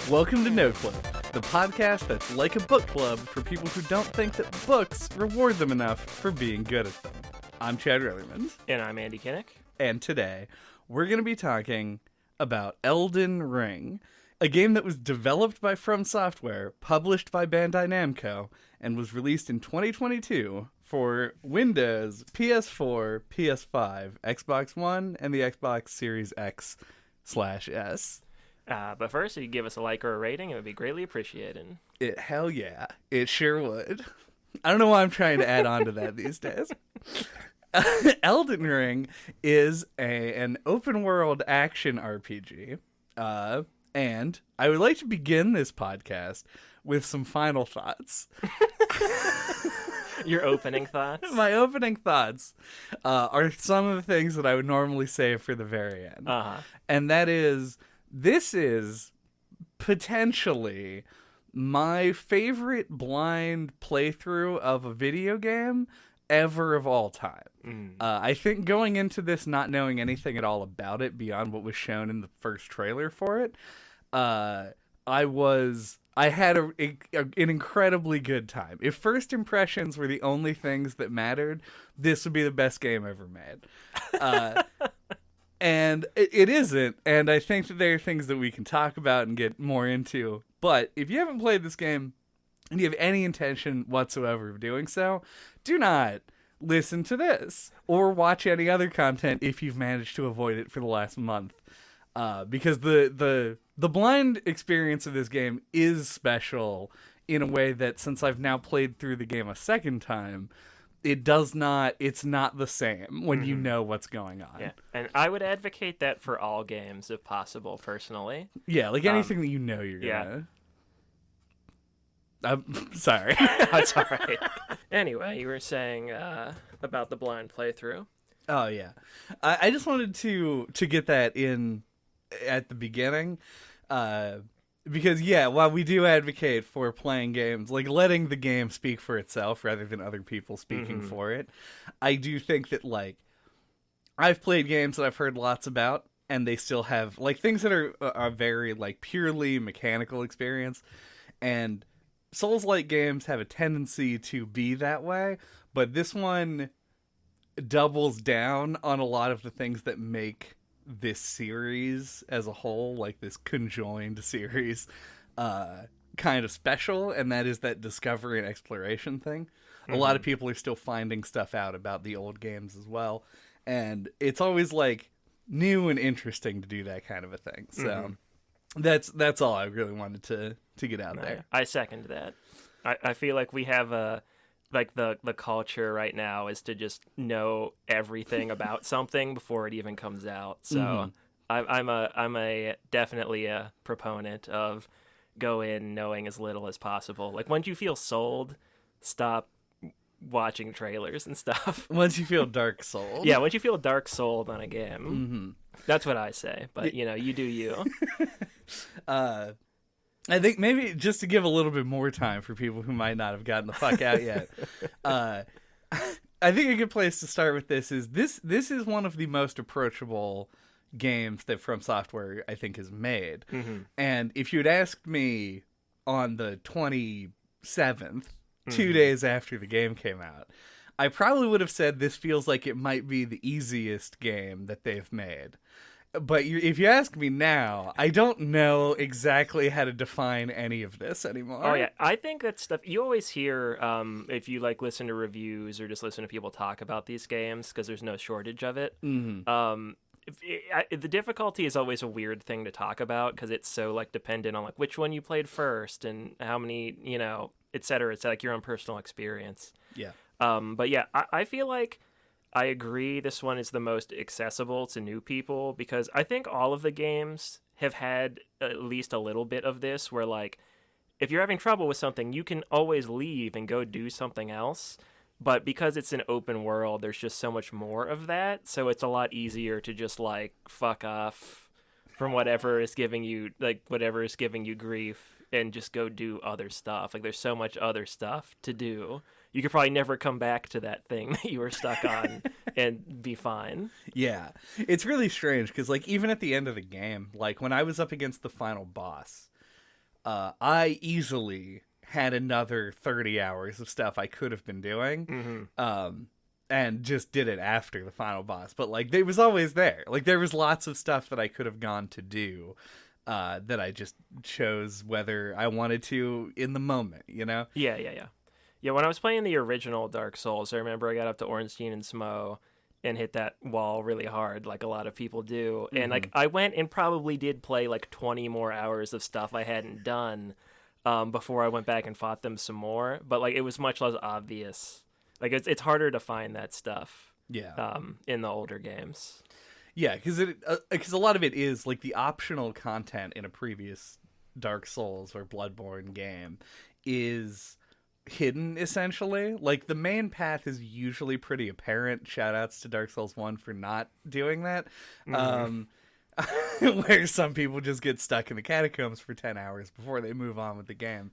Welcome to No Club, the podcast that's like a book club for people who don't think that books reward them enough for being good at them. I'm Chad Ruthermond. And I'm Andy Kinnick. And today, we're going to be talking about Elden Ring, a game that was developed by From Software, published by Bandai Namco, and was released in 2022 for Windows, PS4, PS5, Xbox One, and the Xbox Series X/S. But first, if you give us a like or a rating, it would be greatly appreciated. Hell yeah, it sure would. I don't know why I'm trying to add on to that these days. Elden Ring is an open-world action RPG, and I would like to begin this podcast with some final thoughts. Your opening thoughts? My opening thoughts are some of the things that I would normally save for the very end. And that is, this is potentially my favorite blind playthrough of a video game ever of all time. I think going into this not knowing anything at all about it beyond what was shown in the first trailer for it, I had an incredibly good time. If first impressions were the only things that mattered, this would be the best game ever made. And it isn't, and I think that there are things that we can talk about and get more into. But if you haven't played this game and you have any intention whatsoever of doing so, do not listen to this or watch any other content if you've managed to avoid it for the last month. Because the blind experience of this game is special in a way that, since I've now played through the game a second time, it's not the same when you know what's going on. Yeah, and I would advocate that for all games if possible, personally. Yeah, like anything that you know you're gonna... I'm sorry. That's all right. Anyway, you were saying about the blind playthrough. Oh, yeah. I just wanted to get that in at the beginning. Because, yeah, while we do advocate for playing games, like letting the game speak for itself rather than other people speaking for it, I do think that, like, I've played games that I've heard lots about, and they still have, like, things that are a very, like, purely mechanical experience, and Souls-like games have a tendency to be that way, but this one doubles down on a lot of the things that make this series as a whole, like this conjoined series, kind of special, and that is that discovery and exploration thing. A lot of people are still finding stuff out about the old games as well, and it's always like new and interesting to do that kind of a thing. So that's all I really wanted to get out there. I second that. I feel like we have the culture right now is to just know everything about something before it even comes out. So I'm definitely a proponent of go in knowing as little as possible. Like, once you feel sold, stop watching trailers and stuff. Once you feel dark souled. Yeah, once you feel dark souled on a game. That's what I say. But you do you. I think maybe just to give a little bit more time for people who might not have gotten the fuck out yet, I think a good place to start with this is one of the most approachable games that From Software, I think, has made. And if you had asked me on the 27th, 2 days after the game came out, I probably would have said this feels like it might be the easiest game that they've made. But if you ask me now, I don't know exactly how to define any of this anymore. Oh, yeah. I think that stuff you always hear if you like listen to reviews or just listen to people talk about these games, because there's no shortage of it. The difficulty is always a weird thing to talk about because it's so like dependent on like which one you played first and how many, et cetera. It's like your own personal experience. Yeah. But yeah, I feel like I agree this one is the most accessible to new people, because I think all of the games have had at least a little bit of this where, like, if you're having trouble with something, you can always leave and go do something else. But because it's an open world, there's just so much more of that. So it's a lot easier to just, like, fuck off from whatever is giving you grief and just go do other stuff. Like, there's so much other stuff to do. You could probably never come back to that thing that you were stuck on and be fine. Yeah. It's really strange because, like, even at the end of the game, like, when I was up against the final boss, I easily had another 30 hours of stuff I could have been doing. And just did it after the final boss. But, like, it was always there. Like, there was lots of stuff that I could have gone to do that I just chose whether I wanted to in the moment, you know? Yeah, when I was playing the original Dark Souls, I remember I got up to Ornstein and Smo and hit that wall really hard, like a lot of people do. And, like, I went and probably did play, like, 20 more hours of stuff I hadn't done before I went back and fought them some more. But, like, it was much less obvious. Like, it's harder to find that stuff in the older games. Yeah, because a lot of it is, like, the optional content in a previous Dark Souls or Bloodborne game is hidden, essentially. Like, the main path is usually pretty apparent. Shoutouts to Dark Souls 1 for not doing that. Where some people just get stuck in the catacombs for 10 hours before they move on with the game.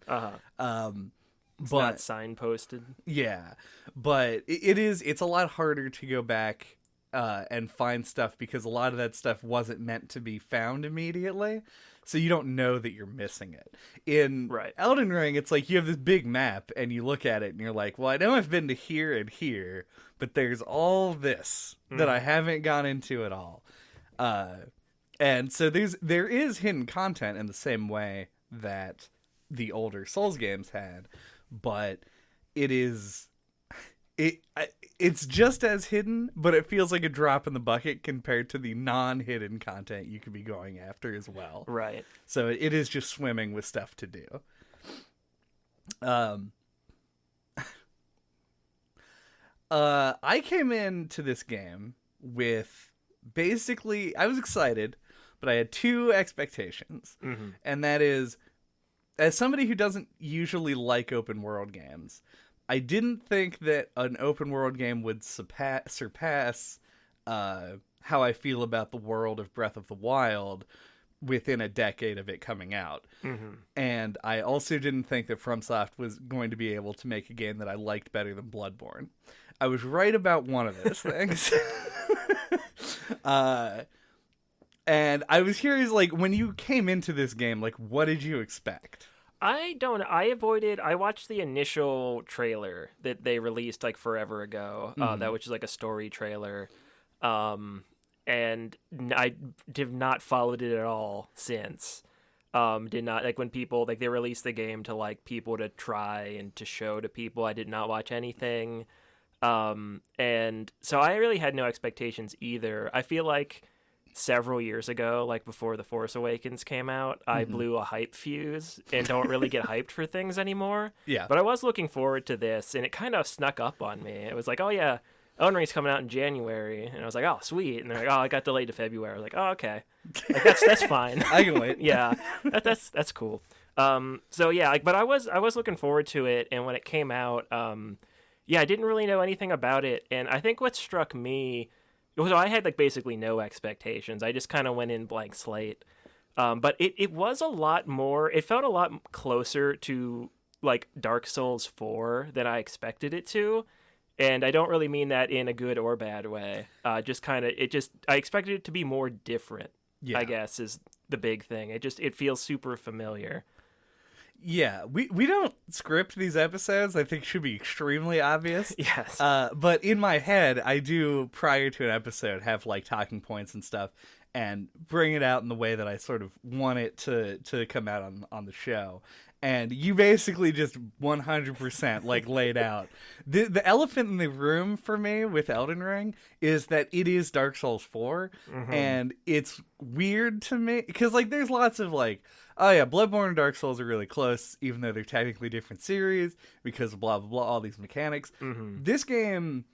It's not signposted. Yeah, but it's a lot harder to go back and find stuff because a lot of that stuff wasn't meant to be found immediately, so you don't know that you're missing it. In Elden Ring, it's like you have this big map and you look at it and you're like, well, I know I've been to here and here, but there's all this that I haven't gone into at all. And so there is hidden content in the same way that the older Souls games had. But it's just as hidden, but it feels like a drop in the bucket compared to the non-hidden content you could be going after as well. Right. So it is just swimming with stuff to do. I came into this game with basically, I was excited, but I had two expectations. And that is, as somebody who doesn't usually like open world games, I didn't think that an open world game would surpass how I feel about the world of Breath of the Wild within a decade of it coming out. And I also didn't think that FromSoft was going to be able to make a game that I liked better than Bloodborne. I was right about one of those things. And I was curious, like, when you came into this game, like, what did you expect? I watched the initial trailer that they released, like, forever ago, that which is, like, a story trailer, and I have not followed it at all since. Did not, like, when people, like, they released the game to, like, people to try and to show to people, I did not watch anything, and so I really had no expectations either. I feel like several years ago, like before The Force Awakens came out, I blew a hype fuse and don't really get hyped for things anymore. Yeah. But I was looking forward to this, and it kind of snuck up on me. It was like, oh yeah, Elden Ring's coming out in January, and I was like, oh sweet, and they're like, oh, I got delayed to February. I was like, oh okay, like, that's fine. I can wait. Yeah, that's cool. So yeah, like, but I was looking forward to it, and when it came out, yeah, I didn't really know anything about it, and I think what struck me. So I had, like, basically no expectations. I just kind of went in blank slate. But it was a lot more... It felt a lot closer to, like, Dark Souls 4 than I expected it to. And I don't really mean that in a good or bad way. Just kind of... I expected it to be more different, I guess, is the big thing. It feels super familiar. Yeah, we don't script these episodes. I think should be extremely obvious. Yes. But in my head, I do, prior to an episode, have, like, talking points and stuff and bring it out in the way that I sort of want it to come out on the show. And you basically just 100% like laid out. The elephant in the room for me with Elden Ring is that it is Dark Souls 4. And it's weird to me because, like, there's lots of, like, oh yeah, Bloodborne and Dark Souls are really close, even though they're technically different series because of blah, blah, blah, all these mechanics. This game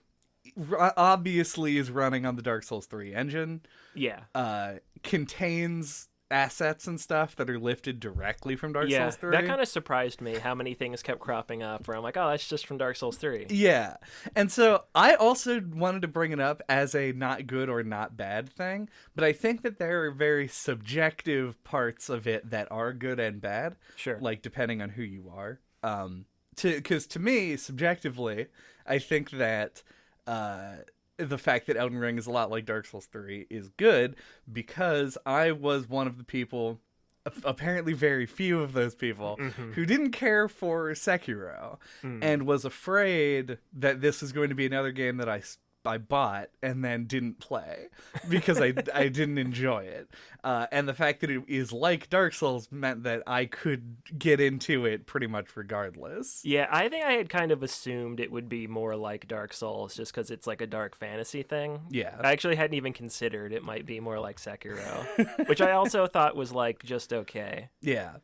obviously is running on the Dark Souls 3 engine. Yeah. Contains assets and stuff that are lifted directly from Dark Souls 3. That kind of surprised me how many things kept cropping up where I'm like, oh, that's just from Dark Souls 3. Yeah. And so I also wanted to bring it up as a not good or not bad thing, but I think that there are very subjective parts of it that are good and bad. Sure. Like, depending on who you are. Because to me, subjectively, I think that the fact that Elden Ring is a lot like Dark Souls 3 is good because I was one of the people apparently very few of those people, who didn't care for Sekiro and was afraid that this was going to be another game that I bought and then didn't play because I didn't enjoy it. And the fact that it is like Dark Souls meant that I could get into it pretty much regardless. Yeah, I think I had kind of assumed it would be more like Dark Souls just because it's like a dark fantasy thing. Yeah. I actually hadn't even considered it might be more like Sekiro, which I also thought was like just okay. Yeah.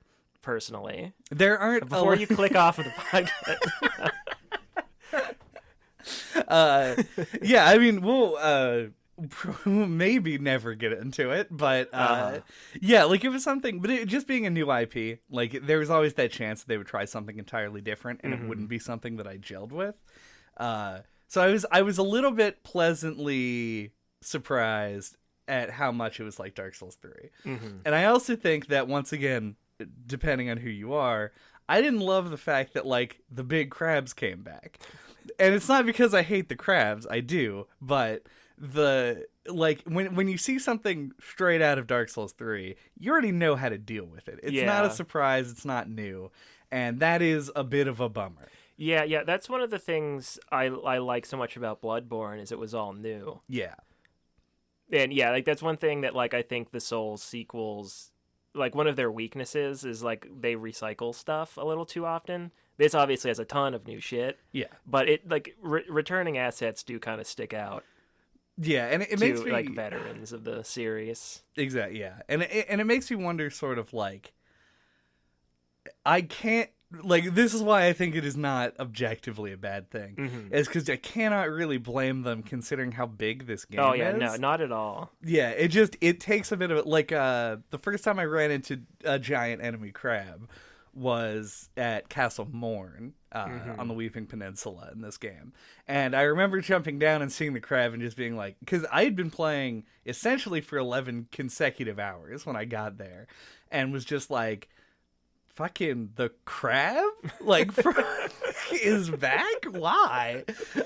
Personally. There aren't... Before you click off of the podcast... Yeah, I mean, we'll maybe never get into it, but yeah, like it was something, but it just being a new IP, like there was always that chance that they would try something entirely different and it wouldn't be something that I gelled with. So I was a little bit pleasantly surprised at how much it was like Dark Souls 3. And I also think that once again, depending on who you are, I didn't love the fact that like the big crabs came back. And it's not because I hate the crabs, I do, but the like when you see something straight out of Dark Souls 3, you already know how to deal with it. It's not a surprise, it's not new, and that is a bit of a bummer. Yeah, that's one of the things I like so much about Bloodborne is it was all new. Yeah. And yeah, like that's one thing that like I think the Souls sequels, like one of their weaknesses is like they recycle stuff a little too often. This obviously has a ton of new shit. Yeah. But it like returning assets do kind of stick out. Yeah, and it makes me like veterans of the series. Exactly. Yeah, and it makes me wonder, sort of like, I can't like this is why I think it is not objectively a bad thing. Is because I cannot really blame them considering how big this game is. Oh yeah, no, not at all. Yeah, it takes a bit of it. Like the first time I ran into a giant enemy crab was at Castle Morn on the Weeping Peninsula in this game. And I remember jumping down and seeing the crab and just being like, because I had been playing essentially for 11 consecutive hours when I got there and was just like, fucking the crab? Like, is back? Why?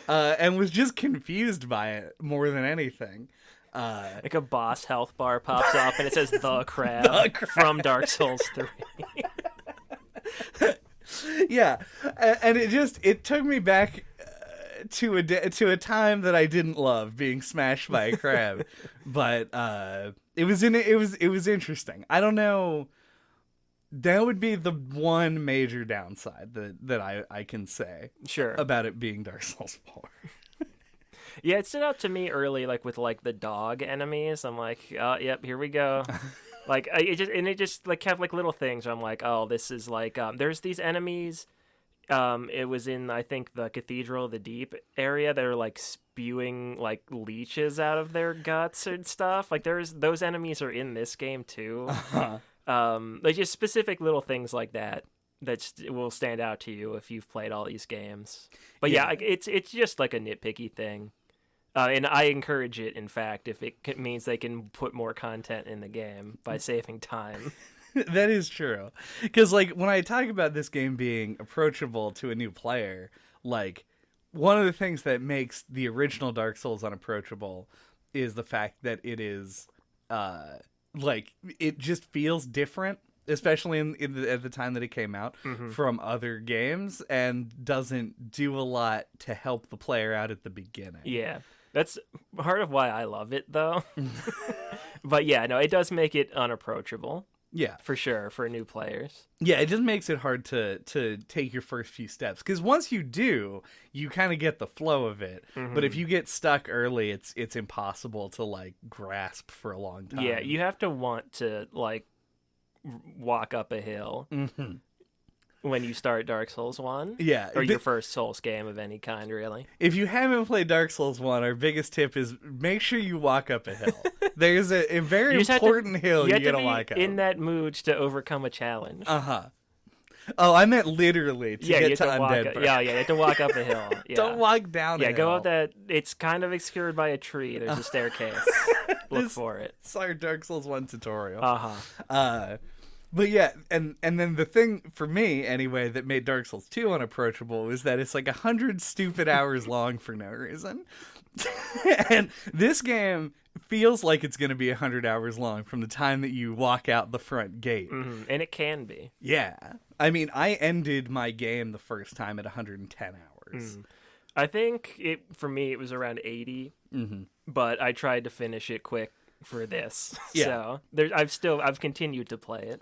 And was just confused by it more than anything. Like a boss health bar pops up and it says the crab from Dark Souls 3. Yeah, and it took me back to a time that I didn't love, being smashed by a crab, but it was interesting. I don't know. That would be the one major downside that I can say about it being Dark Souls 4. Yeah, it stood out to me early, like with like the dog enemies. I'm like, yep, here we go. Like it just like kept like little things where I'm like, oh, this is like there's these enemies. It was in I think the Cathedral of the Deep area that are like spewing like leeches out of their guts and stuff. Like those enemies are in this game too. Like just specific little things like that will stand out to you if you've played all these games. But yeah, like, it's just like a nitpicky thing. And I encourage it, in fact, if it means they can put more content in the game by saving time. That is true. Because, like, when I talk about this game being approachable to a new player, like, one of the things that makes the original Dark Souls unapproachable is the fact that it is, like, it just feels different, especially at the time that it came out, from other games, and doesn't do a lot to help the player out at the beginning. Yeah. That's part of why I love it, though. But yeah, no, it does make it unapproachable. Yeah. For sure, for new players. Yeah, it just makes it hard to take your first few steps. Because once you do, you kind of get the flow of it. But if you get stuck early, it's impossible to, like, grasp for a long time. Yeah, you have to want to, like, walk up a hill. When you start Dark Souls 1. Yeah. Or your first Souls game of any kind, really. If you haven't played Dark Souls 1, our biggest tip is make sure you walk up a hill. There's a very important hill you gotta walk up. In that mood to overcome a challenge. Oh, I meant literally to get to Undead Burg. Yeah, you have to walk up a hill. Yeah. Don't walk down a hill. Yeah, go up that. It's kind of obscured by a tree. There's a staircase. Look for it. It's our Dark Souls 1 tutorial. But yeah, and then the thing for me anyway that made Dark Souls 2 unapproachable is that it's like 100 stupid hours long for no reason. And this game feels like it's going to be 100 hours long from the time that you walk out the front gate. Mm-hmm. And it can be. Yeah. I mean, I ended my game the first time at 110 hours. Mm. I think for me it was around 80, but I tried to finish it quick for this. Yeah. So I've continued to play it.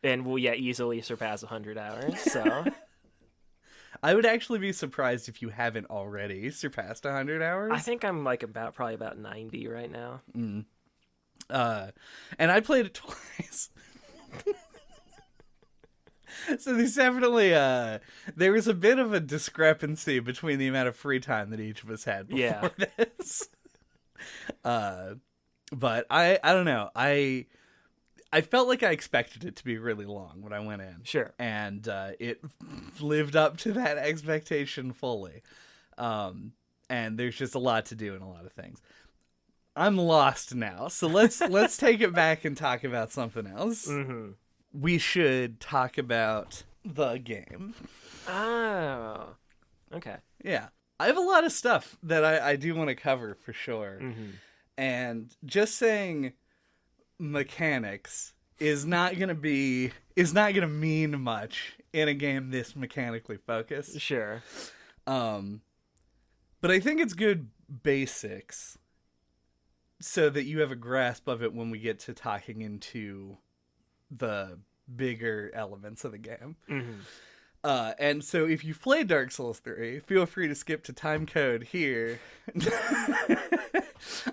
And will easily surpass 100 hours, so... I would actually be surprised if you haven't already surpassed 100 hours. I think I'm like probably about 90 right now. Mm. And I played it twice. So there's definitely there was a bit of a discrepancy between the amount of free time that each of us had before this. But I don't know. I felt like I expected it to be really long when I went in. Sure. And it lived up to that expectation fully. And there's just a lot to do and a lot of things. I'm lost now, so let's take it back and talk about something else. Mm-hmm. We should talk about the game. Oh, okay. Yeah. I have a lot of stuff that I do want to cover for sure. Mm-hmm. And just saying mechanics is not going to mean much in a game this mechanically focused. Sure. But I think it's good basics so that you have a grasp of it when we get to talking into the bigger elements of the game. Mm-hmm. And so if you've played Dark Souls 3, feel free to skip to time code here.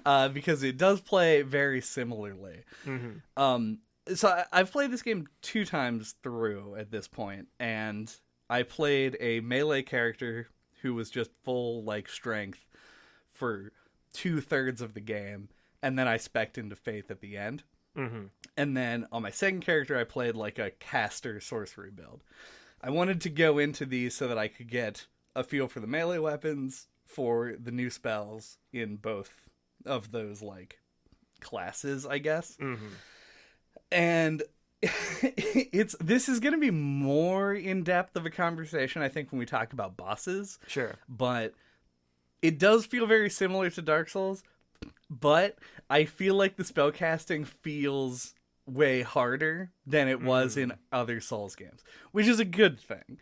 Because it does play very similarly. Mm-hmm. So I've played this game 2 times through at this point, and I played a melee character who was just full strength for 2/3 of the game, and then I spec'd into Faith at the end. Mm-hmm. And then on my second character, I played a caster sorcery build. I wanted to go into these so that I could get a feel for the melee weapons, for the new spells in both of those classes, I guess. Mm-hmm. And this is going to be more in depth of a conversation, I think, when we talk about bosses. Sure. But it does feel very similar to Dark Souls, but I feel like the spellcasting feels way harder than it was in other Souls games, which is a good thing.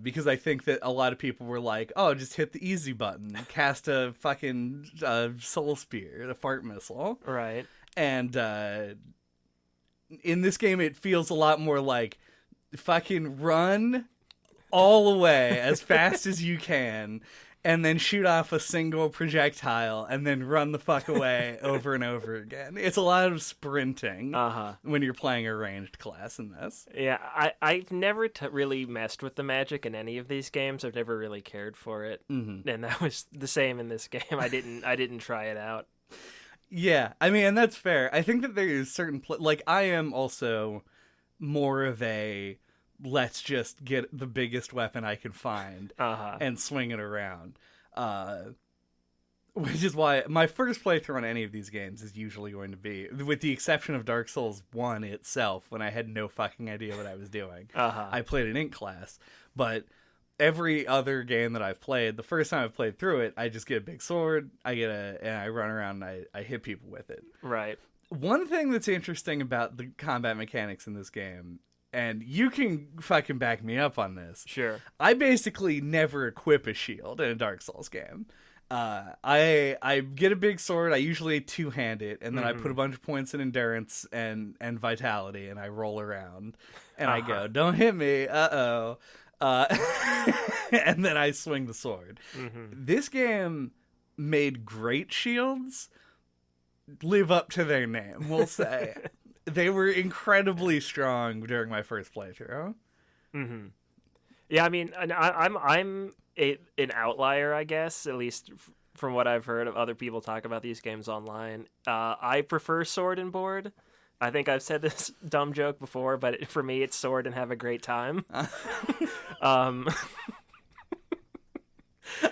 Because I think that a lot of people were like, oh, just hit the easy button, cast a fucking soul spear, a fart missile. Right. And in this game, it feels a lot more like fucking run all the way as fast as you can, and then shoot off a single projectile, and then run the fuck away over and over again. It's a lot of sprinting when you're playing a ranged class in this. Yeah, I've never really messed with the magic in any of these games. I've never really cared for it, and that was the same in this game. I didn't try it out. Yeah, I mean, and that's fair. I think that there is certain I am also more of a let's just get the biggest weapon I can find and swing it around. Which is why my first playthrough on any of these games is usually going to be, with the exception of Dark Souls 1 itself, when I had no fucking idea what I was doing. I played an int class, but every other game that I've played, the first time I've played through it, I just get a big sword, and I run around and I hit people with it. Right. One thing that's interesting about the combat mechanics in this game, and you can fucking back me up on this. Sure. I basically never equip a shield in a Dark Souls game. I get a big sword, I usually two-hand it, and then I put a bunch of points in endurance and vitality, and I roll around, and I go, don't hit me, uh-oh. And then I swing the sword. This game made great shields live up to their name, we'll say. They were incredibly strong during my first playthrough. Yeah, I mean, I'm an outlier, I guess, at least from what I've heard of other people talk about these games online. I prefer sword and board. I think I've said this dumb joke before, but for me, it's sword and have a great time. I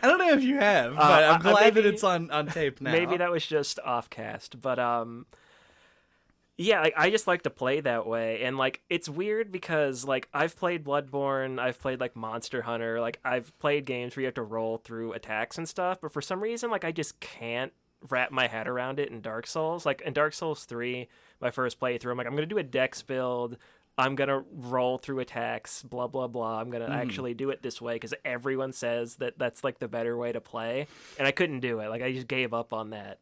don't know if you have, but I'm glad that it's on tape now. Maybe that was just off-cast, but yeah, I just like to play that way, and it's weird because I've played Bloodborne, I've played Monster Hunter, I've played games where you have to roll through attacks and stuff, but for some reason I just can't wrap my head around it in Dark Souls. Like in Dark Souls 3, my first playthrough, I'm like, I'm going to do a dex build. I'm going to roll through attacks, blah, blah, blah. I'm going to actually do it this way because everyone says that that's like the better way to play. And I couldn't do it. Like I just gave up on that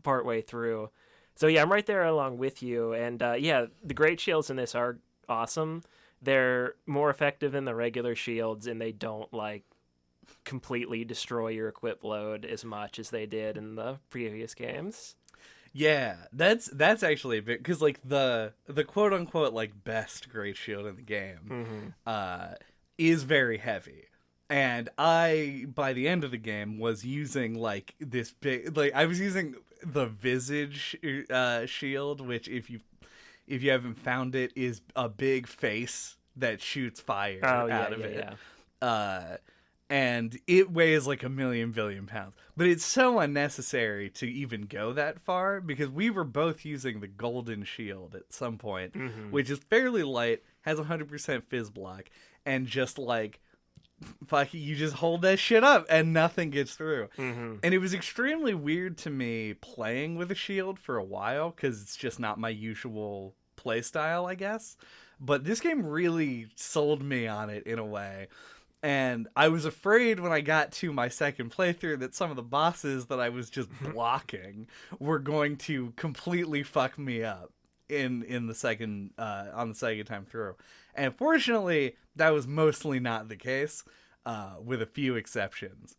partway through. So yeah, I'm right there along with you. And yeah, the great shields in this are awesome. They're more effective than the regular shields, and they don't like completely destroy your equip load as much as they did in the previous games. Yeah, that's actually a bit, because like the quote unquote like best great shield in the game is very heavy. And I, by the end of the game, was using like this big, like I was using the Visage shield, which if you haven't found it, is a big face that shoots fire out of it. Yeah. And it weighs like 1 billion pounds. But it's so unnecessary to even go that far, because we were both using the golden shield at some point, which is fairly light, has 100% fizz block, and just like, fuck, you just hold that shit up and nothing gets through. And it was extremely weird to me playing with a shield for a while, because it's just not my usual play style, I guess. But this game really sold me on it in a way. And I was afraid when I got to my second playthrough that some of the bosses that I was just blocking were going to completely fuck me up in the second on the second time through. And fortunately, that was mostly not the case, with a few exceptions.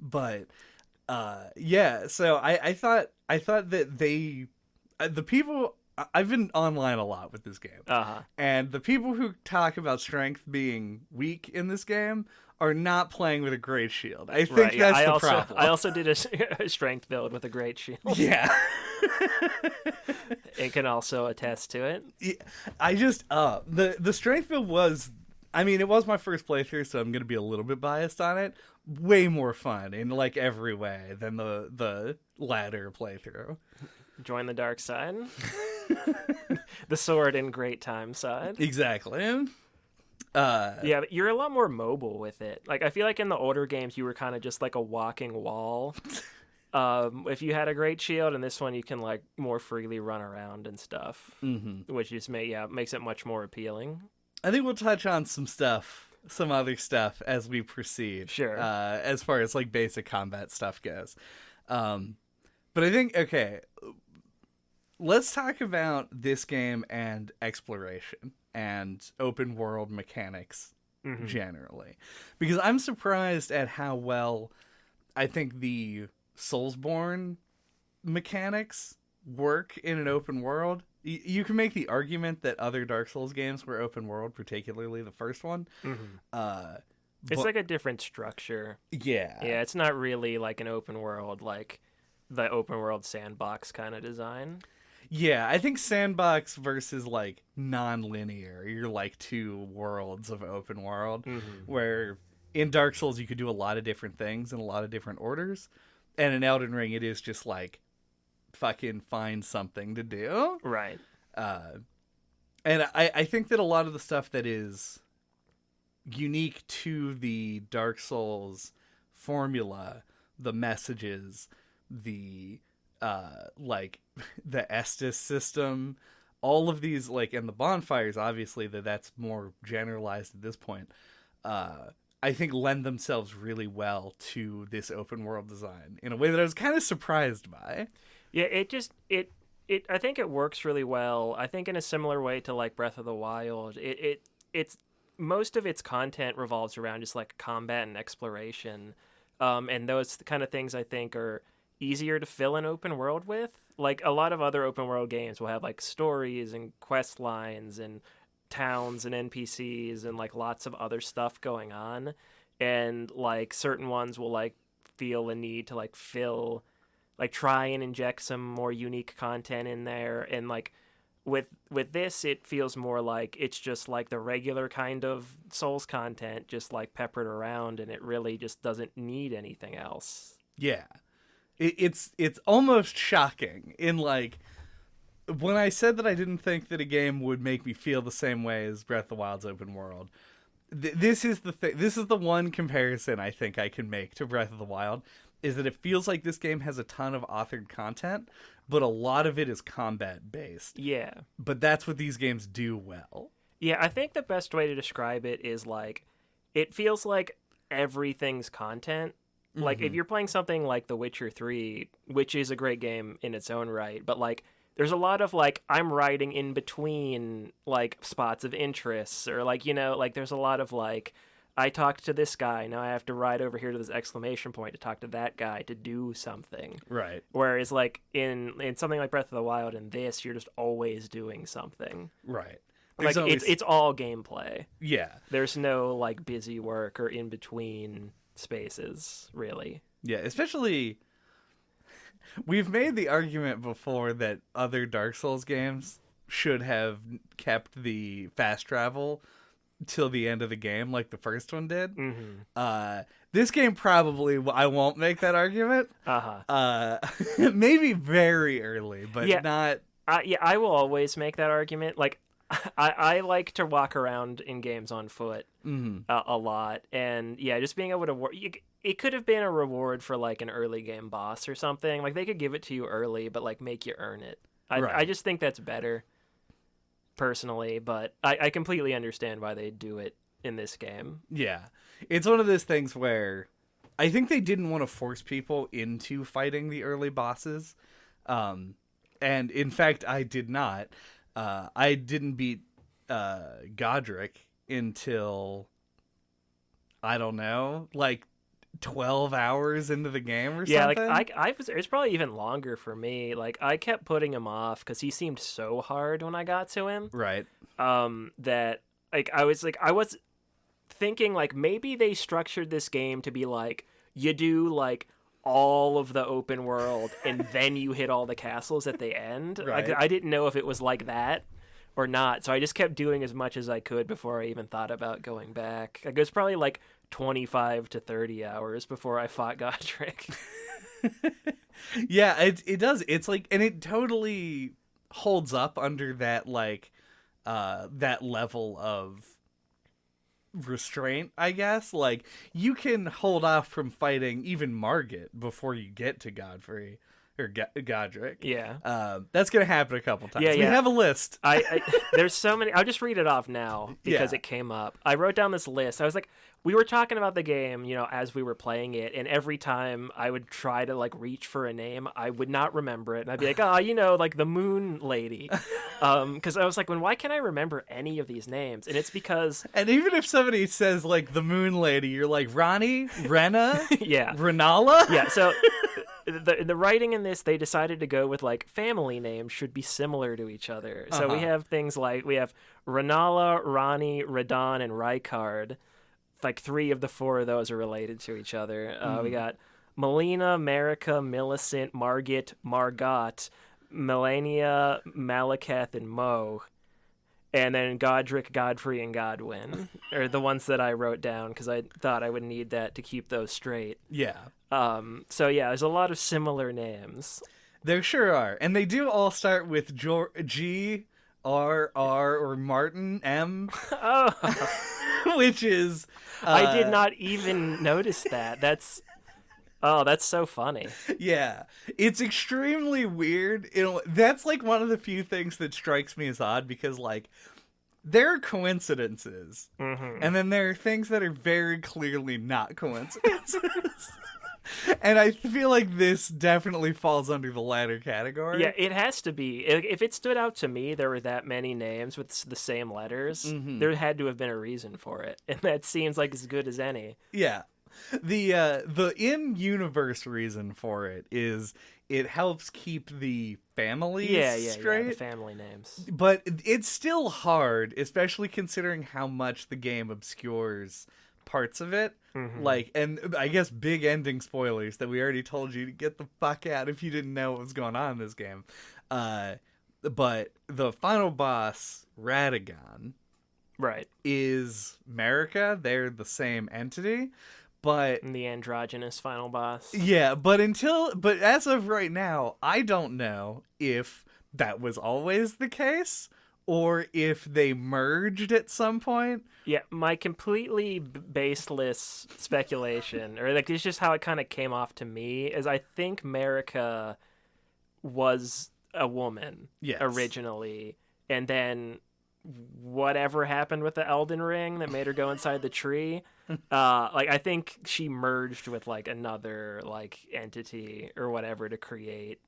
But yeah, so I thought that the people. I've been online a lot with this game. And the people who talk about strength being weak in this game are not playing with a great shield. I think that's the problem. I also did a strength build with a great shield. Yeah. It can also attest to it. Yeah, I just, the strength build was, I mean, it was my first playthrough, so I'm going to be a little bit biased on it. Way more fun in like every way than the latter playthrough. Join the dark side. The sword in great time side. Exactly. Yeah, but you're a lot more mobile with it. Like, I feel like in the older games, you were kind of just like a walking wall. If you had a great shield, in this one, you can like more freely run around and stuff, which just makes it much more appealing. I think we'll touch on some other stuff as we proceed. Sure. As far as like basic combat stuff goes. But I think, okay, let's talk about this game and exploration and open world mechanics generally. Because I'm surprised at how well I think the Soulsborne mechanics work in an open world. You can make the argument that other Dark Souls games were open world, particularly the first one. It's like a different structure. Yeah. Yeah, it's not really like an open world, like the open world sandbox kind of design. Yeah, I think sandbox versus like non-linear, you're like two worlds of open world, where in Dark Souls you could do a lot of different things in a lot of different orders, and in Elden Ring it is just like fucking find something to do. Right. And I think that a lot of the stuff that is unique to the Dark Souls formula, the messages, the like the Estus system, all of these, like, and the bonfires, obviously that's more generalized at this point, I think lend themselves really well to this open world design in a way that I was kind of surprised by. Yeah, it I think it works really well. I think in a similar way to like Breath of the Wild, it's most of its content revolves around just like combat and exploration, and those kind of things I think are easier to fill an open world with. Like a lot of other open world games will have like stories and quest lines and towns and NPCs and like lots of other stuff going on, and like certain ones will like feel a need to like try and inject some more unique content in there, and like with this it feels more like it's just like the regular kind of Souls content just like peppered around, and it really just doesn't need anything else. Yeah. It's almost shocking in like, when I said that I didn't think that a game would make me feel the same way as Breath of the Wild's open world. This is the thing. This is the one comparison I think I can make to Breath of the Wild, is that it feels like this game has a ton of authored content, but a lot of it is combat based. Yeah. But that's what these games do well. Yeah, I think the best way to describe it is like, it feels like everything's content. Like, if you're playing something like The Witcher 3, which is a great game in its own right, but like, there's a lot of like, I'm writing in between like spots of interest, or like, you know, like there's a lot of like, I talked to this guy, now I have to ride over here to this exclamation point to talk to that guy to do something. Right. Whereas like in something like Breath of the Wild and this, you're just always doing something. Right. Like it's all gameplay. Yeah. There's no like busy work or in between spaces, really. Yeah, especially we've made the argument before that other Dark Souls games should have kept the fast travel till the end of the game like the first one did. This game probably, I won't make that argument. Maybe very early, but not... I will always make that argument. Like, I like to walk around in games on foot a lot, and yeah, just being able to it could have been a reward for like an early game boss or something. Like, they could give it to you early, but like make you earn it. I just think that's better, personally, but I completely understand why they do it in this game. Yeah, it's one of those things where I think they didn't want to force people into fighting the early bosses, and in fact, I did not. I didn't beat Godric until, I don't know, like 12 hours into the game or something. Yeah, like it's probably even longer for me. Like, I kept putting him off because he seemed so hard when I got to him. Right. That I was thinking like maybe they structured this game to be like, you do like all of the open world and then you hit all the castles at the end. Right. Like, I didn't know if it was like that or not, so I just kept doing as much as I could before I even thought about going back. Like, it was probably like 25 to 30 hours before I fought Godric. Yeah, it does. It's like, and it totally holds up under that like that level of restraint, I guess. Like, you can hold off from fighting even Margit before you get to Godfrey or Godric. Yeah. That's gonna happen a couple times. Yeah, we have a list. I there's so many. I'll just read it off now because it came up. I wrote down this list. I was like, we were talking about the game, you know, as we were playing it, and every time I would try to like reach for a name, I would not remember it, and I'd be like, oh, you know, like the Moon Lady, because I was like, why can't I remember any of these names? And it's because, and even if somebody says like the Moon Lady, you're like Ronnie, Renna, yeah, Renala, yeah. So the writing in this, they decided to go with like family names should be similar to each other. So we have things like we have Renala, Ronnie, Radon, and Rykard. Like 3 of the 4 of those are related to each other. We got Melina, Marika, Millicent, Margit, Margot, Melania, Malekith, and Mo. And then Godric, Godfrey, and Godwin are the ones that I wrote down because I thought I would need that to keep those straight. Yeah. So yeah, there's a lot of similar names. There sure are. And they do all start with G, R, R, or Martin, M. Oh. Which is... I did not even notice that. That's so funny. Yeah. It's extremely weird. That's like one of the few things that strikes me as odd because, like, there are coincidences. And then there are things that are very clearly not coincidences. And I feel like this definitely falls under the latter category. Yeah, it has to be. If it stood out to me, there were that many names with the same letters, there had to have been a reason for it. And that seems like as good as any. Yeah. The in-universe reason for it is it helps keep the families straight. Yeah, the family names. But it's still hard, especially considering how much the game obscures parts of it. Like, and I guess big ending spoilers that we already told you to get the fuck out if you didn't know what was going on in this game. But the final boss, Radagon, right, is Marika. They're the same entity, but the androgynous final boss. Yeah, but as of right now, I don't know if that was always the case or if they merged at some point. Yeah, my completely baseless speculation, or like it's just how it kind of came off to me, is I think Marika was a woman originally, and then whatever happened with the Elden Ring that made her go inside the tree, like I think she merged with like another like entity or whatever to create,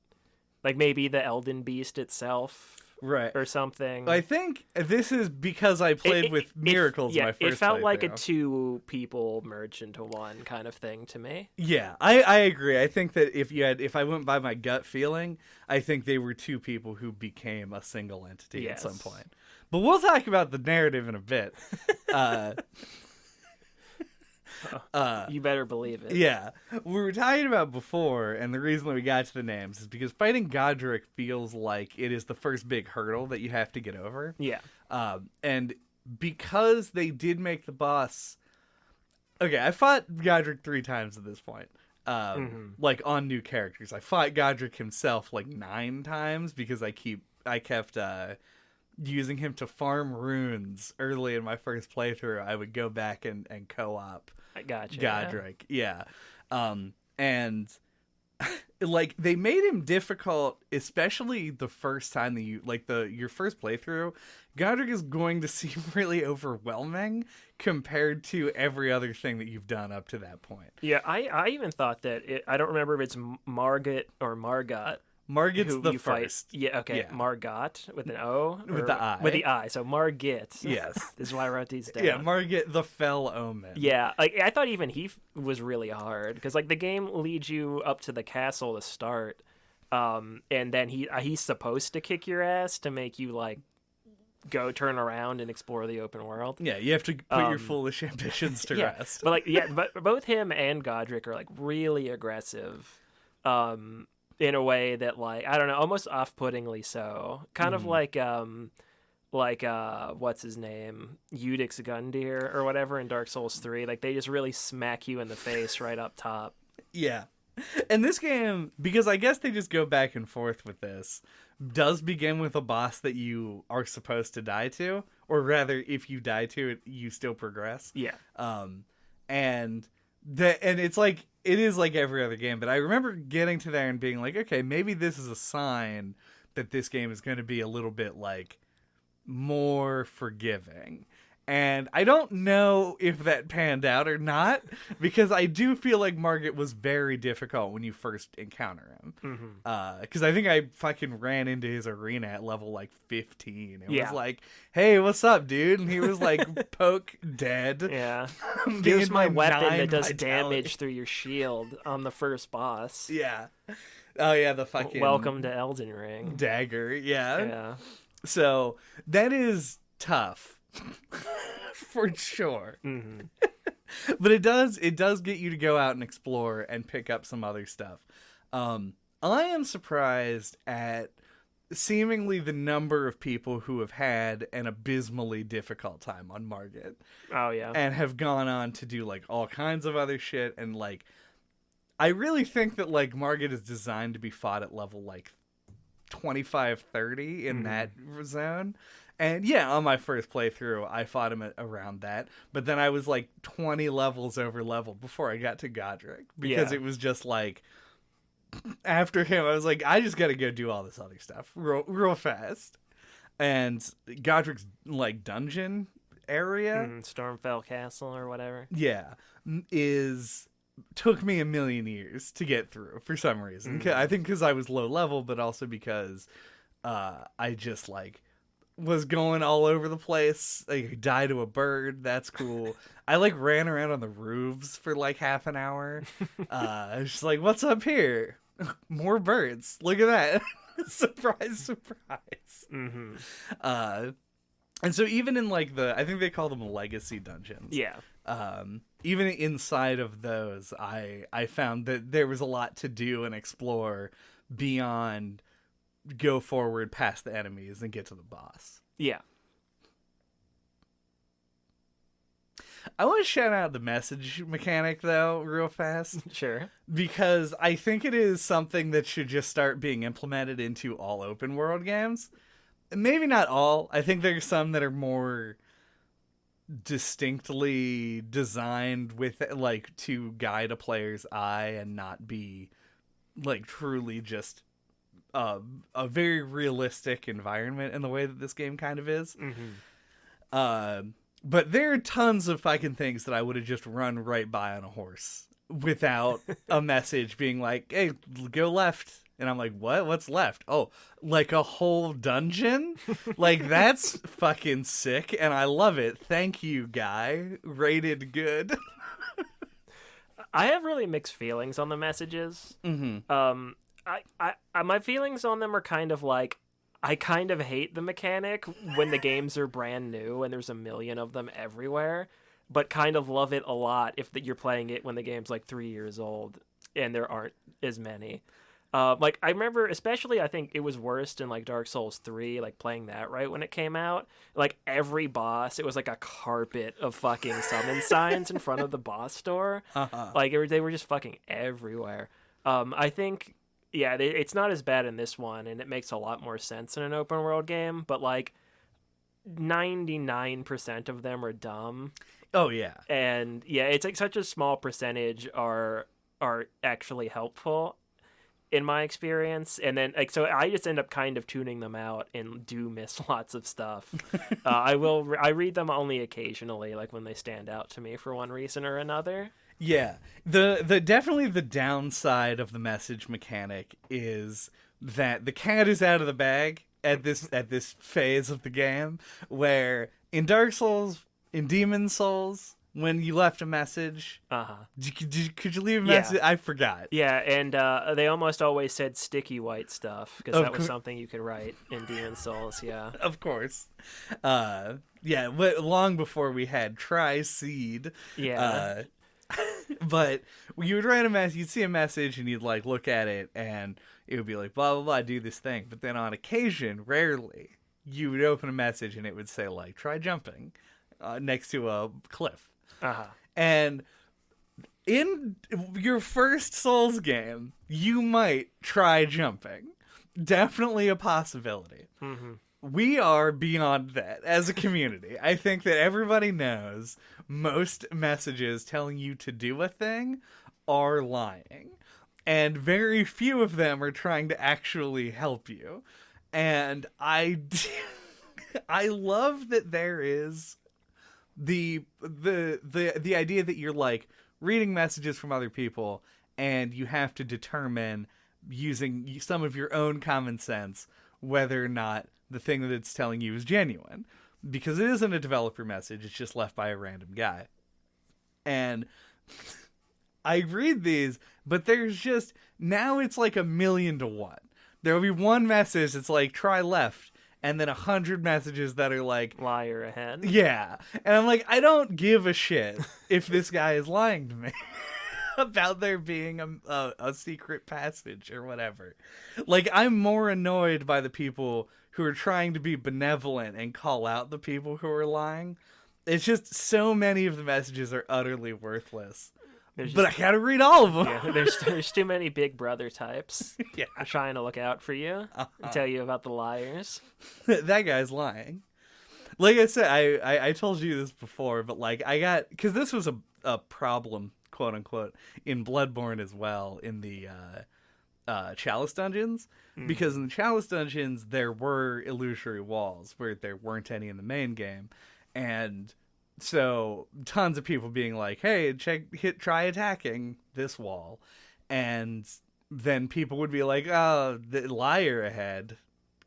like maybe the Elden Beast itself. Right. Or something. I think this is because I played with Miracles my first it felt like playthrough. a two people merged into one kind of thing to me. Yeah, I agree. I think that if I went by my gut feeling, I think they were two people who became a single entity at some point. But we'll talk about the narrative in a bit. You better believe it. Yeah. We were talking about before, and the reason that we got to the names is because fighting Godric feels like it is the first big hurdle that you have to get over. Yeah. And because they did make the boss... Okay, I fought Godric 3 times at this point. Like, on new characters. I fought Godric himself, like, 9 times because I kept using him to farm runes early in my first playthrough. I would go back and co-op Godric. Yeah. And like they made him difficult, especially the first time that your first playthrough. Godric is going to seem really overwhelming compared to every other thing that you've done up to that point. Yeah, I even thought that I don't remember if it's Margot or Margot. Margot's the first. Fight. Yeah, okay. Yeah. Margot with an O? With the I. With the I. So Margit. Yes. This is why I wrote these down. Yeah, Margot the Fell Omen. Yeah, like I thought even he was really hard because like the game leads you up to the castle to start, and then he's supposed to kick your ass to make you like go turn around and explore the open world. Yeah, you have to put your foolish ambitions to rest. But both him and Godric are like really aggressive. In a way that, like, I don't know, almost off-puttingly so. Kind of like what's his name? Eudix Gundyr or whatever in Dark Souls 3. Like, they just really smack you in the face right up top. Yeah. And this game, because I guess they just go back and forth with this, does begin with a boss that you are supposed to die to. Or rather, if you die to it, you still progress. Yeah. And it's like... It is like every other game, but I remember getting to there and being like, okay, maybe this is a sign that this game is going to be a little bit like more forgiving. And I don't know if that panned out or not, because I do feel like Margit was very difficult when you first encounter him. Because I think I fucking ran into his arena at level like 15. It was like, hey, what's up, dude? And he was like, poke dead. Yeah. Here's my weapon that does damage through your shield on the first boss. Yeah. Oh, yeah, the fucking... Welcome to Elden Ring. Dagger, yeah. So, that is tough. For sure. But it does get you to go out and explore and pick up some other stuff. I am surprised at seemingly the number of people who have had an abysmally difficult time on Margit. Oh yeah. And have gone on to do like all kinds of other shit, and like I really think that like Margit is designed to be fought at level like 25, 30 in that zone. And yeah, on my first playthrough, I fought him around that. But then I was like 20 levels over leveled before I got to Godric. Because it was just like, after him, I was like, I just got to go do all this other stuff real fast. And Godric's like dungeon area. Stormfell Castle or whatever. Yeah. Took me a million years to get through for some reason. I think because I was low level, but also because I just like... was going all over the place. Like, die to a bird. That's cool. I like ran around on the roofs for like half an hour. I was just like, what's up here? More birds. Look at that. Surprise, surprise. And so even in like I think they call them legacy dungeons. Yeah. Even inside of those, I found that there was a lot to do and explore beyond go forward past the enemies and get to the boss. Yeah. I want to shout out the message mechanic, though, real fast. Sure. Because I think it is something that should just start being implemented into all open world games. maybe not all. I think there's some that are more distinctly designed with like to guide a player's eye and not be like truly just a very realistic environment in the way that this game kind of is. But there are tons of fucking things that I would have just run right by on a horse without a message being like, hey, go left. And I'm like, what? What's left? Oh, like a whole dungeon? Like, that's fucking sick, and I love it. Thank you, guy. Rated good. I have really mixed feelings on the messages. My feelings on them are kind of like, I kind of hate the mechanic when the games are brand new and there's a million of them everywhere, but kind of love it a lot if you're playing it when the game's like 3 years old and there aren't as many. Like, I remember, especially, I think it was worst in, like, Dark Souls 3, like, playing that right when it came out. Like, every boss, it was like a carpet of fucking summon signs in front of the boss door. Like, they were just fucking everywhere. I think, yeah, it's not as bad in this one, and it makes a lot more sense in an open world game, but, like, 99% of them are dumb. Oh, yeah. And, yeah, it's, like, such a small percentage are actually helpful, in my experience. And then, like, so I just end up kind of tuning them out and do miss lots of stuff. I read them only occasionally, like when they stand out to me for one reason or another. Yeah. The definitely the downside of the message mechanic is that the cat is out of the bag at this phase of the game, where in Dark Souls, in Demon Souls, when you left a message, could you leave a message? I forgot. Yeah, and they almost always said sticky white stuff, because that was something you could write in Demon Souls, yeah. Of course. Yeah, but long before we had Tri-Seed. Yeah. But you would write a message, you'd see a message, and you'd, like, look at it, and it would be like, blah, blah, blah, do this thing. But then on occasion, rarely, you would open a message, and it would say, like, try jumping next to a cliff. And in your first Souls game, you might try jumping. Definitely a possibility. We are beyond that as a community. I think that everybody knows most messages telling you to do a thing are lying. And very few of them are trying to actually help you. And I love that there is the idea that you're, like, reading messages from other people and you have to determine, using some of your own common sense, whether or not the thing that it's telling you is genuine. Because it isn't a developer message, it's just left by a random guy. And I read these, but there's just, now it's like 1,000,000 to 1. There'll be one message that's like, try left, and then 100 messages that are like, liar ahead. Yeah. And I'm like, I don't give a shit if this guy is lying to me about there being a secret passage or whatever. Like, I'm more annoyed by the people who are trying to be benevolent and call out the people who are lying. It's just so many of the messages are utterly worthless. But I gotta read all of them. Yeah, there's too many Big Brother types. Yeah, trying to look out for you, tell you about the liars. That guy's lying. Like I said, I told you this before, but like because this was a problem, quote unquote, in Bloodborne as well, in the Chalice dungeons, because in the Chalice dungeons there were illusory walls where there weren't any in the main game, and so tons of people being like, hey, try attacking this wall. And then people would be like, oh, the liar ahead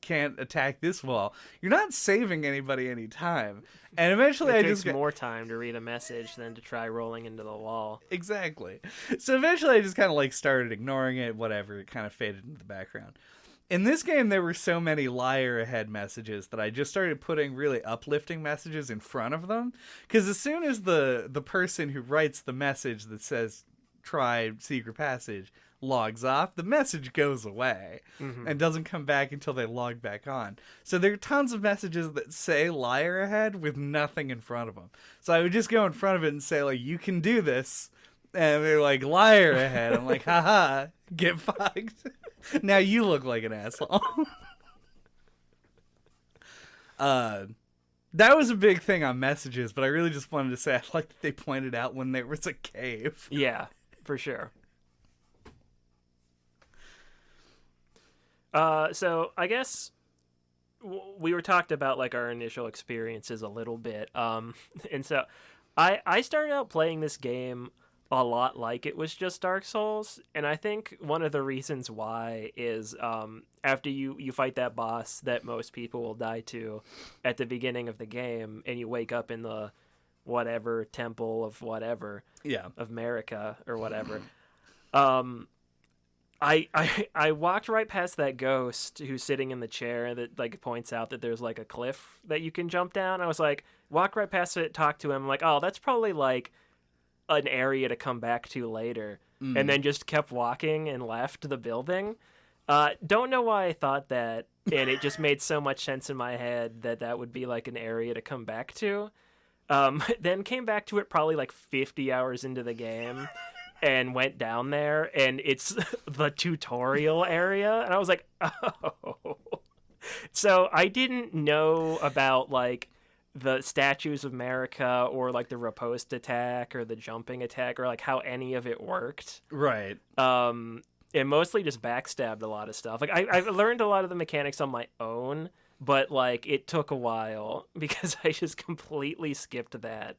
can't attack this wall. You're not saving anybody any time. And eventually it takes more time to read a message than to try rolling into the wall. Exactly. So eventually I just kind of like started ignoring it, whatever. It kind of faded into the background. In this game, there were so many liar ahead messages that I just started putting really uplifting messages in front of them. Because as soon as the person who writes the message that says, try secret passage, logs off, the message goes away and doesn't come back until they log back on. So there are tons of messages that say liar ahead with nothing in front of them. So I would just go in front of it and say, like, you can do this. And they're like, liar ahead. I'm like, haha, get fucked. Now you look like an asshole. That was a big thing on messages, but I really just wanted to say I like that they pointed out when there was a cave. Yeah, for sure. So I guess we were talked about like our initial experiences a little bit. And so I started out playing this game a lot like it was just Dark Souls, and I think one of the reasons why is after you fight that boss that most people will die to at the beginning of the game, and you wake up in the whatever temple of whatever, of America or whatever. I walked right past that ghost who's sitting in the chair that like points out that there's like a cliff that you can jump down. I was like, walk right past it, talk to him. I'm like, oh, that's probably like an area to come back to later. And then just kept walking and left the building. Don't know why I thought that, and it just made so much sense in my head that that would be like an area to come back to. Then came back to it probably like 50 hours into the game. And went down there, and it's the tutorial area, and I was like, oh. So I didn't know about, like, the Statues of America or, like, the riposte attack or the jumping attack or, like, how any of it worked. Right. It mostly just backstabbed a lot of stuff. Like, I've learned a lot of the mechanics on my own, but, like, it took a while because I just completely skipped that.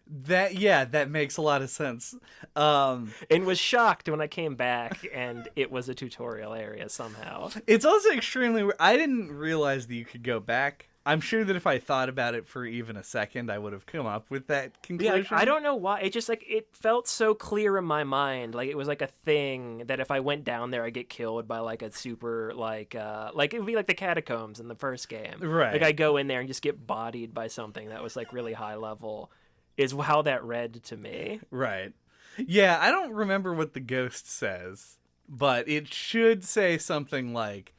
That makes a lot of sense. And was shocked when I came back and it was a tutorial area somehow. It's also extremely weird. I didn't realize that you could go back. I'm sure that if I thought about it for even a second, I would have come up with that conclusion. Yeah, I don't know why. It just like it felt so clear in my mind. Like it was like a thing that if I went down there, I'd get killed by like a super like it would be like the catacombs in the first game. Right. Like I go in there and just get bodied by something that was like really high level. Is how that read to me. Right. Yeah, I don't remember what the ghost says, but it should say something like,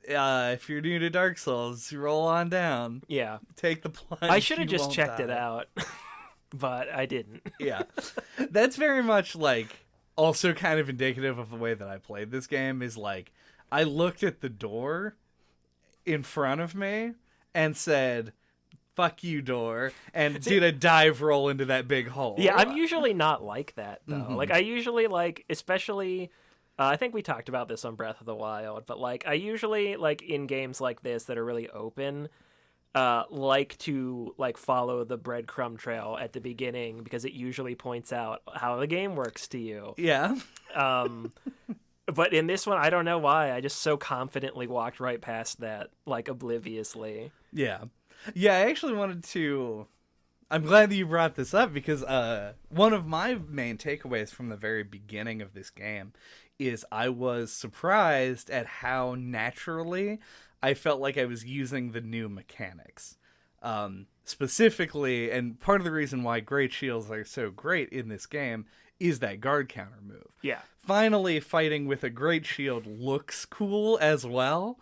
if you're new to Dark Souls, roll on down. Yeah. Take the plunge. I should have just checked it out, but I didn't. Yeah. That's very much like also kind of indicative of the way that I played this game is like, I looked at the door in front of me and said, fuck you, door, and did a dive roll into that big hole. Yeah, I'm usually not like that, though. Mm-hmm. Like, I usually, like, especially, I think we talked about this on Breath of the Wild, but, like, I usually, like, in games like this that are really open, like to, like, follow the breadcrumb trail at the beginning, because it usually points out how the game works to you. Yeah. But in this one, I don't know why. I just so confidently walked right past that, like, obliviously. Yeah. Yeah, I actually wanted to... I'm glad that you brought this up because one of my main takeaways from the very beginning of this game is I was surprised at how naturally I felt like I was using the new mechanics. Specifically, and part of the reason why Great Shields are so great in this game is that guard counter move. Yeah. Finally, fighting with a Great Shield looks cool as well.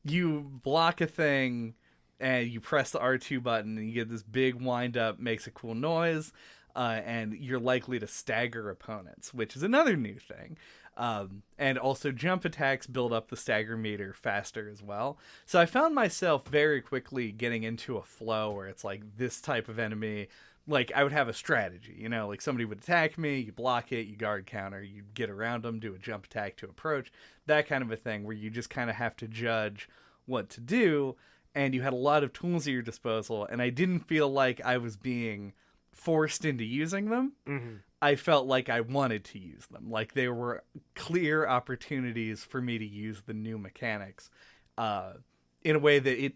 You block a thing... and you press the R2 button and you get this big wind up, makes a cool noise, and you're likely to stagger opponents, which is another new thing. And also jump attacks build up the stagger meter faster as well. So I found myself very quickly getting into a flow where it's like this type of enemy, like I would have a strategy, you know, like somebody would attack me, you block it, you guard counter, you get around them, do a jump attack to approach, that kind of a thing where you just kind of have to judge what to do. And you had a lot of tools at your disposal, and I didn't feel like I was being forced into using them. Mm-hmm. I felt like I wanted to use them. Like there were clear opportunities for me to use the new mechanics in a way that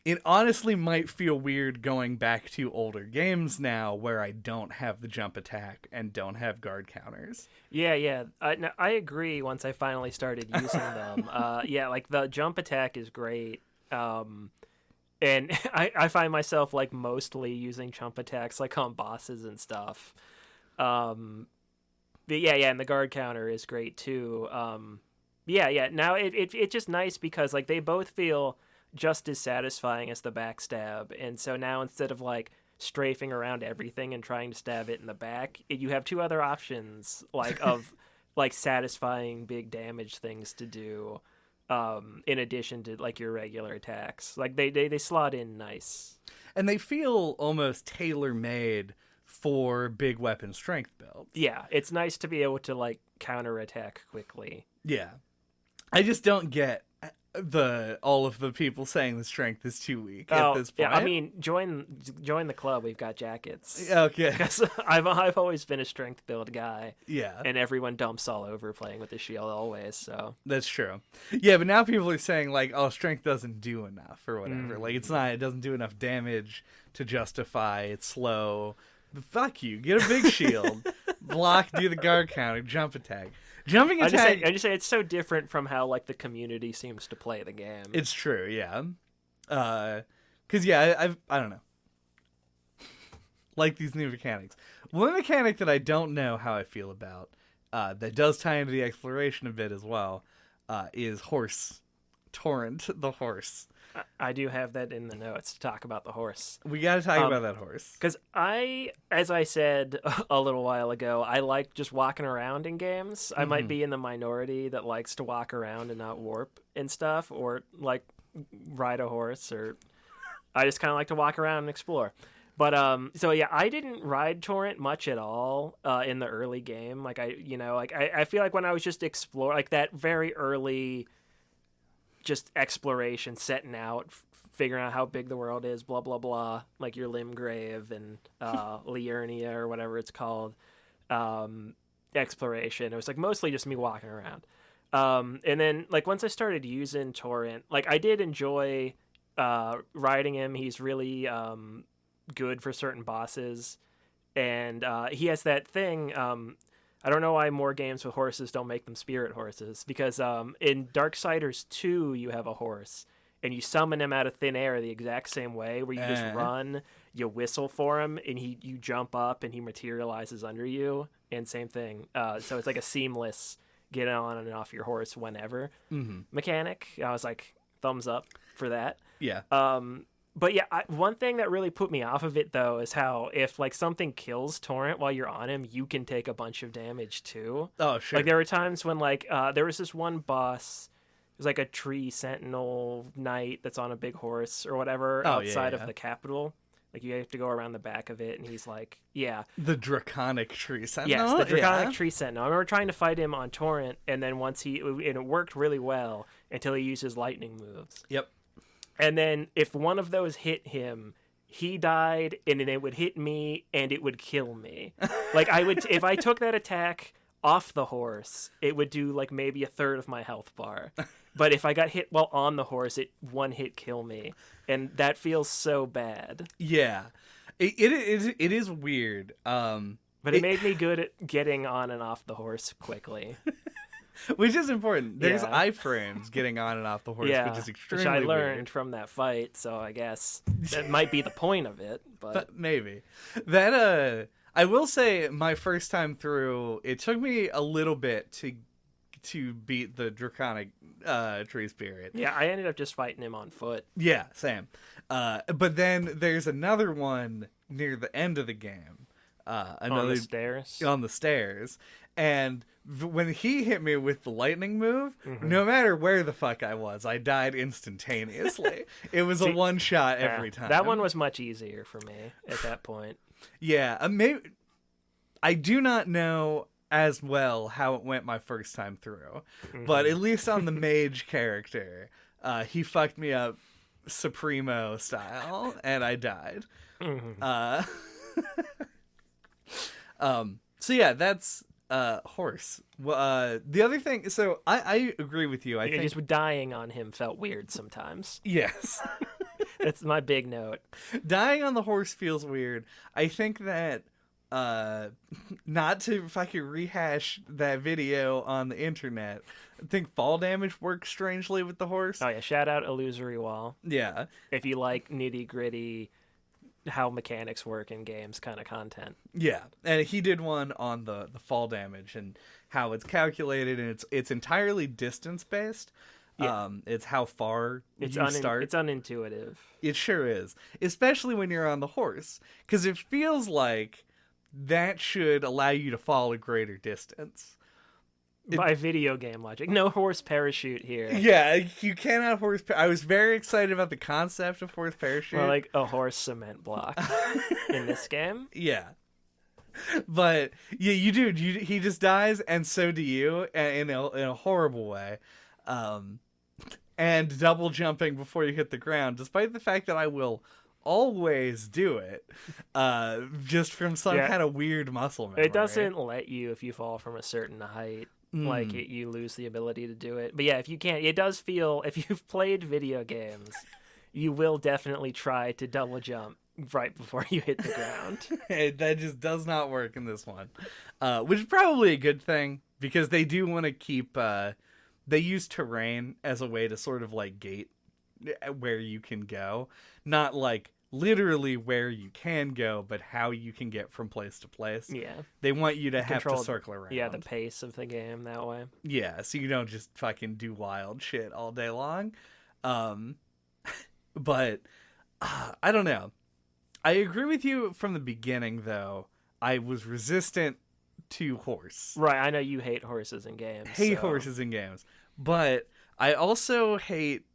it honestly might feel weird going back to older games now where I don't have the jump attack and don't have guard counters. Yeah. I agree once I finally started using them. Yeah, like the jump attack is great. And I find myself like mostly using jump attacks like on bosses and stuff. But yeah, and the guard counter is great too. Yeah. Now it's just nice because like they both feel just as satisfying as the backstab, and so now instead of like strafing around everything and trying to stab it in the back, you have two other options like of like satisfying big damage things to do. in addition to like your regular attacks. Like they slot in nice. And they feel almost tailor-made for big weapon strength builds. Yeah, it's nice to be able to like counterattack quickly. Yeah. I just don't get all of the people saying the strength is too weak at this point. Yeah, I mean, join the club. We've got jackets. Okay. Because I've always been a strength build guy. Yeah. And everyone dumps all over playing with the shield always, so. That's true. Yeah, but now people are saying like, oh, strength doesn't do enough or whatever. Like it doesn't do enough damage to justify it's slow. But fuck you. Get a big shield. Block, do the guard counter, jump attack. Jumping attack. I just say it's so different from how like the community seems to play the game. It's true, yeah. Cause yeah, I don't know. Like these new mechanics. One mechanic that I don't know how I feel about, that does tie into the exploration a bit as well, is horse. Torrent the horse. I do have that in the notes to talk about the horse. We got to talk about that horse. Because as I said a little while ago, I like just walking around in games. I might be in the minority that likes to walk around and not warp and stuff, or like ride a horse, or I just kind of like to walk around and explore. But so yeah, I didn't ride Torrent much at all in the early game. Like I feel like when I was just explore like that very early just exploration, setting out, figuring out how big the world is, blah blah blah, like your Limgrave and Liurnia or whatever it's called, exploration. It was like mostly just me walking around, and then like once I started using Torrent, like I did enjoy riding him. He's really good for certain bosses, and he has that thing. I don't know why more games with horses don't make them spirit horses, because in Darksiders 2 you have a horse, and you summon him out of thin air the exact same way, where you just run, you whistle for him, and you jump up and he materializes under you, and same thing. So it's like a seamless get on and off your horse whenever mechanic. I was like, thumbs up for that. Yeah. But yeah, one thing that really put me off of it, though, is how if like something kills Torrent while you're on him, you can take a bunch of damage too. Oh, sure. Like there were times when like there was this one boss, it was like a tree sentinel knight that's on a big horse or whatever outside of the capital. Like you have to go around the back of it, and he's like, the draconic tree sentinel. Yes, the draconic tree sentinel. I remember trying to fight him on Torrent, and then and it worked really well until he used his lightning moves. Yep. And then if one of those hit him, he died, and then it would hit me, and it would kill me. Like if I took that attack off the horse, it would do like maybe a third of my health bar. But if I got hit while on the horse, it one hit kill me, and that feels so bad. Yeah, it is weird. But it made me good at getting on and off the horse quickly. Which is important. There's iframes getting on and off the horse, which is extremely which I learned weird. from that fight, so I guess that might be the point of it. But maybe. That I will say my first time through, it took me a little bit to beat the draconic tree spirit. Yeah, I ended up just fighting him on foot. Yeah, same. But then there's another one near the end of the game. On the stairs? On the stairs. And when he hit me with the lightning move, no matter where the fuck I was, I died instantaneously. It was a one shot every time. That one was much easier for me at that point. Yeah, maybe I do not know as well how it went my first time through, but at least on the mage character, he fucked me up Supremo style, and I died. So yeah, that's horse. The other thing, so I agree with you. I think just dying on him felt weird sometimes. Yes. That's my big note. Dying on the horse feels weird. I think that not to fucking rehash that video on the internet, I think fall damage works strangely with the horse. Oh yeah, shout out Illusory Wall. Yeah. If you like nitty gritty how mechanics work in games kind of content. Yeah, and he did one on the fall damage and how it's calculated, and it's entirely distance based. Yeah. It's how far you start. It's unintuitive. It sure is, especially when you're on the horse, because it feels like that should allow you to fall a greater distance. By video game logic. No horse parachute here. Yeah, you cannot I was very excited about the concept of horse parachute. Or like a horse cement block in this game. Yeah. But yeah, you do. He just dies, and so do you, in a horrible way. And double jumping before you hit the ground, despite the fact that I will always do it, just from some kind of weird muscle memory. It doesn't let you if you fall from a certain height. Like, you lose the ability to do it. But yeah, if you can't, it does feel, if you've played video games, you will definitely try to double jump right before you hit the ground. That just does not work in this one. Which is probably a good thing, because they do want to keep, they use terrain as a way to sort of, like, gate where you can go. Not, like, literally where you can go, but how you can get from place to place. Yeah. They want you to have to circle around. Yeah, the pace of the game that way. Yeah, so you don't just fucking do wild shit all day long. But I don't know. I agree with you from the beginning, though. I was resistant to horse. Right, I know you hate horses in games. Horses in games. But I also hate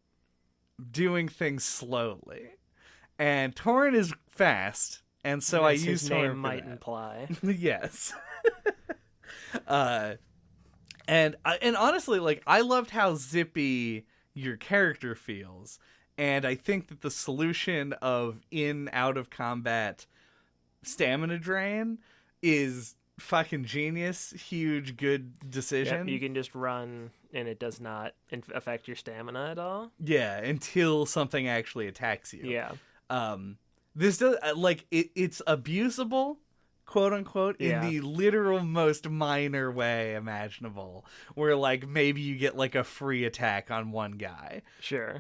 doing things slowly. And Torrent is fast, and so I use Torrent. His name might imply. Yes. And honestly, like, I loved how zippy your character feels, and I think that the solution of out of combat stamina drain is fucking genius. Huge, good decision. Yep, you can just run, and it does not affect your stamina at all. Yeah, until something actually attacks you. Yeah. This does, like, it's abusable, quote unquote, in the literal most minor way imaginable, where, like, maybe you get, like, a free attack on one guy. Sure.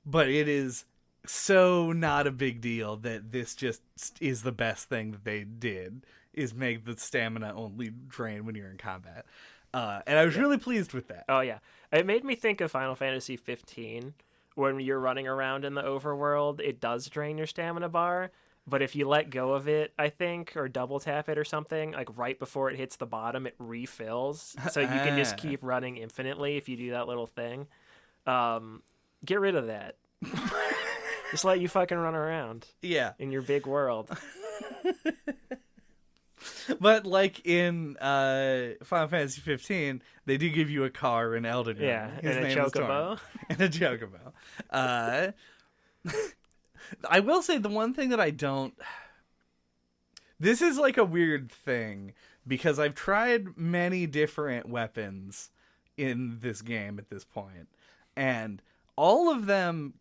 But it is so not a big deal that this just is the best thing that they did, is make the stamina only drain when you're in combat. And I was really pleased with that. Oh, yeah. It made me think of Final Fantasy 15. When you're running around in the overworld, it does drain your stamina bar, but if you let go of it, I think, or double tap it or something, like right before it hits the bottom, it refills. So you can just keep running infinitely if you do that little thing. Get rid of that. Just let you fucking run around. Yeah. In your big world. But like in Final Fantasy 15, they do give you a car in Elden Ring. Yeah, and a chocobo. And a chocobo. I will say the one thing that I don't... This is like a weird thing, because I've tried many different weapons in this game at this point, and all of them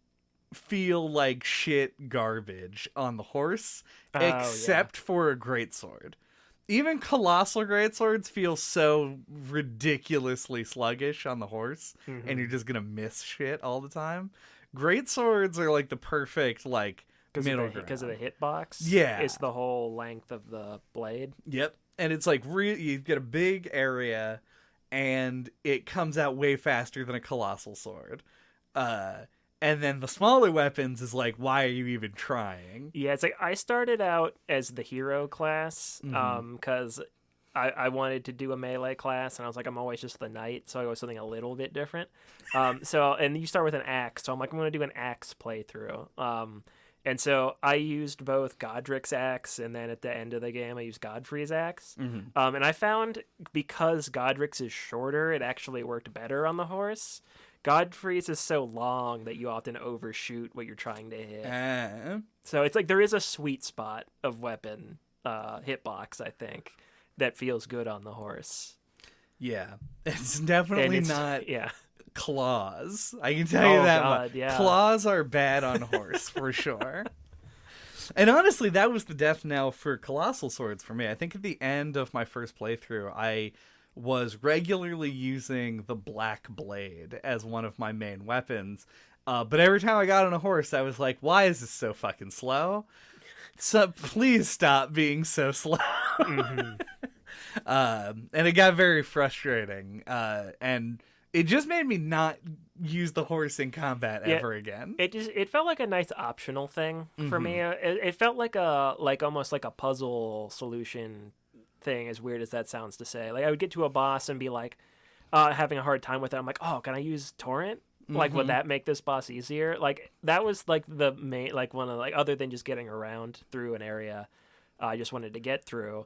feel like shit garbage on the horse, except for a greatsword. Even colossal greatswords feel so ridiculously sluggish on the horse, and you're just gonna miss shit all the time. Greatswords are like the perfect, like, middle ground. Because of the hitbox? Yeah. It's the whole length of the blade. Yep. And it's like, you get a big area, and it comes out way faster than a colossal sword. And then the smaller weapons is like, why are you even trying? Yeah, it's like, I started out as the hero class, because I wanted to do a melee class, and I was like, I'm always just the knight, so I go something a little bit different. And you start with an axe, so I'm like, I'm going to do an axe playthrough. And so I used both Godric's axe, and then at the end of the game, I used Godfrey's axe. And I found, because Godric's is shorter, it actually worked better on the horse. Godfrey's is so long that you often overshoot what you're trying to hit. So it's like there is a sweet spot of weapon hitbox, I think, that feels good on the horse. Yeah. It's definitely not claws. I can tell you that much. Yeah. Claws are bad on horse, for sure. And honestly, that was the death knell for colossal swords for me. I think at the end of my first playthrough, I was regularly using the black blade as one of my main weapons. But every time I got on a horse, I was like, why is this so fucking slow? So please stop being so slow. And it got very frustrating. And it just made me not use the horse in combat ever again. It felt like a nice optional thing for me. It felt like almost like a puzzle solution thing, as weird as that sounds to say. Like, I would get to a boss and be like, having a hard time with it. I'm like, oh, can I use torrent? Like, would that make this boss easier? Like, that was like the main, like one of like, other than just getting around through an area, I just wanted to get through.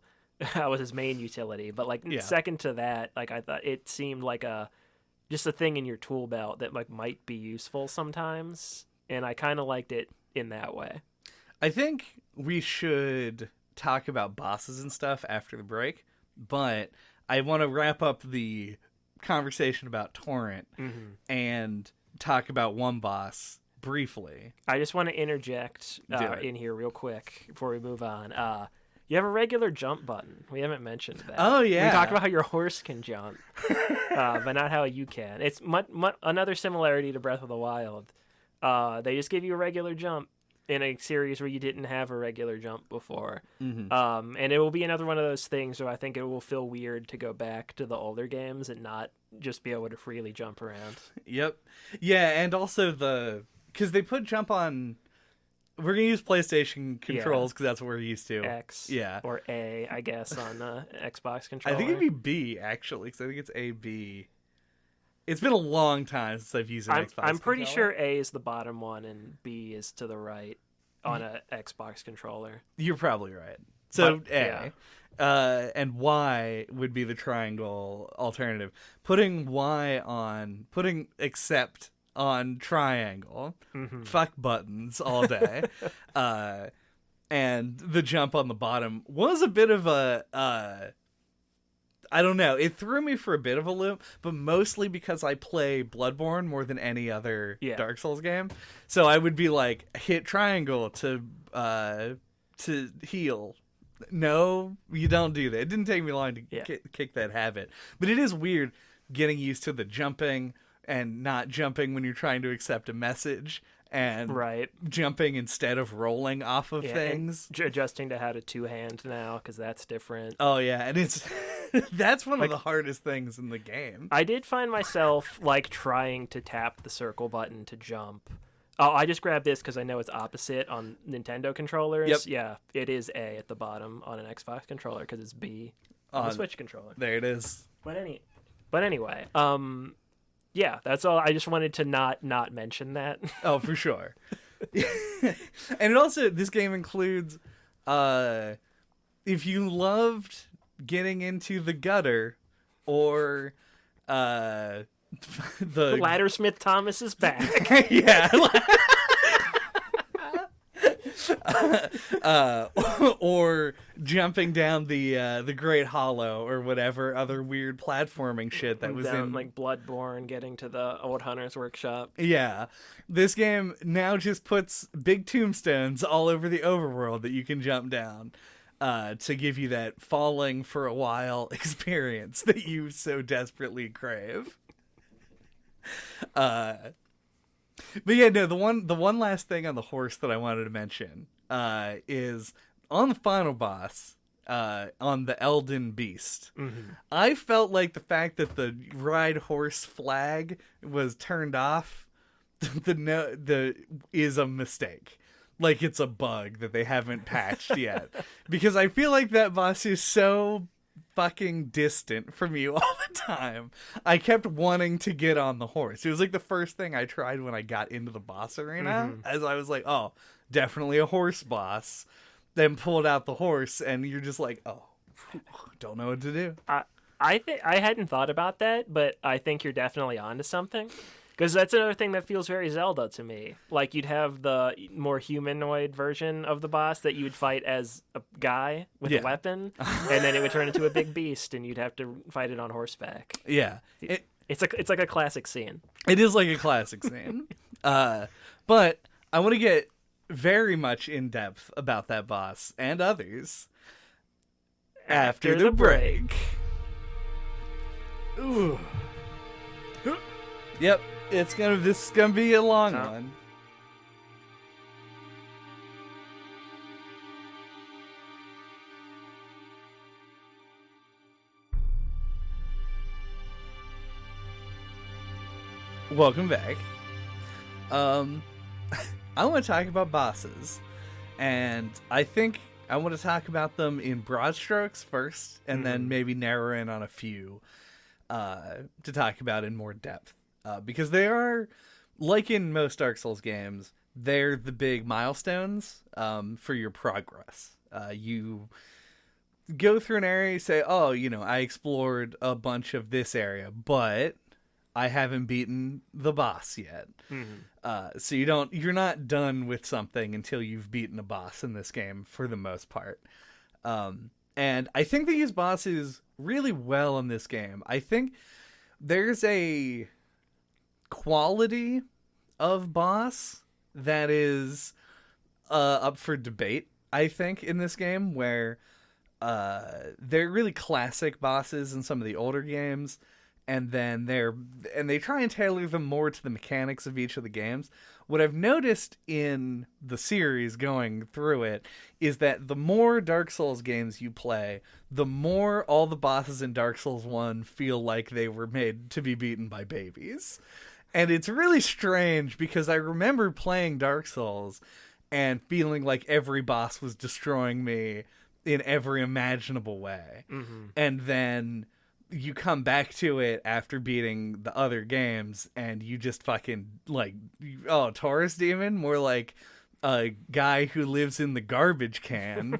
That was his main utility. But like second to that, like I thought it seemed like just a thing in your tool belt that like might be useful sometimes, and I kind of liked it in that way. I think we should talk about bosses and stuff after the break, but I want to wrap up the conversation about torrent and talk about one boss briefly. I just want to interject in here real quick before we move on. You have a regular jump button. We haven't mentioned that. Oh, yeah. We talked about how your horse can jump, but not how you can. It's another similarity to Breath of the Wild. They just give you a regular jump in a series where you didn't have a regular jump before. And it will be another one of those things where I think it will feel weird to go back to the older games and not just be able to freely jump around. Yep. Yeah, and also because they put jump on... We're going to use PlayStation controls because that's what we're used to. X or A, I guess, on the Xbox controller. I think it'd be B, actually, because I think it's A, B. It's been a long time since I've used an Xbox I'm pretty controller. sure A is the bottom one and B is to the right on a Xbox controller. You're probably right. So but, A. Yeah. And Y would be the triangle alternative. Putting accept on triangle. Fuck buttons all day. And the jump on the bottom was a bit of a... I don't know. It threw me for a bit of a loop, but mostly because I play Bloodborne more than any other Dark Souls game. So I would be like, hit triangle to heal. No, you don't do that. It didn't take me long to kick that habit. But it is weird getting used to the jumping and not jumping when you're trying to accept a message. And jumping instead of rolling off of things. Adjusting to how to two-hand now, because that's different. Oh, yeah, and it's that's one of the hardest things in the game. I did find myself, like, trying to tap the circle button to jump. Oh, I just grabbed this because I know it's opposite on Nintendo controllers. Yep. Yeah, it is A at the bottom on an Xbox controller because it's B on the Switch controller. There it is. But anyway, yeah, that's all. I just wanted to not mention that. Oh, for sure. And it also, this game includes, if you loved getting into the gutter or the Laddersmith Thomas is back. Yeah. Or jumping down the Great Hollow or whatever other weird platforming shit that was in like Bloodborne, getting to the old Hunter's Workshop. Yeah, this game now just puts big tombstones all over the overworld that you can jump down to give you that falling for a while experience that you so desperately crave. But yeah, no, the one last thing on the horse that I wanted to mention is on the final boss, on the Elden Beast. I felt like the fact that the ride horse flag was turned off is a mistake. Like it's a bug that they haven't patched yet. Because I feel like that boss is so fucking distant from you all the time. I kept wanting to get on the horse. It was like the first thing I tried when I got into the boss arena, as I was like, oh, definitely a horse boss. Then pulled out the horse, and you're just like, oh, don't know what to do. I think I hadn't thought about that, but I think you're definitely onto something. Because that's another thing that feels very Zelda to me. Like, you'd have the more humanoid version of the boss that you would fight as a guy with a weapon, and then it would turn into a big beast, and you'd have to fight it on horseback. Yeah. It's like a classic scene. It is like a classic scene. But I want to get very much in depth about that boss and others after the break. Ooh. Yep. This is gonna be a long one. Welcome back. I want to talk about bosses, and I think I want to talk about them in broad strokes first, and then maybe narrow in on a few. to talk about in more depth, because they are, like in most Dark Souls games, they're the big milestones for your progress. You go through an area, you say, oh, I explored a bunch of this area, but I haven't beaten the boss yet. So you're not done with something until you've beaten a boss in this game for the most part. And I think they use bosses really well in this game. I think there's a quality of boss that is up for debate, I think, in this game, where they're really classic bosses in some of the older games, and then they try and tailor them more to the mechanics of each of the games. What I've noticed in the series going through it is that the more Dark Souls games you play, the more all the bosses in Dark Souls 1 feel like they were made to be beaten by babies. And it's really strange because I remember playing Dark Souls and feeling like every boss was destroying me in every imaginable way. And then you come back to it after beating the other games and you just fucking Taurus Demon, more like a guy who lives in the garbage can.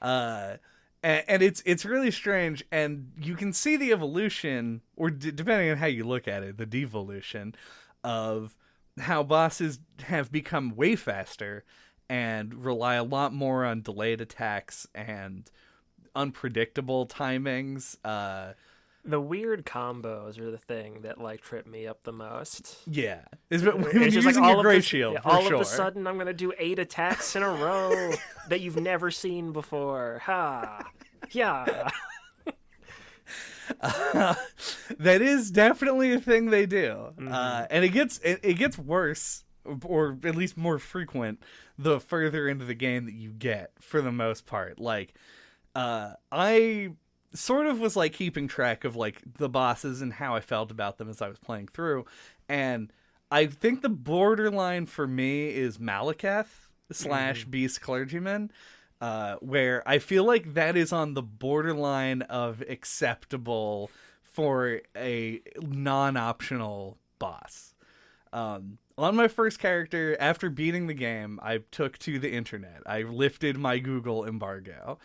And it's really strange, and you can see the evolution, or depending on how you look at it, the devolution of how bosses have become way faster and rely a lot more on delayed attacks and unpredictable timings. The weird combos are the thing that trip me up the most. Yeah, when you're using your Great Shield, for all sure. of a sudden I'm gonna do 8 attacks in a row that you've never seen before. Ha! Yeah. That is definitely a thing they do, and it gets worse, or at least more frequent, the further into the game that you get. For the most part, I sort of was keeping track of the bosses and how I felt about them as I was playing through, and I think the borderline for me is Malekith / Beast Clergyman, where I feel like that is on the borderline of acceptable for a non-optional boss. On my first character, after beating the game, I took to the internet. I lifted my Google embargo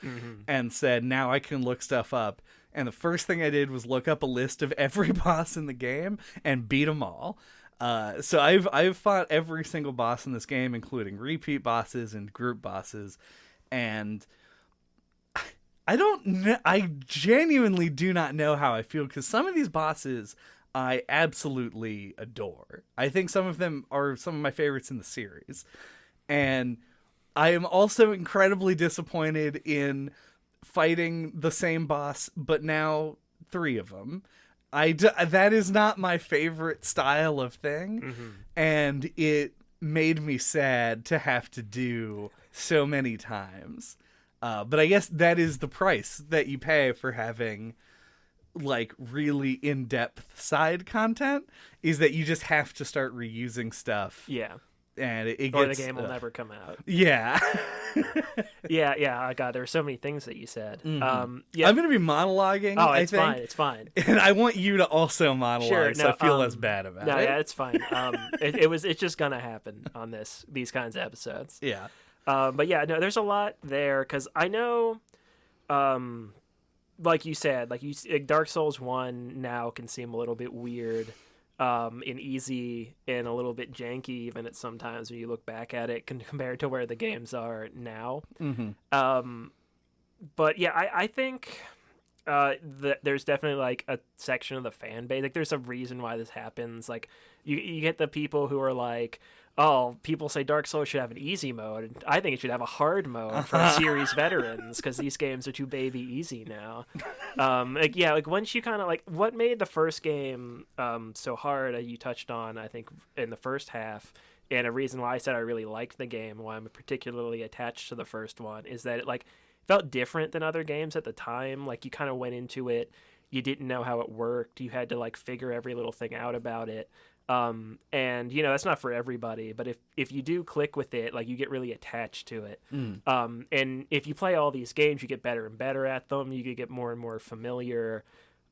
and said, now I can look stuff up. And the first thing I did was look up a list of every boss in the game and beat them all. So I've fought every single boss in this game, including repeat bosses and group bosses. And I genuinely do not know how I feel, because some of these bosses I absolutely adore. I think some of them are some of my favorites in the series. And I am also incredibly disappointed in fighting the same boss, but now 3 of them. That is not my favorite style of thing. And it made me sad to have to do so many times. But I guess that is the price that you pay for having really in-depth side content, is that you just have to start reusing stuff. Yeah. And it or gets, the game will never come out. Yeah. yeah. God, there are so many things that you said. Yeah. I'm going to be monologuing. Oh, it's fine. And I want you to also monologue, so I feel less bad about it. Yeah, it's fine. It's just going to happen on these kinds of episodes. Yeah. But yeah, no, there's a lot there, because I know, like you said, Dark Souls 1 now can seem a little bit weird, and easy, and a little bit janky even at sometimes when you look back at it compared to where the games are now. But yeah, I think that there's definitely a section of the fan base. There's a reason why this happens. You get the people who are like, oh, people say Dark Souls should have an easy mode, and I think it should have a hard mode for series veterans, because these games are too baby easy now. Once you kind of what made the first game so hard, you touched on, I think, in the first half, and a reason why I said I really liked the game, why I'm particularly attached to the first one, is that it felt different than other games at the time. You kind of went into it, you didn't know how it worked, you had to figure every little thing out about it. And that's not for everybody, but if you do click with it, like, you get really attached to it. And if you play all these games, you get better and better at them. You could get more and more familiar.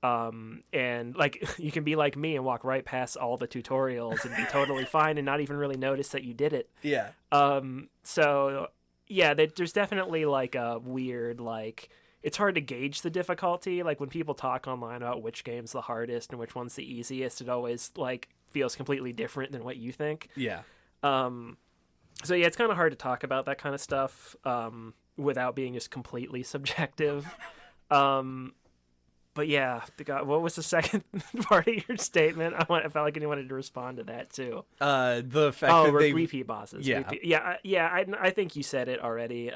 And like, you can be like me and walk right past all the tutorials and be totally fine and not even really notice that you did it. Yeah. So yeah, there's definitely like a weird, like, it's hard to gauge the difficulty. Like, when people talk online about which game's the hardest and which one's the easiest, it always like feels completely different than what you think. Yeah. So yeah, it's kind of hard to talk about that kind of stuff without being just completely subjective. But yeah, what was the second part of your statement? I felt like you wanted to respond to that too. The fact that they repeat bosses. Yeah, I think you said it already.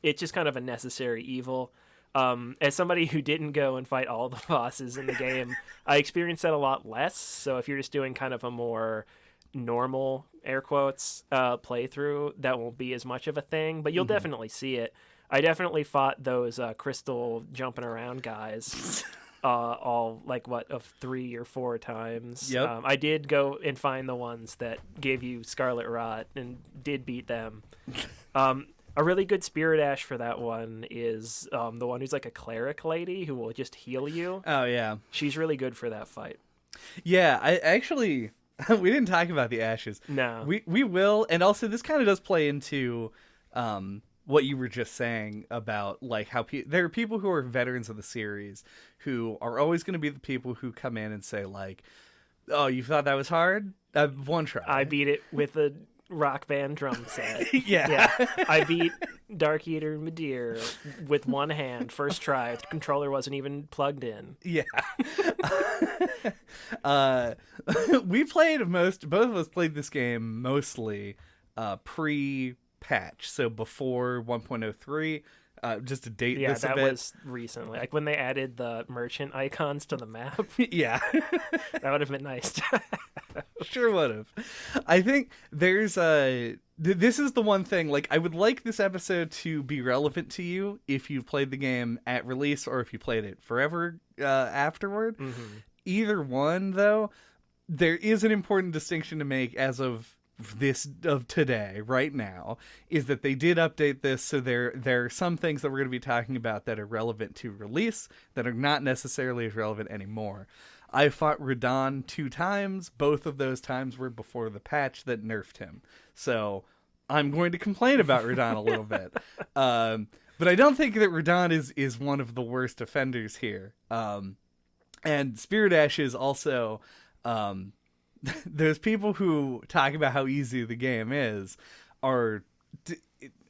It's just kind of a necessary evil. As somebody who didn't go and fight all the bosses in the game, I experienced that a lot less. So if you're just doing kind of a more normal, air quotes, playthrough, that won't be as much of a thing. But you'll definitely see it. I definitely fought those crystal jumping around guys all like of 3 or 4 times. Yep. I did go and find the ones that gave you Scarlet Rot and did beat them. A really good Spirit Ash for that one is the one who's like a cleric lady who will just heal you. Oh yeah, she's really good for that fight. Yeah, I actually we didn't talk about the ashes. No, we will, and also this kind of does play into what you were just saying about like how there are people who are veterans of the series who are always going to be the people who come in and say like, "Oh, you thought that was hard? One try. I beat it with a Rock Band drum set." Yeah. I beat Dark Eater Midir with one hand, first try. The controller wasn't even plugged in. Yeah. Both of us played this game mostly pre-patch, so before 1.03. Just to date this a bit. Yeah, that was recently. Like when they added the merchant icons to the map. Yeah. That would have been nice. Sure would have. I think there's this is the one thing, like, I would like this episode to be relevant to you if you played the game at release or if you played it forever afterward. Either one, though, there is an important distinction to make as of today, right now, is that they did update this, so there are some things that we're going to be talking about that are relevant to release that are not necessarily as relevant anymore. I fought Radahn 2 times. Both of those times were before the patch that nerfed him. So I'm going to complain about Radahn a little bit. But I don't think that Radahn is one of the worst offenders here. And Spirit Ash is also... those people who talk about how easy the game is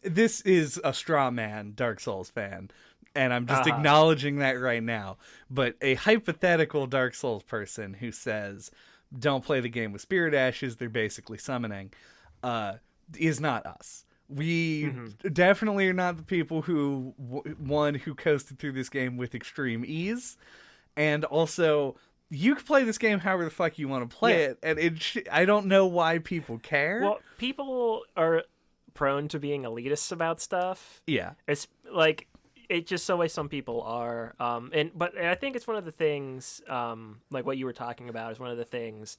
this is a straw man Dark Souls fan, and I'm just acknowledging that right now. But a hypothetical Dark Souls person who says don't play the game with Spirit Ashes, they're basically summoning, is not us. We definitely are not the people who who coasted through this game with extreme ease, and also you can play this game however the fuck you want to play it, and I don't know why people care. Well, people are prone to being elitists about stuff. Yeah. It's like, it's just the way some people are. But I think it's one of the things, like what you were talking about, is one of the things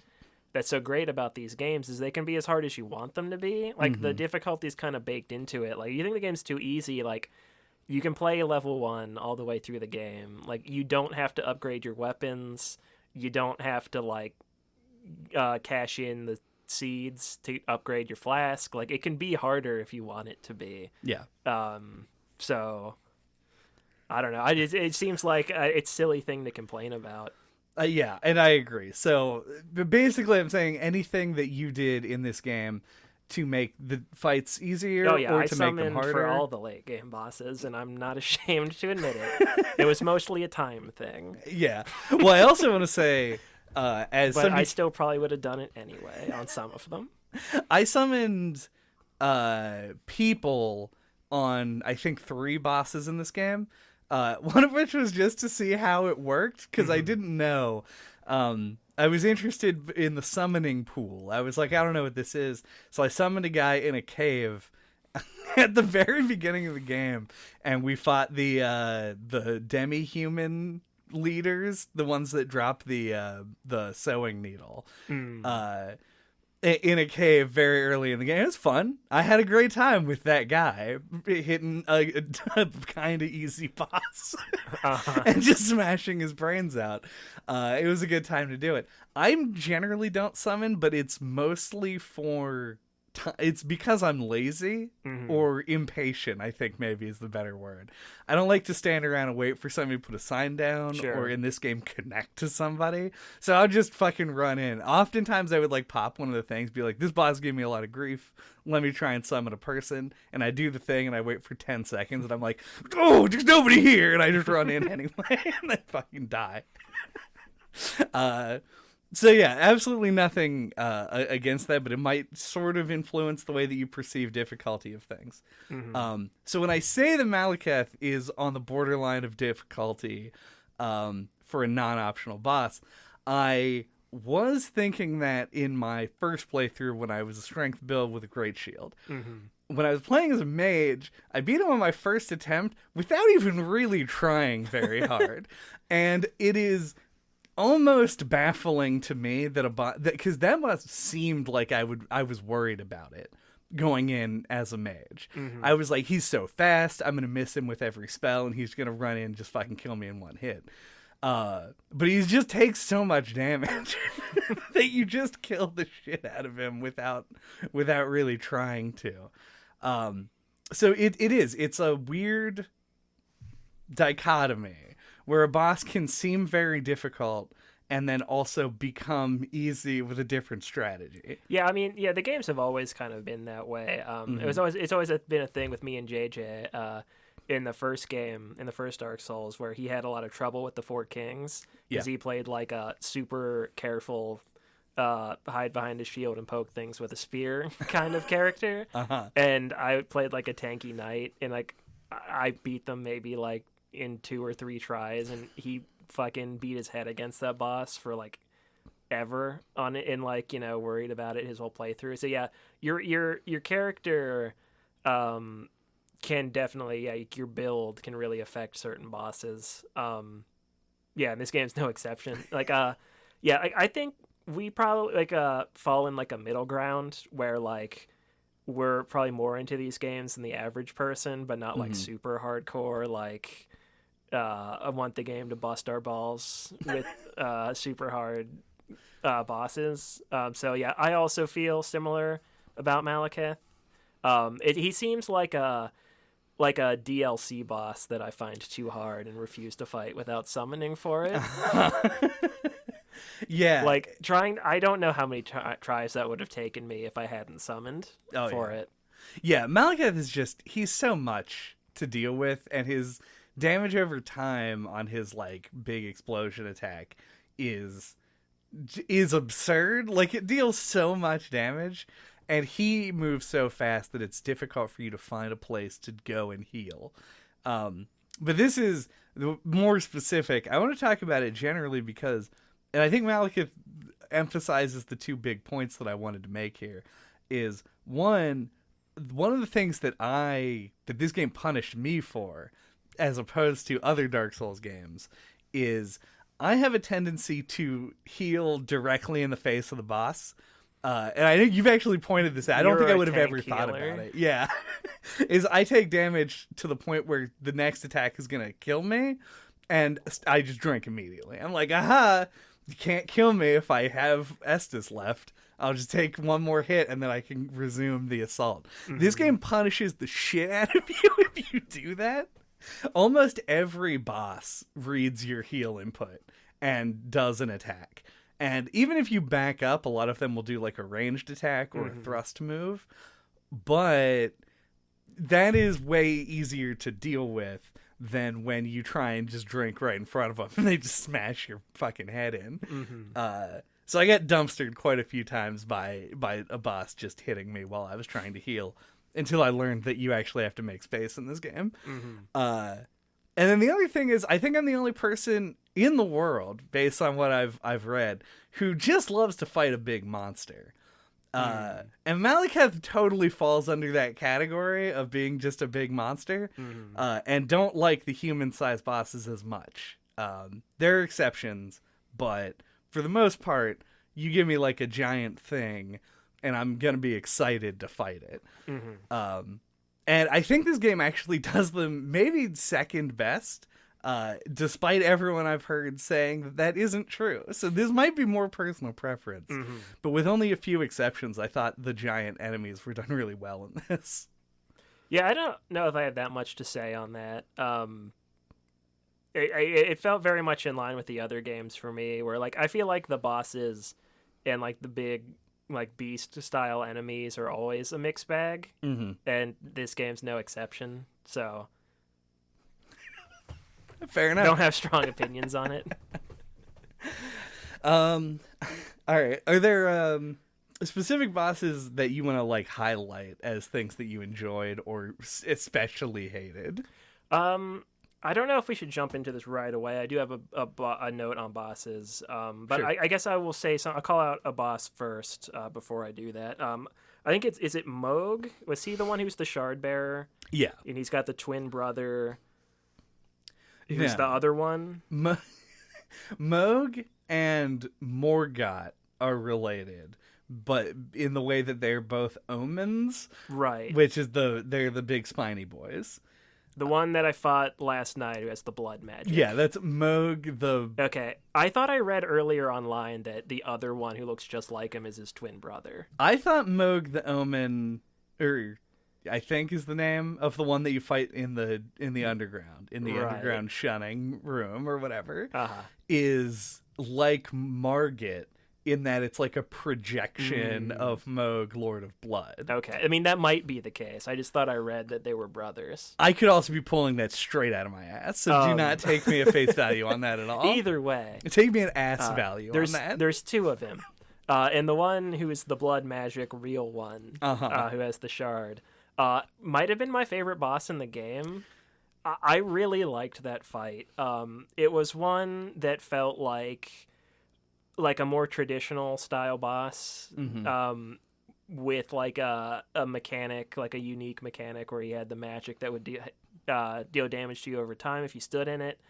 that's so great about these games is they can be as hard as you want them to be. Like, the difficulty is kind of baked into it. Like, you think the game's too easy, like, you can play level 1 all the way through the game. Like, you don't have to upgrade your weapons. You don't have to, like, cash in the seeds to upgrade your flask. Like, it can be harder if you want it to be. Yeah. So, I don't know. It seems like it's a silly thing to complain about. Yeah, and I agree. So, basically, I'm saying anything that you did in this game to make the fights easier or to make them harder. For all the late game bosses, and I'm not ashamed to admit it. It was mostly a time thing. Yeah. Well, I also want to say, I still probably would have done it anyway on some of them. I summoned people on, I think, 3 bosses in this game. One of which was just to see how it worked, because I didn't know. I was interested in the summoning pool. I was like, I don't know what this is. So I summoned a guy in a cave at the very beginning of the game, and we fought the demi-human leaders, the ones that drop the sewing needle, in a cave very early in the game. It was fun. I had a great time with that guy hitting a kind of easy boss and just smashing his brains out. It was a good time to do it. I generally don't summon, but it's mostly for... It's because I'm lazy or impatient, I think maybe is the better word. I don't like to stand around and wait for somebody to put a sign down or in this game connect to somebody. So I'll just fucking run in. Oftentimes I would like pop one of the things, be like, this boss gave me a lot of grief. Let me try and summon a person. And I do the thing and I wait for 10 seconds and I'm like, oh, there's nobody here. And I just run in anyway and then fucking die. So yeah, absolutely nothing against that, but it might sort of influence the way that you perceive difficulty of things. So when I say the Malekith is on the borderline of difficulty for a non-optional boss, I was thinking that in my first playthrough when I was a strength build with a great shield. When I was playing as a mage, I beat him on my first attempt without even really trying very hard. And it is... almost baffling to me that because that boss seemed like I was worried about it going in as a mage. I was like, he's so fast, I'm gonna miss him with every spell, and he's gonna run in and just fucking kill me in one hit. But he just takes so much damage that you just kill the shit out of him without really trying to. So it's a weird dichotomy where a boss can seem very difficult and then also become easy with a different strategy. Yeah, I mean, the games have always kind of been that way. It's always been a thing with me and JJ in the first game, in the first Dark Souls, where he had a lot of trouble with the Four Kings because he played like a super careful hide behind a shield and poke things with a spear kind of character. And I played like a tanky knight, and like I beat them maybe like in 2 or 3 tries, and he fucking beat his head against that boss for like ever on it, and like, you know, worried about it his whole playthrough. So yeah, your character can definitely, your build can really affect certain bosses. And this game's no exception. Like I think we probably like fall in like a middle ground where like we're probably more into these games than the average person, but not like super hardcore. Like, I want the game to bust our balls with super hard bosses. So yeah, I also feel similar about Malekith. He seems like a DLC boss that I find too hard and refuse to fight without summoning for it. Yeah. Like I don't know how many tries that would have taken me if I hadn't summoned for it. Yeah, Malekith is he's so much to deal with, and his damage over time on his like big explosion attack is absurd. Like, it deals so much damage, and he moves so fast that it's difficult for you to find a place to go and heal. But this is more specific. I want to talk about it generally because, and I think Malekith emphasizes the 2 big points that I wanted to make here, is one of the things that this game punished me for, as opposed to other Dark Souls games, is I have a tendency to heal directly in the face of the boss. And I think you've actually pointed this out. I don't think I would have ever thought about it. Yeah. Is I take damage to the point where the next attack is going to kill me, and I just drink immediately. I'm like, aha, you can't kill me if I have Estus left. I'll just take one more hit and then I can resume the assault. This game punishes the shit out of you if you do that. Almost every boss reads your heal input and does an attack. And even if you back up, a lot of them will do like a ranged attack or a thrust move. But that is way easier to deal with than when you try and just drink right in front of them and they just smash your fucking head in. So I got dumpstered quite a few times by a boss just hitting me while I was trying to heal, until I learned that you actually have to make space in this game. And then the other thing is, I think I'm the only person in the world, based on what I've read, who just loves to fight a big monster. And Malekith totally falls under that category of being just a big monster, and don't like the human-sized bosses as much. There are exceptions, but for the most part, you give me like a giant thing, and I'm gonna be excited to fight it. Mm-hmm. And I think this game actually does them maybe second best, despite everyone I've heard saying that isn't true. So this might be more personal preference. Mm-hmm. But with only a few exceptions, I thought the giant enemies were done really well in this. Yeah, I don't know if I have that much to say on that. It felt very much in line with the other games for me, where like I feel like the bosses and like the big like beast style enemies are always a mixed bag, and this game's no exception. So fair enough. Don't have strong opinions on it. All right. Are there specific bosses that you want to like highlight as things that you enjoyed or especially hated? I don't know if we should jump into this right away. I do have a note on bosses, but Sure. I guess I will say some. I'll call out a boss first before I do that. I think is it Moog? Was he the one who's the shard bearer? Yeah. And he's got the twin brother. Who's the other one? Moog and Morgott are related, but in the way that they're both omens, right? Which is they're the big spiny boys. The one that I fought last night who has the blood magic. Yeah, that's Moog the... Okay. I thought I read earlier online that the other one who looks just like him is his twin brother. I thought Moog the Omen, or I think is the name of the one that you fight in the underground, underground shunning room or whatever, is like Margit, in that it's like a projection of Moog, Lord of Blood. Okay. I mean, that might be the case. I just thought I read that they were brothers. I could also be pulling that straight out of my ass, so do not take me at face value on that at all. Either way. Take me at ass value on that. There's two of him. And the one who is the blood magic real one, who has the shard, might have been my favorite boss in the game. I really liked that fight. It was one that felt like a more traditional style boss, with like a mechanic, like a unique mechanic where he had the magic that would deal damage to you over time if you stood in it.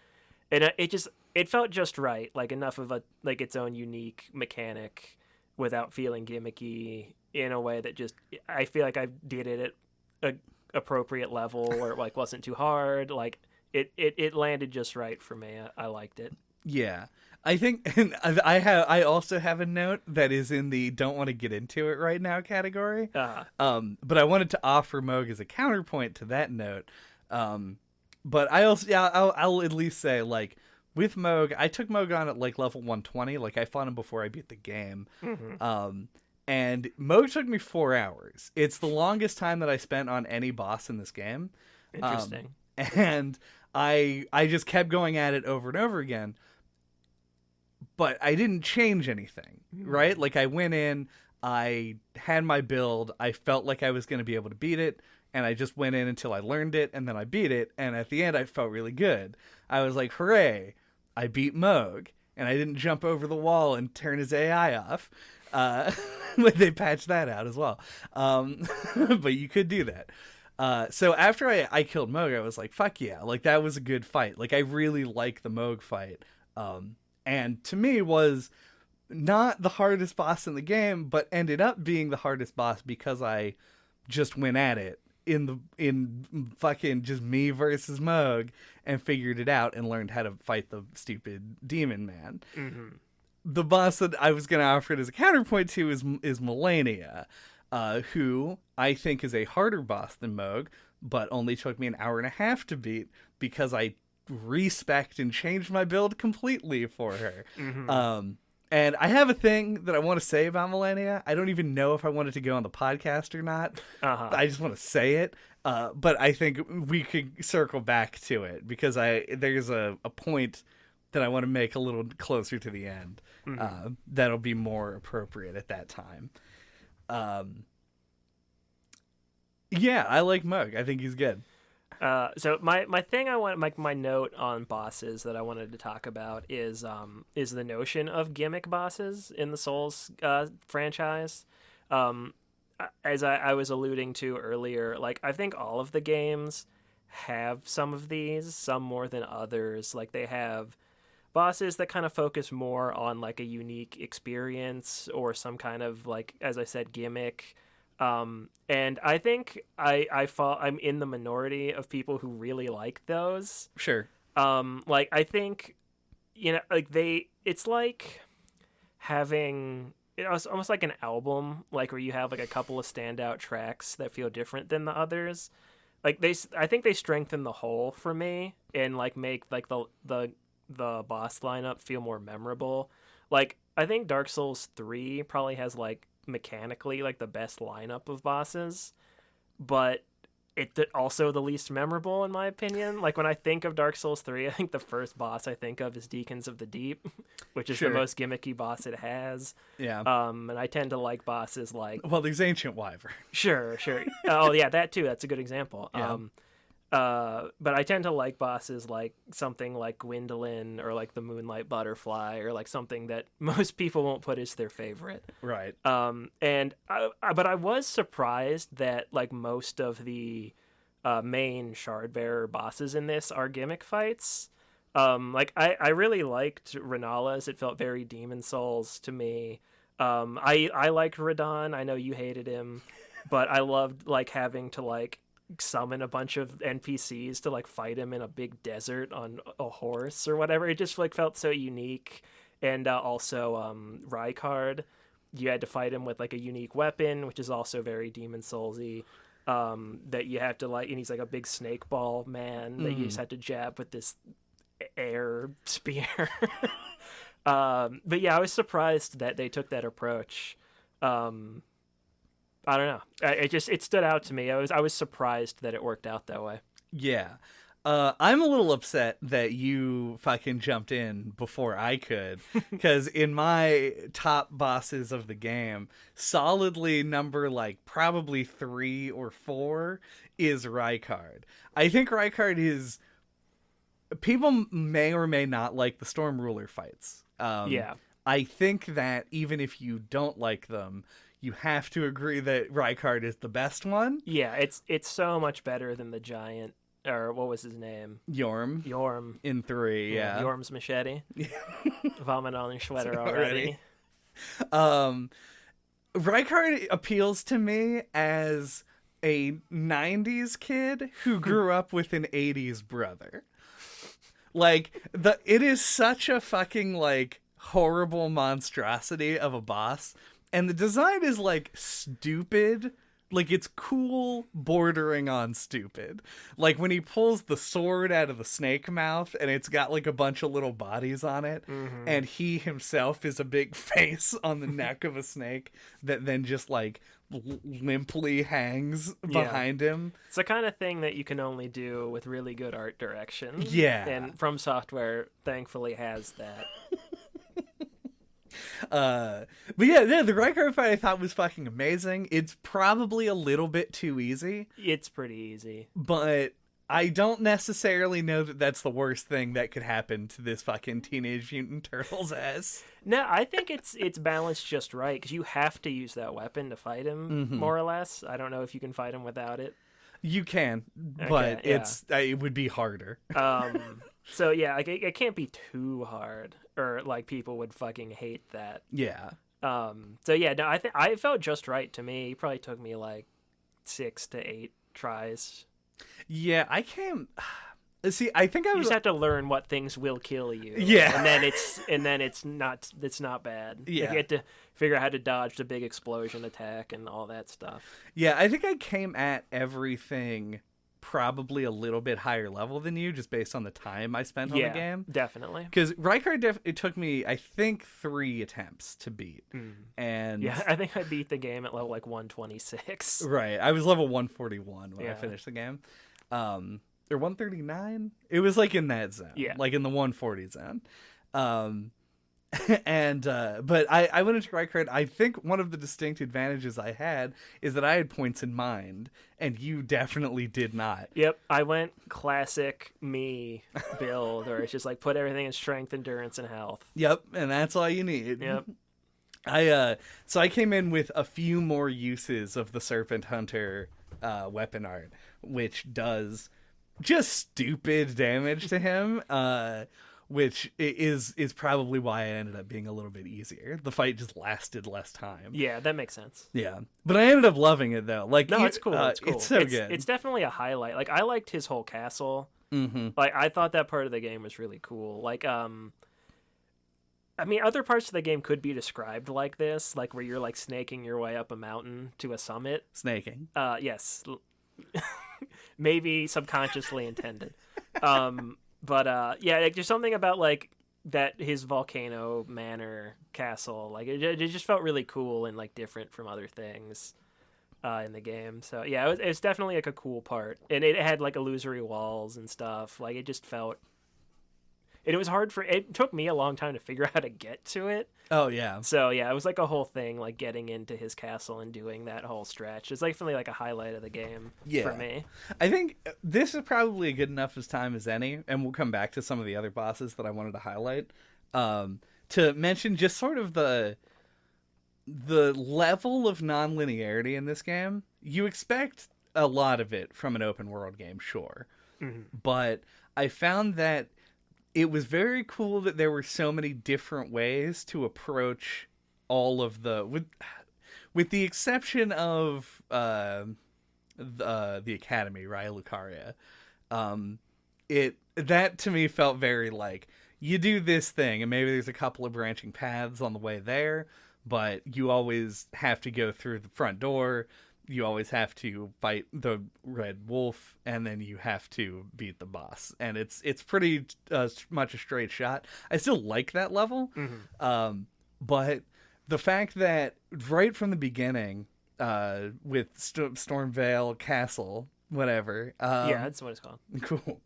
And it felt just right, like enough of its own unique mechanic without feeling gimmicky, in a way that just, I feel like I did it at a appropriate level where it like wasn't too hard. Like it landed just right for me. I liked it. Yeah. I think, and I also have a note that is in the don't want to get into it right now category. But I wanted to offer Moog as a counterpoint to that note. But I also, I'll at least say, like, with Moog, I took Moog on at like level 120. Like, I fought him before I beat the game. And Moog took me 4 hours. It's the longest time that I spent on any boss in this game. Interesting. And I just kept going at it over and over again. But I didn't change anything, right? Like, I went in, I had my build, I felt like I was going to be able to beat it, and I just went in until I learned it, and then I beat it, and at the end I felt really good. I was like, hooray, I beat Moog, and I didn't jump over the wall and turn his AI off. They patched that out as well. But you could do that. So after I killed Moog, I was like, fuck yeah, like, that was a good fight. Like, I really like the Moog fight. And to me was not the hardest boss in the game, but ended up being the hardest boss because I just went at it in fucking just me versus Moog and figured it out and learned how to fight the stupid demon man. The boss that I was going to offer it as a counterpoint to is Melania, who I think is a harder boss than Moog, but only took me an hour and a half to beat because I respect and changed my build completely for her. And I have a thing that I want to say about Melania. I don't even know if I wanted to go on the podcast or not. I just want to say it. But I think we could circle back to it because there's a point that I want to make a little closer to the end. That'll be more appropriate at that time. Yeah, I like Moog. I think he's good. So my thing my note on bosses that I wanted to talk about is the notion of gimmick bosses in the Souls franchise. As I was alluding to earlier, like, I think all of the games have some of these, some more than others. Like, they have bosses that kind of focus more on like a unique experience or some kind of like, as I said, gimmick. And I think I'm in the minority of people who really like those. Sure. Like I think, like it's like having, it's almost like an album, like where you have like a couple of standout tracks that feel different than the others. Like I think they strengthen the whole for me and like make like the boss lineup feel more memorable. Like I think Dark Souls 3 probably has like mechanically like the best lineup of bosses, but it's also the least memorable in my opinion. Like when I think of Dark Souls 3, I think the first boss I think of is Deacons of the Deep, which is the most gimmicky boss it has. Yeah. And I tend to like bosses like, well, there's Ancient Wyvern. Sure. Oh yeah, that too. That's a good example. Yeah. But I tend to like bosses like something like Gwendolyn or like the Moonlight Butterfly or like something that most people won't put as their favorite. Right. But I was surprised that like most of the main Shardbearer bosses in this are gimmick fights. Like I really liked Renala's. It felt very Demon Souls to me. I liked Radon. I know you hated him, but I loved like having to like summon a bunch of NPCs to like fight him in a big desert on a horse or whatever. It just like felt so unique. And also Rykard, you had to fight him with like a unique weapon, which is also very Demon Soulsy. That you have to like, and he's like a big snake ball man that you just had to jab with this air spear. But yeah, I was surprised that they took that approach. I don't know. It stood out to me. I was surprised that it worked out that way. Yeah. I'm a little upset that you fucking jumped in before I could, because in my top bosses of the game, solidly number like probably 3 or 4 is Rykard. I think Rykard is... People may or may not like the Storm Ruler fights. Yeah. I think that even if you don't like them, you have to agree that Rykard is the best one. Yeah, it's so much better than the giant, or what was his name? Yorm. In 3, yeah. Yorm's machete. Vomit on your sweater already. Rykard appeals to me as a 90s kid who grew up with an 80s brother. Like, it is such a fucking, like, horrible monstrosity of a boss. And the design is, like, stupid. Like, it's cool bordering on stupid. Like, when he pulls the sword out of the snake mouth and it's got, like, a bunch of little bodies on it. Mm-hmm. And he himself is a big face on the neck of a snake that then just, like, limply hangs behind him. It's the kind of thing that you can only do with really good art direction. Yeah. And From Software, thankfully, has that. But yeah, the Rykard fight I thought was fucking amazing. It's probably a little bit too easy. It's pretty easy. But I don't necessarily know that that's the worst thing that could happen to this fucking Teenage Mutant Turtles ass. No, I think it's balanced just right, because you have to use that weapon to fight him, more or less. I don't know if you can fight him without it. You can, but it would be harder. So yeah, like it can't be too hard, or like people would fucking hate that. Yeah. So yeah, no, I think I felt just right to me. It probably took me like 6 to 8 tries. Yeah, I can't. See, I think I You just have to learn what things will kill you. Yeah, and then it's not bad. Yeah, like you have to figure out how to dodge the big explosion attack and all that stuff. Yeah, I think I came at everything probably a little bit higher level than you, just based on the time I spent on the game. Definitely. Because Rykard, it took me, I think, 3 attempts to beat. And yeah, I think I beat the game at level like 126. Right, I was level 141 when I finished the game. Or 139? It was like in that zone. Yeah. Like in the 140 zone. But I went into Rykard. I think one of the distinct advantages I had is that I had points in mind, and you definitely did not. Yep, I went classic me build, or it's just like put everything in strength, endurance, and health. Yep, and that's all you need. Yep. So I came in with a few more uses of the Serpent Hunter weapon art, which does just stupid damage to him. which is probably why it ended up being a little bit easier. The fight just lasted less time. Yeah, that makes sense. Yeah, but I ended up loving it though. Like, no, it's cool. It's cool. It's so good. It's definitely a highlight. Like, I liked his whole castle. Mm-hmm. Like, I thought that part of the game was really cool. Like, I mean, other parts of the game could be described like this, like where you're like snaking your way up a mountain to a summit. Snaking. Yes, maybe subconsciously intended. But yeah, like, there's something about like that his volcano manor castle, like it just felt really cool and like different from other things in the game. So yeah, it was definitely like a cool part, and it had like illusory walls and stuff. Like it just felt. And it was hard it took me a long time to figure out how to get to it. Oh, yeah. So, yeah, it was like a whole thing, like getting into his castle and doing that whole stretch. It's definitely like a highlight of the game for me. I think this is probably a good enough as time as any, and we'll come back to some of the other bosses that I wanted to highlight, to mention just sort of the level of non-linearity in this game. You expect a lot of it from an open world game, sure. Mm-hmm. But I found that it was very cool that there were so many different ways to approach all of with the exception of the Academy, Raya Lucaria. That to me felt very like, you do this thing and maybe there's a couple of branching paths on the way there, but you always have to go through the front door. You always have to fight the red wolf, and then you have to beat the boss. And it's pretty much a straight shot. I still like that level, but the fact that right from the beginning, with Stormvale Castle, whatever. Yeah, that's what it's called. Cool.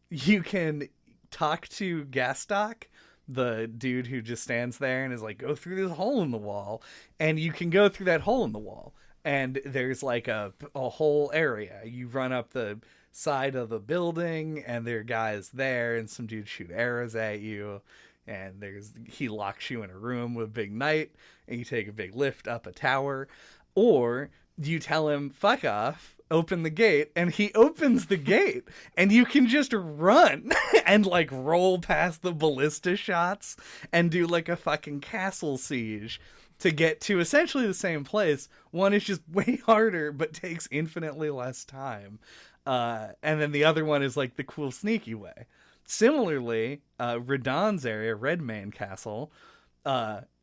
You can talk to Gastok, the dude who just stands there and is like, go through this hole in the wall, and you can go through that hole in the wall, and there's like a whole area. You run up the side of the building and there are guys there, and some dudes shoot arrows at you, and he locks you in a room with a big knight, and you take a big lift up a tower, or you tell him fuck off, open the gate, and he opens the gate, and you can just run and like roll past the ballista shots and do like a fucking castle siege to get to essentially the same place. One is just way harder but takes infinitely less time, and then the other one is like the cool sneaky way. Similarly, Radahn's area, Redmane Castle,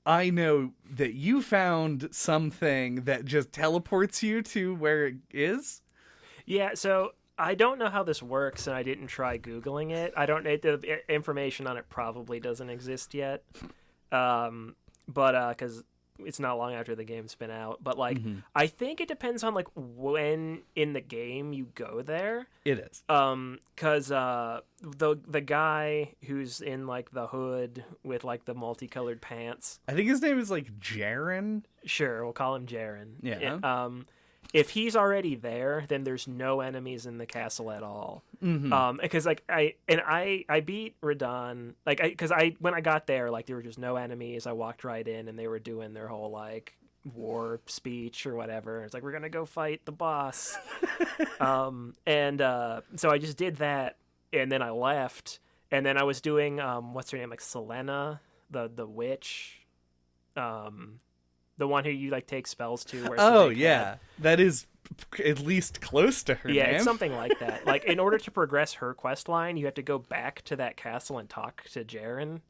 I know that you found something that just teleports you to where it is. Yeah, so I don't know how this works, and I didn't try Googling it. The information on it probably doesn't exist yet. But because it's not long after the game's been out. But like, I think it depends on like when in the game you go there. It is. Because the guy who's in like the hood with like the multicolored pants. I think his name is like Jaren. Sure, we'll call him Jaren. Yeah. If he's already there, then there's no enemies in the castle at all. Because like I beat Radahn, like because when I got there, like there were just no enemies. I walked right in and they were doing their whole like war speech or whatever. It's like, we're gonna go fight the boss. So I just did that, and then I left, and then I was doing what's her name, like Selena, the witch, the one who you like take spells to. Oh yeah, that is at least close to her. Yeah, name. It's something like that. Like, in order to progress her quest line, you have to go back to that castle and talk to Jaren,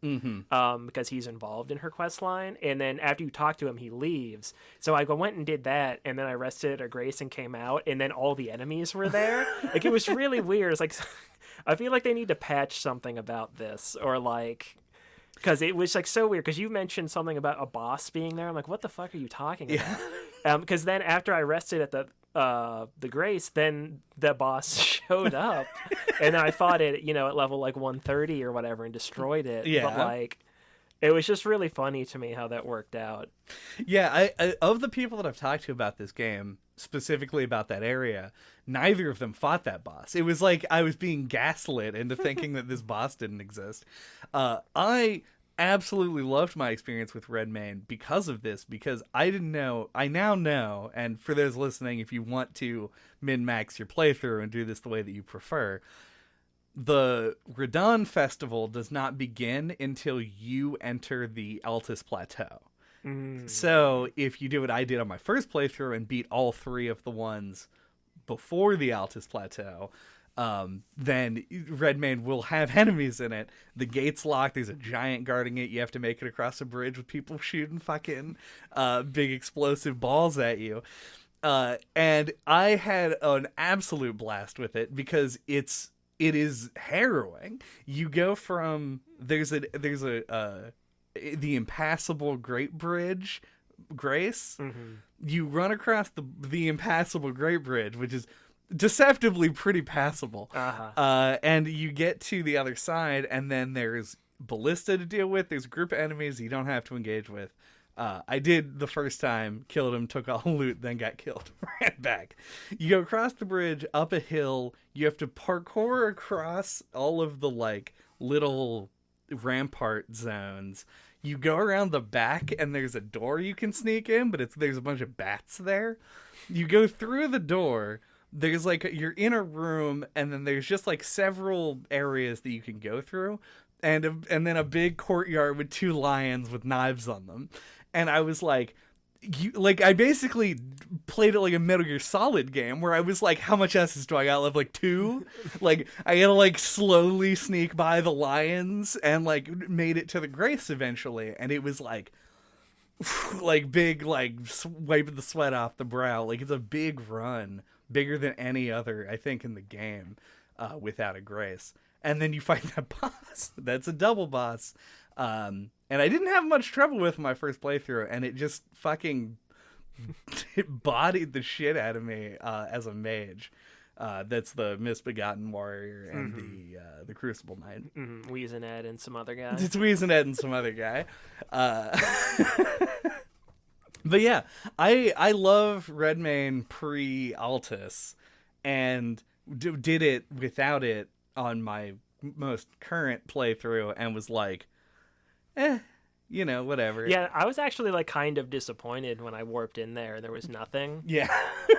because he's involved in her quest line. And then after you talk to him, he leaves. So I went and did that, and then I rested at Grace and came out, and then all the enemies were there. Like, it was really weird. It's like, I feel like they need to patch something about this, or like. Because it was like so weird. Because you mentioned something about a boss being there. I'm like, what the fuck are you talking about? Because then after I rested at the Grace, then the boss showed up, and I fought it, at level like 130 or whatever, and destroyed it. Yeah. But like, it was just really funny to me how that worked out. Yeah, I of the people that I've talked to about this game, specifically about that area, neither of them fought that boss. It was like I was being gaslit into thinking that this boss didn't exist. I absolutely loved my experience with Redmane because of this, because I didn't know. I now know, and for those listening, if you want to min-max your playthrough and do this the way that you prefer, the Radon Festival does not begin until you enter the Altus Plateau. So if you do what I did on my first playthrough and beat all 3 of the ones before the Altus Plateau, then Redmane will have enemies in it. The gate's locked. There's a giant guarding it. You have to make it across a bridge with people shooting fucking big explosive balls at you. And I had an absolute blast with it because it is harrowing. You go from there's the impassable Great Bridge, Grace. You run across the impassable Great Bridge, which is deceptively pretty passable. And you get to the other side, and then there's ballista to deal with. There's a group of enemies you don't have to engage with. I did the first time, killed him, took all the loot, then got killed. Ran back. You go across the bridge, up a hill. You have to parkour across all of the like little rampart zones. You go around the back, and there's a door you can sneak in, but there's a bunch of bats there. You go through the door. There's like you're in a room, and then there's just like several areas that you can go through, and then a big courtyard with 2 lions with knives on them. And I was like, I basically played it like a Metal Gear Solid game where I was like, how much S's do I got left? Like 2? Like I had to like slowly sneak by the lions and like made it to the Grace eventually, and it was like big, like wiping the sweat off the brow. Like it's a big run. Bigger than any other, I think, in the game, without a Grace. And then you fight that boss. That's a double boss. And I didn't have much trouble with my first playthrough, and it just fucking bodied the shit out of me as a mage. That's the Misbegotten Warrior and the Crucible Knight. Weezaned and some other guy. It's Weezaned and some other guy. But yeah, I love Redmane pre-Altus, and did it without it on my most current playthrough, and was like, whatever. Yeah, I was actually like kind of disappointed when I warped in there and there was nothing. Yeah.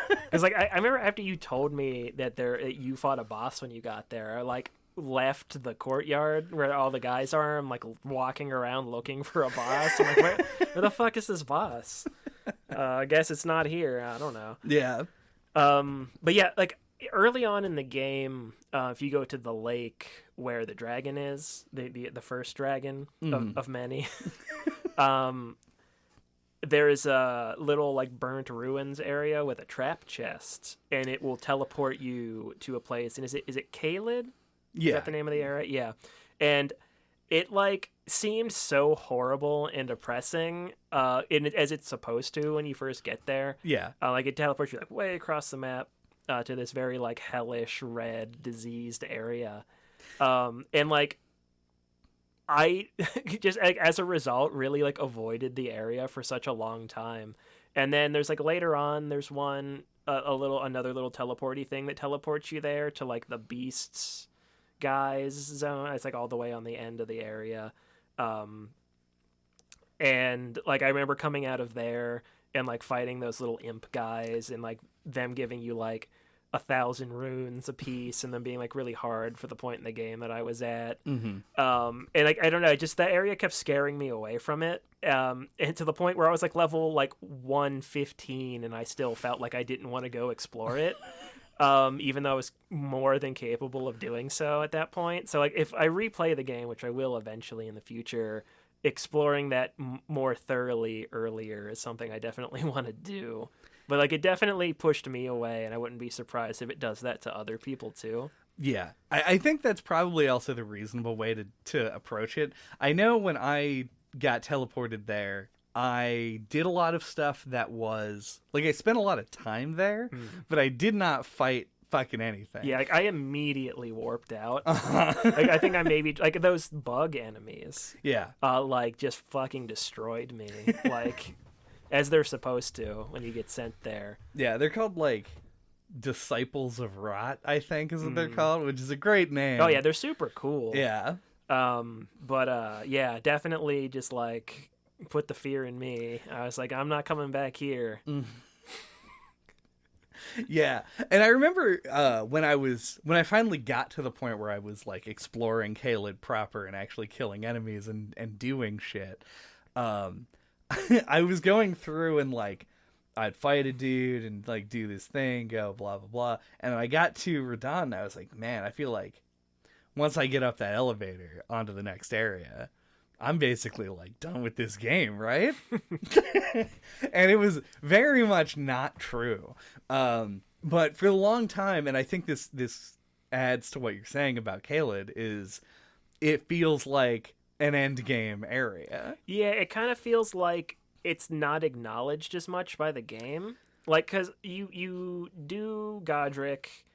Because like I remember after you told me that you fought a boss when you got there, I like left the courtyard where all the guys are. I'm like walking around looking for a boss. I'm like, where the fuck is this boss? I guess it's not here. I don't know. Yeah. But yeah, like early on in the game, if you go to the lake where the dragon is, the first dragon of many, there is a little like burnt ruins area with a trap chest, and it will teleport you to a place. And is it Kaled? Yeah. Is that the name of the area? Yeah. And it like seemed so horrible and depressing as it's supposed to when you first get there. Yeah. Like it teleports you like way across the map to this very like hellish red diseased area. And like I just like as a result really like avoided the area for such a long time. And then there's like later on there's another little teleporty thing that teleports you there to like the beasts guys zone. It's like all the way on the end of the area. And like I remember coming out of there and like fighting those little imp guys and like them giving you like 1,000 runes a piece and them being like really hard for the point in the game that I was at. And like I don't know, just that area kept scaring me away from it. And to the point where I was like level like 115 and I still felt like I didn't want to go explore it. Even though I was more than capable of doing so at that point. So like if I replay the game, which I will eventually in the future, exploring that more thoroughly earlier is something I definitely want to do. But like it definitely pushed me away, and I wouldn't be surprised if it does that to other people too. Yeah, I think that's probably also the reasonable way to approach it. I know when I got teleported there, I did a lot of stuff that was like I spent a lot of time there, but I did not fight fucking anything. Yeah, like I immediately warped out. Like I think I maybe like those bug enemies. Yeah, like just fucking destroyed me. Like as they're supposed to when you get sent there. Yeah, they're called like Disciples of Rot, I think is what they're called, which is a great name. Oh yeah, they're super cool. Yeah. But yeah, definitely just like put the fear in me. I was like, I'm not coming back here. Yeah, and I remember when I finally got to the point where I was like exploring Caelid proper and actually killing enemies and doing shit. Um, I was going through and like I'd fight a dude and like do this thing, go blah blah blah, and when I got to Radahn, I was like, man, I feel like once I get up that elevator onto the next area, I'm basically like done with this game, right? And it was very much not true. But for a long time, and I think this adds to what you're saying about Caelid, is it feels like an end game area. Yeah, it kind of feels like it's not acknowledged as much by the game. Like, because you do Godric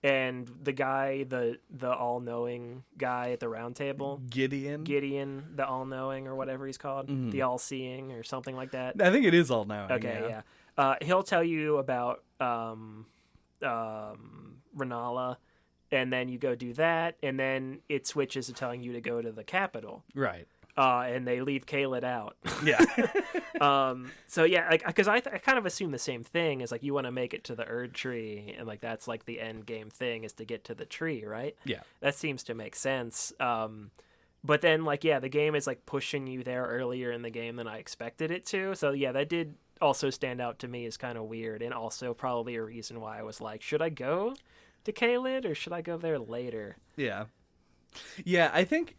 and the guy, the all-knowing guy at the round table. Gideon, the all-knowing or whatever he's called. Mm-hmm. The all-seeing or something like that. I think it is all-knowing. Okay, yeah. He'll tell you about Renala, and then you go do that, and then it switches to telling you to go to the capital. Right. And they leave Caelid out. Yeah. So yeah, like, because I kind of assume the same thing is like you want to make it to the Erd tree, and like that's like the end game thing is to get to the tree, right? Yeah. That seems to make sense. But then like yeah, the game is like pushing you there earlier in the game than I expected it to. So yeah, that did also stand out to me as kind of weird, and also probably a reason why I was like, should I go to Caelid or should I go there later? Yeah. Yeah, I think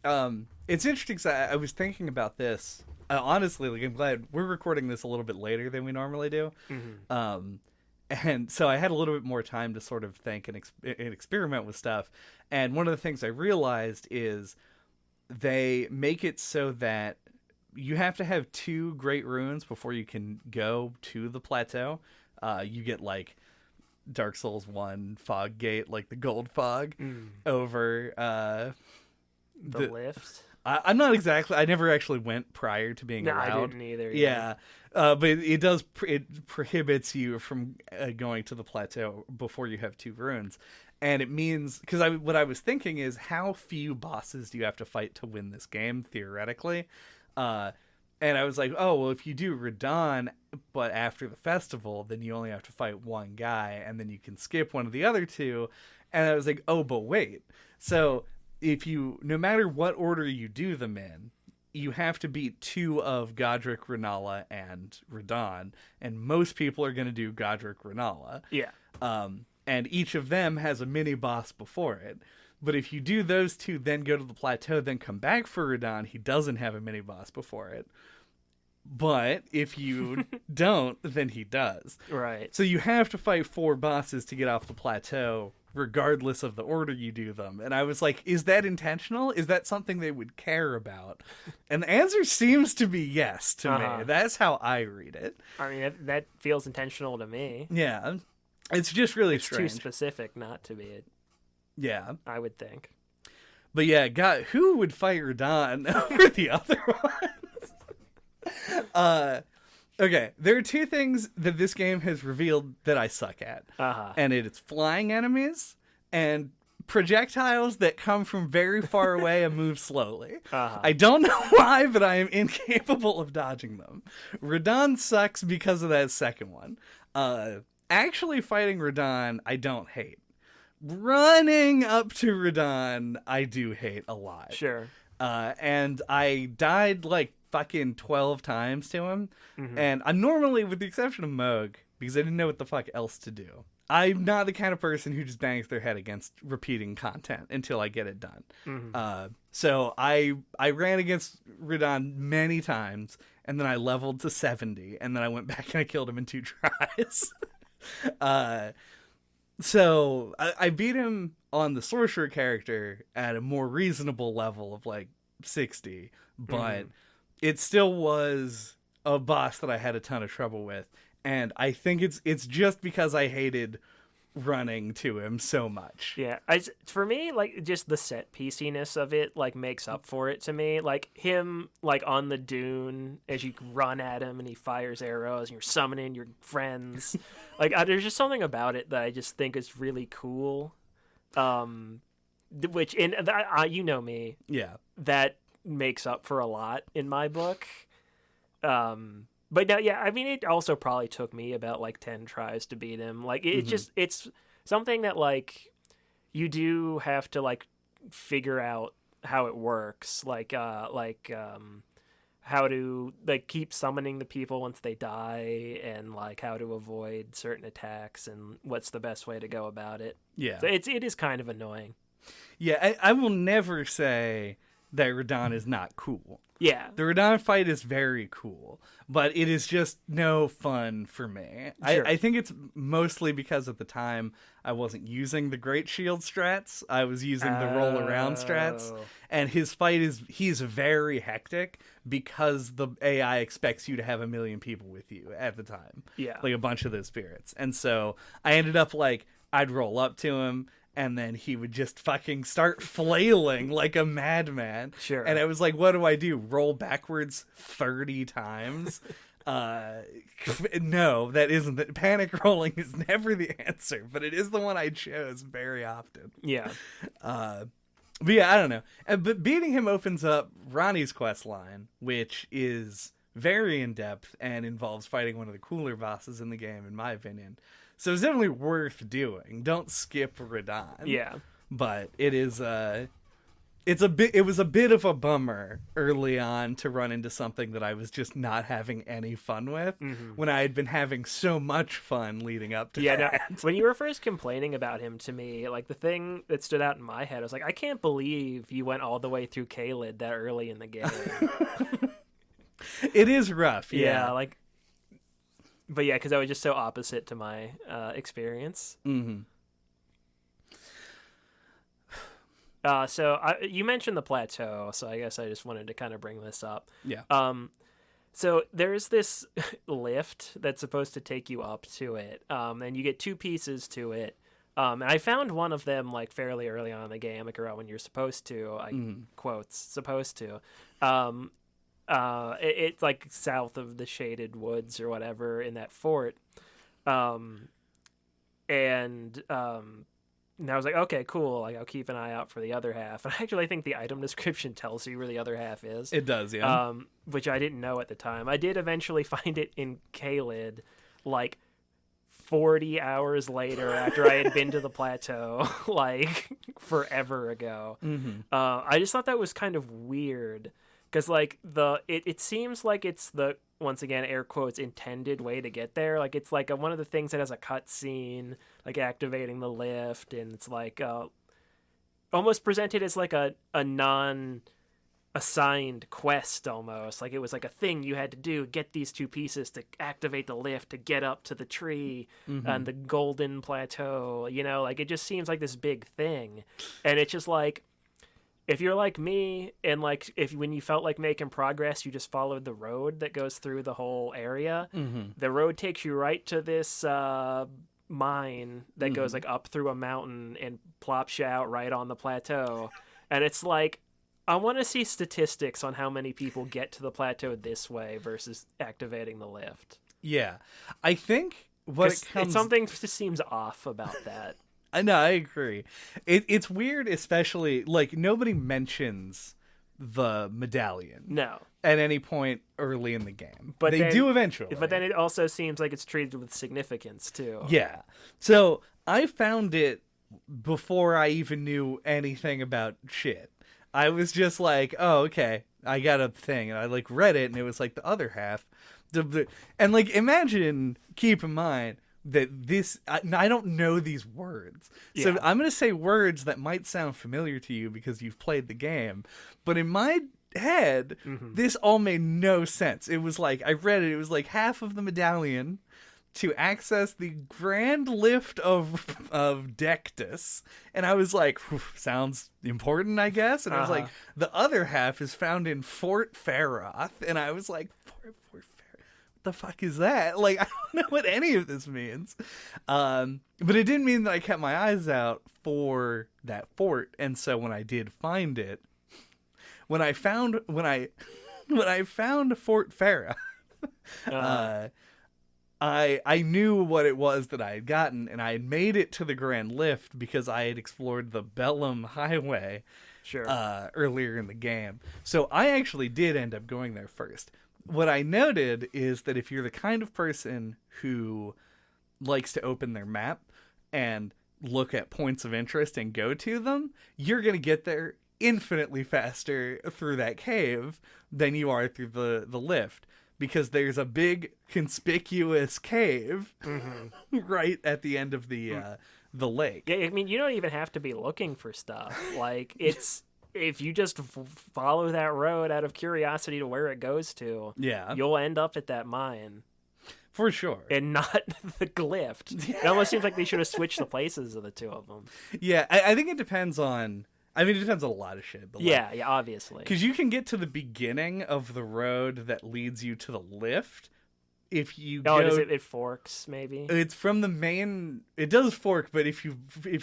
it's interesting because I was thinking about this. Honestly, like I'm glad we're recording this a little bit later than we normally do. Mm-hmm. And so I had a little bit more time to sort of think and experiment with stuff. And one of the things I realized is they make it so that you have to have 2 great runes before you can go to the plateau. You get like Dark Souls 1 fog gate, like the gold fog over the lift. I'm not exactly. I never actually went prior to being allowed. I didn't either. Yeah, but it does. It prohibits you from going to the plateau before you have 2 runes, and it means because what I was thinking is how few bosses do you have to fight to win this game theoretically. And I was like, oh, well, if you do Radahn, but after the festival, then you only have to fight 1 guy, and then you can skip one of the other 2. And I was like, oh, but wait. So if no matter what order you do them in, you have to beat 2 of Godric, Renala, and Radahn. And most people are going to do Godric, Renala. Yeah. And each of them has a mini boss before it. But if you do those 2, then go to the plateau, then come back for Radahn, he doesn't have a mini boss before it. But if you don't, then he does. Right. So you have to fight 4 bosses to get off the plateau, regardless of the order you do them. And I was like, is that intentional? Is that something they would care about? And the answer seems to be yes to me. That's how I read it. I mean, that feels intentional to me. Yeah. It's just really strange. Too specific not to be. Yeah. I would think. But yeah, God, who would fight Radahn over the other ones? Okay, there are 2 things that this game has revealed that I suck at. And it's flying enemies and projectiles that come from very far away and move slowly. I don't know why, but I am incapable of dodging them. Radahn sucks because of that second one. Actually fighting Radahn, I don't hate. Running up to Radahn, I do hate a lot. Sure. And I died like fucking 12 times to him. Mm-hmm. And I'm normally, with the exception of Moog, because I didn't know what the fuck else to do, I'm not the kind of person who just bangs their head against repeating content until I get it done. Mm-hmm. So I ran against Radahn many times, and then I leveled to 70, and then I went back and I killed him in 2 tries. So I beat him on the sorcerer character at a more reasonable level of like 60, but it still was a boss that I had a ton of trouble with. And I think it's just because I hated running to him so much. Yeah, for me, like, just the set pieciness of it, like, makes up for it to me. Like, him, like, on the dune, as you run at him and he fires arrows and you're summoning your friends. Like, there's just something about it that I just think is really cool. Which, you know me. Yeah. That makes up for a lot in my book. But no, yeah, I mean, it also probably took me about like 10 tries to beat him. Like it's something that like you do have to like figure out how it works, how to like keep summoning the people once they die, and like how to avoid certain attacks, and what's the best way to go about it. Yeah. So it is kind of annoying. Yeah, I will never say that Radahn is not cool. Yeah. The Radahn fight is very cool, but it is just no fun for me. Sure. I think it's mostly because at the time I wasn't using the Great Shield strats. I was using the roll around strats. And his fight he's very hectic because the AI expects you to have 1 million people with you at the time. Yeah. Like a bunch of those spirits. And so I ended up like, I'd roll up to him, and then he would just fucking start flailing like a madman. Sure. And I was like, what do I do? Roll backwards 30 times? No, that isn't the panic rolling is never the answer, but it is the one I chose very often. Yeah. But yeah, I don't know. But beating him opens up Ronnie's quest line, which is very in depth and involves fighting one of the cooler bosses in the game, in my opinion. So it's definitely worth doing. Don't skip Radahn. Yeah. But it is it was a bit of a bummer early on to run into something that I was just not having any fun with when I had been having so much fun leading up to that. No, when you were first complaining about him to me, like the thing that stood out in my head, I was like, I can't believe you went all the way through Caelid that early in the game. It is rough. Yeah. But yeah, because that was just so opposite to my experience. Mm-hmm. So you mentioned the plateau, so I guess I just wanted to kind of bring this up. Yeah. So there's this lift that's supposed to take you up to it, and you get 2 pieces to it. And I found one of them like fairly early on in the game, like around when you're supposed to, quotes, supposed to. It's like south of the shaded woods or whatever in that fort. And I was like, okay, cool. Like, I'll keep an eye out for the other half. And I actually think the item description tells you where the other half is. It does, yeah. Which I didn't know at the time. I did eventually find it in Caelid, like 40 hours later after I had been to the plateau, like forever ago. Mm-hmm. I just thought that was kind of weird. Because, like, it seems like it's the, once again, air quotes, intended way to get there. Like, it's like one of the things that has a cut scene, like activating the lift, and it's like almost presented as like a non-assigned quest almost. Like, it was like a thing you had to do, get these 2 pieces to activate the lift to get up to the tree and the golden plateau, you know? Like, it just seems like this big thing. And it's just like, if you're like me, and like when you felt like making progress, you just followed the road that goes through the whole area. The road takes you right to this mine that goes like up through a mountain and plops you out right on the plateau. And it's like, I want to see statistics on how many people get to the plateau this way versus activating the lift. Yeah, I think something just seems off about that. No, I agree. It's weird, especially, like, nobody mentions the medallion. No. At any point early in the game. But they do eventually. But then it also seems like it's treated with significance, too. Yeah. So, I found it before I even knew anything about shit. I was just like, oh, okay, I got a thing. And I, like, read it, and it was, like, the other half. And, like, keep in mind, that I don't know these words. Yeah. So I'm going to say words that might sound familiar to you because you've played the game. But in my head, this all made no sense. It was like, I read it, it was like half of the medallion to access the grand lift of Dectus. And I was like, sounds important, I guess. And I was like, the other half is found in Fort Faroth. And I was like, Fort Faroth? The fuck is that? Like, I don't know what any of this means. But it didn't mean that I kept my eyes out for that fort. And so when I did find it, when I found Fort Farah, I knew what it was that I had gotten, and I had made it to the Grand Lift because I had explored the Bellum Highway earlier in the game. So I actually did end up going there first. what I noted is that if you're the kind of person who likes to open their map and look at points of interest and go to them, you're going to get there infinitely faster through that cave than you are through the lift, because there's a big conspicuous cave right at the end of the lake. Yeah, I mean, you don't even have to be looking for stuff. Like, it's if you just follow that road out of curiosity to where it goes to, you'll end up at that mine. For sure. And not the glyph. It almost seems like they should have switched the places of the two of them. Yeah, I think it depends on... I mean, it depends on a lot of shit. But yeah, obviously. Because you can get to the beginning of the road that leads you to the lift if you go... it forks, maybe? It's from the main... It does fork, but if you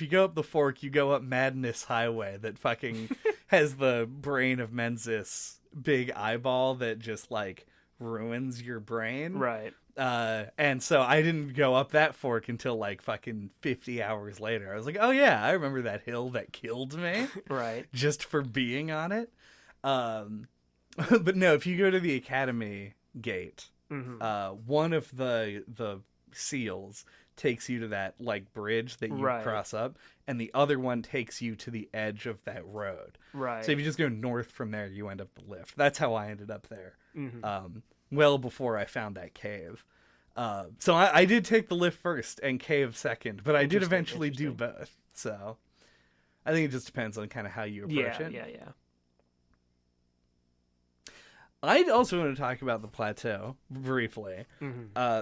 go up the fork, you go up Madness Highway that fucking has the brain of Menzies big eyeball that just, like, ruins your brain. Right. And so I didn't go up that fork until like fucking 50 hours later. I was like, oh yeah, I remember that hill that killed me. Right. Just for being on it. But no, if you go to the Academy gate, one of the seals takes you to that like bridge that you cross up, and the other one takes you to the edge of that road. Right. So if you just go north from there, you end up the lift. That's how I ended up there. Well before I found that cave. So I did take the lift first and cave second, but I did eventually do both. So I think it just depends on kind of how you approach it. Yeah. I also want to talk about the plateau briefly,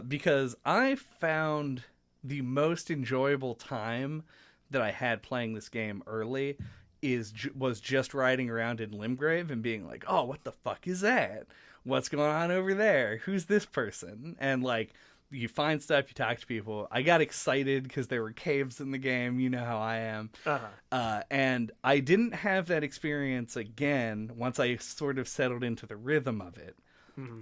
because I found the most enjoyable time that I had playing this game early was just riding around in Limgrave and being like, oh, what the fuck is that? What's going on over there? Who's this person? And like, you find stuff, you talk to people. I got excited because there were caves in the game. You know how I am. And I didn't have that experience again once I sort of settled into the rhythm of it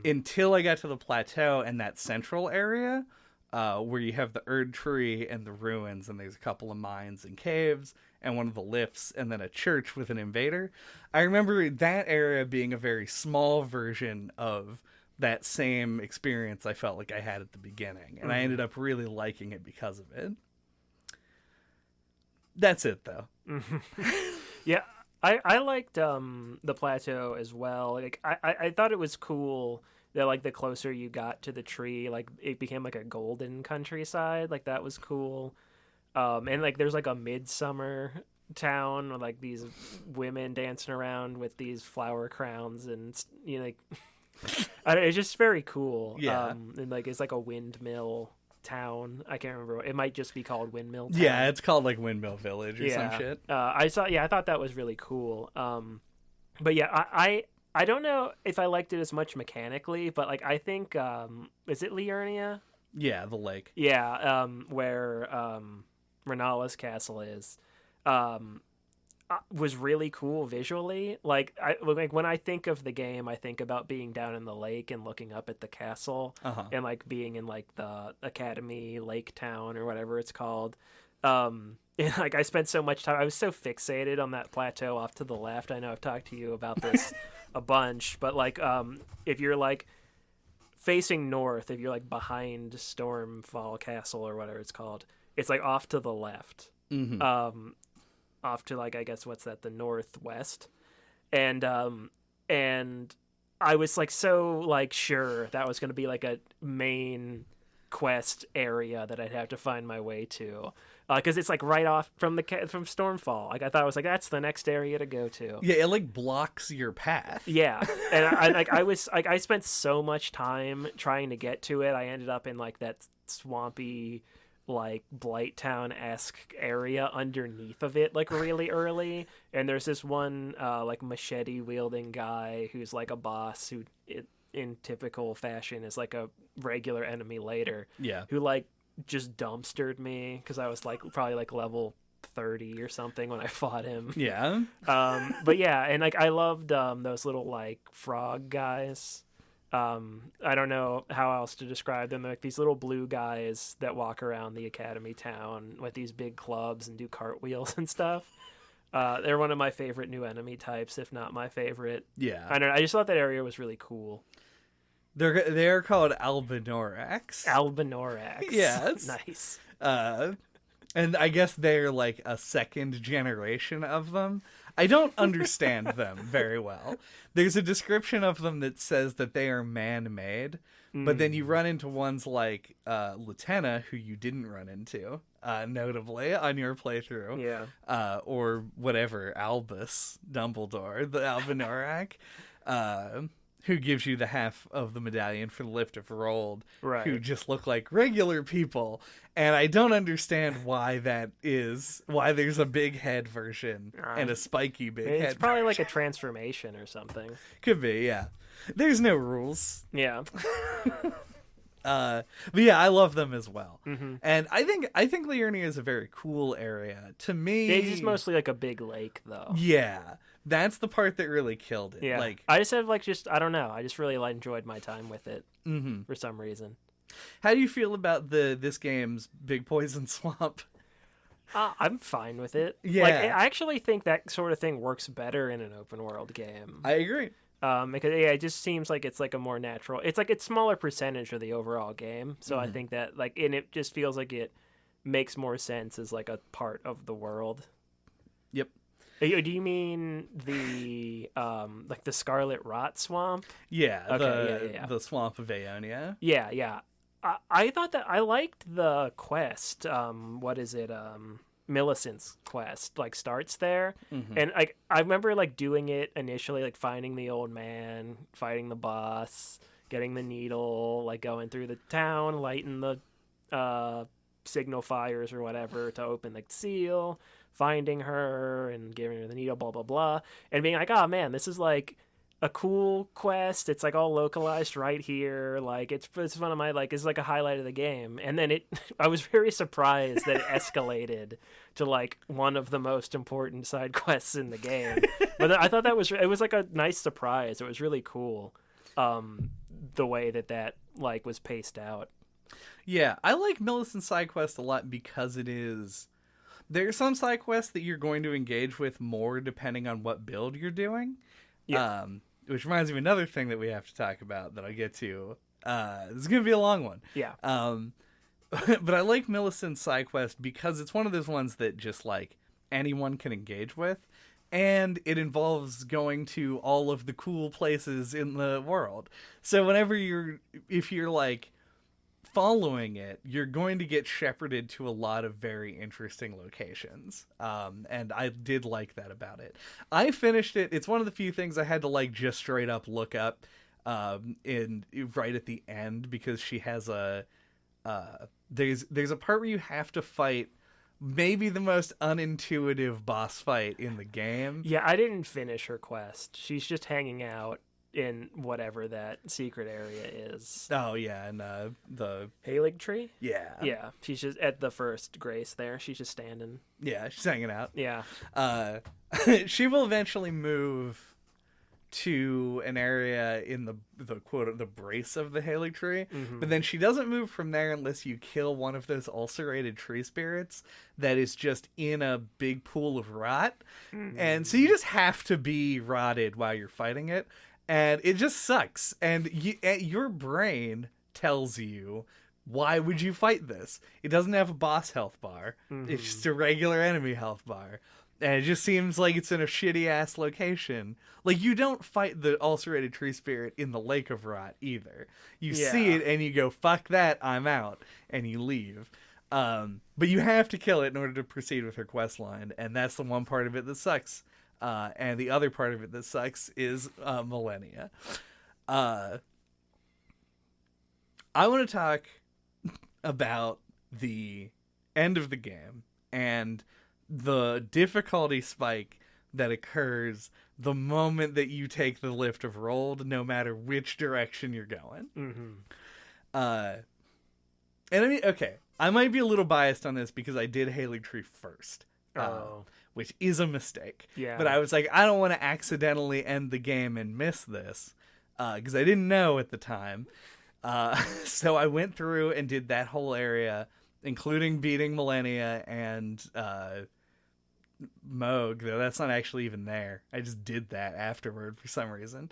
until I got to the plateau and that central area where you have the Erd Tree and the ruins, and there's a couple of mines and caves and one of the lifts, and then a church with an invader. I remember that area being a very small version of that same experience I felt like I had at the beginning, and I ended up really liking it because of it. That's it, though. Yeah, I liked the plateau as well. Like, I thought it was cool that, like, the closer you got to the tree, like, it became like a golden countryside. Like, that was cool. And like there's like a midsummer town with like these women dancing around with these flower crowns, and you know, like it's just very cool. And like it's like a windmill town. I can't remember. It might just be called Windmill Town. Yeah, it's called like Windmill Village or some shit. I thought that was really cool. But yeah, I don't know if I liked it as much mechanically, but like I think is it Liurnia? Yeah, the lake. Yeah, where Renala's castle is, was really cool visually. Like when I think of the game, I think about being down in the lake and looking up at the castle, and like being in like the Academy Lake Town or whatever it's called. And like I spent so much time, I was so fixated on that plateau off to the left. I know I've talked to you about this a bunch, but like if you're like facing north, if you're like behind Stormfall Castle or whatever it's called, it's like off to the left, off to like, I guess what's that, the northwest, and I was like so like sure that was going to be like a main quest area that I'd have to find my way to, because it's like right off from from Stormfall. Like I thought it was like that's the next area to go to. Yeah, it like blocks your path. Yeah, and I spent so much time trying to get to it. I ended up in like that swampy, like Blighttown-esque area underneath of it, like really early. And there's this one like machete wielding guy who's like a boss who in typical fashion is like a regular enemy later. Yeah, who like just dumpstered me because I was like probably like level 30 or something when I fought him. Yeah. But yeah, and like I loved those little like frog guys. I don't know how else to describe them. They're like these little blue guys that walk around the Academy town with these big clubs and do cartwheels and stuff. They're one of my favorite new enemy types, if not my favorite. Yeah. I don't know. I just thought that area was really cool. They're called Albinorax. Albinorax. Yes. Nice. And I guess they're like a second generation of them. I don't understand them very well. There's a description of them that says that they are man-made, but then you run into ones like Latenna, who you didn't run into, notably, on your playthrough. Yeah. Or whatever, Albus Dumbledore, the Albinorak, who gives you the half of the medallion for the Lift of Rold, Right. who just look like regular people. And I don't understand why that is, why there's a big head version and a spiky big head. It's probably version. like a transformation or something. Could be, yeah. There's no rules. Yeah. But yeah, I love them as well. Mm-hmm. And I think Liurnia is a very cool area. To me, It's just mostly like a big lake, though. yeah, that's the part that really killed it. Yeah. Like, I just have I don't know. I just really enjoyed my time with it for some reason. how do you feel about this game's Big Poison Swamp? I'm fine with it. Yeah. Like, I actually think that sort of thing works better in an open world game. I agree. Because it just seems like it's like a more natural. It's like it's smaller percentage of the overall game. So I think that and it just feels like it makes more sense as like a part of the world. Yep. Do you mean the like the Scarlet Rot Swamp? Yeah. Okay, the Swamp of Aeonia. Yeah, yeah. I thought that I liked the quest. What is it? Millicent's quest starts there, and I remember doing it initially, finding the old man, fighting the boss, getting the needle, going through the town, lighting the signal fires or whatever to open the seal, finding her and giving her the needle, blah blah blah, and being like, oh man, this is a cool quest. It's all localized right here. It's one of my it's a highlight of the game. And then I was very surprised that it escalated to one of the most important side quests in the game. But I thought it was a nice surprise. It was really cool, the way that was paced out. Yeah, I like Millicent's side quest a lot because there are some side quests that you're going to engage with more depending on what build you're doing. Yeah. Which reminds me of another thing that we have to talk about that I'll get to. This is going to be a long one. Yeah. But I like Millicent's side quest because it's one of those ones that just anyone can engage with. And it involves going to all of the cool places in the world. So if you're following it, you're going to get shepherded to a lot of very interesting locations. And I did like that about it. I finished it. It's one of the few things I had to just straight up look up right at the end, because she has there's a part where you have to fight maybe the most unintuitive boss fight in the game. Yeah, I didn't finish her quest. She's just hanging out in whatever that secret area is. Oh yeah, and the Halig tree? Yeah. Yeah. She's just at the first grace there. She's just standing. Yeah, she's hanging out. Yeah. She will eventually move to an area in the quote the brace of the Halig tree, but then she doesn't move from there unless you kill one of those ulcerated tree spirits that is just in a big pool of rot. And so you just have to be rotted while you're fighting it. And it just sucks. And your brain tells you, why would you fight this? It doesn't have a boss health bar. It's just a regular enemy health bar. And it just seems like it's in a shitty-ass location. You don't fight the ulcerated tree spirit in the Lake of Rot, either. You see it, and you go, fuck that, I'm out. And you leave. But you have to kill it in order to proceed with her quest line. And that's the one part of it that sucks. And the other part of it that sucks is Millennia. I want to talk about the end of the game and the difficulty spike that occurs the moment that you take the Lift of Rold, no matter which direction you're going. And I mean, okay, I might be a little biased on this because I did Halig Tree first. Which is a mistake. Yeah. But I was like, I don't want to accidentally end the game and miss this, because I didn't know at the time. So I went through and did that whole area, including beating Millennia and Moog, though that's not actually even there. I just did that afterward for some reason.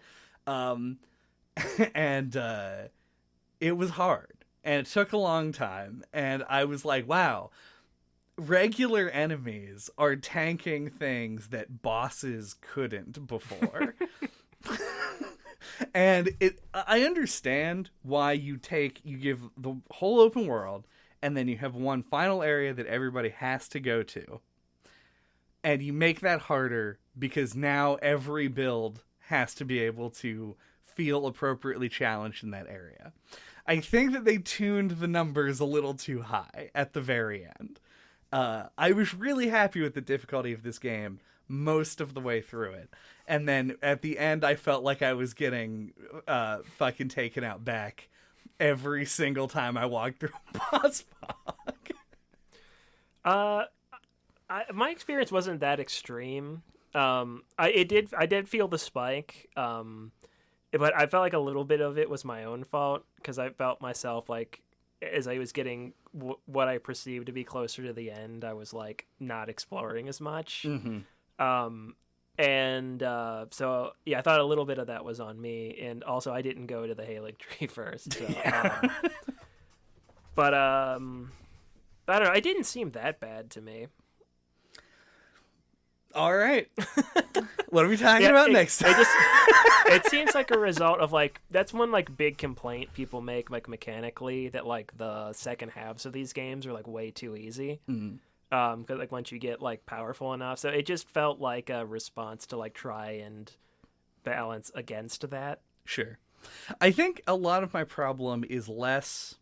and it was hard, and it took a long time, and I was like, wow, regular enemies are tanking things that bosses couldn't before. And I understand why you give the whole open world, and then you have one final area that everybody has to go to, and you make that harder because now every build has to be able to feel appropriately challenged in that area. I think that they tuned the numbers a little too high at the very end. I was really happy with the difficulty of this game most of the way through it. And then at the end, I felt like I was getting fucking taken out back every single time I walked through a boss fog. My experience wasn't that extreme. I did feel the spike, but I felt like a little bit of it was my own fault because I felt myself like as I was getting what I perceived to be closer to the end, I was like not exploring as much. Mm-hmm. So yeah, I thought a little bit of that was on me, and also I didn't go to the Halig tree first. So, but I don't know. It didn't seem that bad to me. All right. What are we talking about next? It seems like a result of like that's one like big complaint people make like mechanically that like the second halves of these games are like way too easy. Mm-hmm. Because like once you get like powerful enough, so it just felt like a response to like try and balance against that. Sure. I think a lot of my problem is less.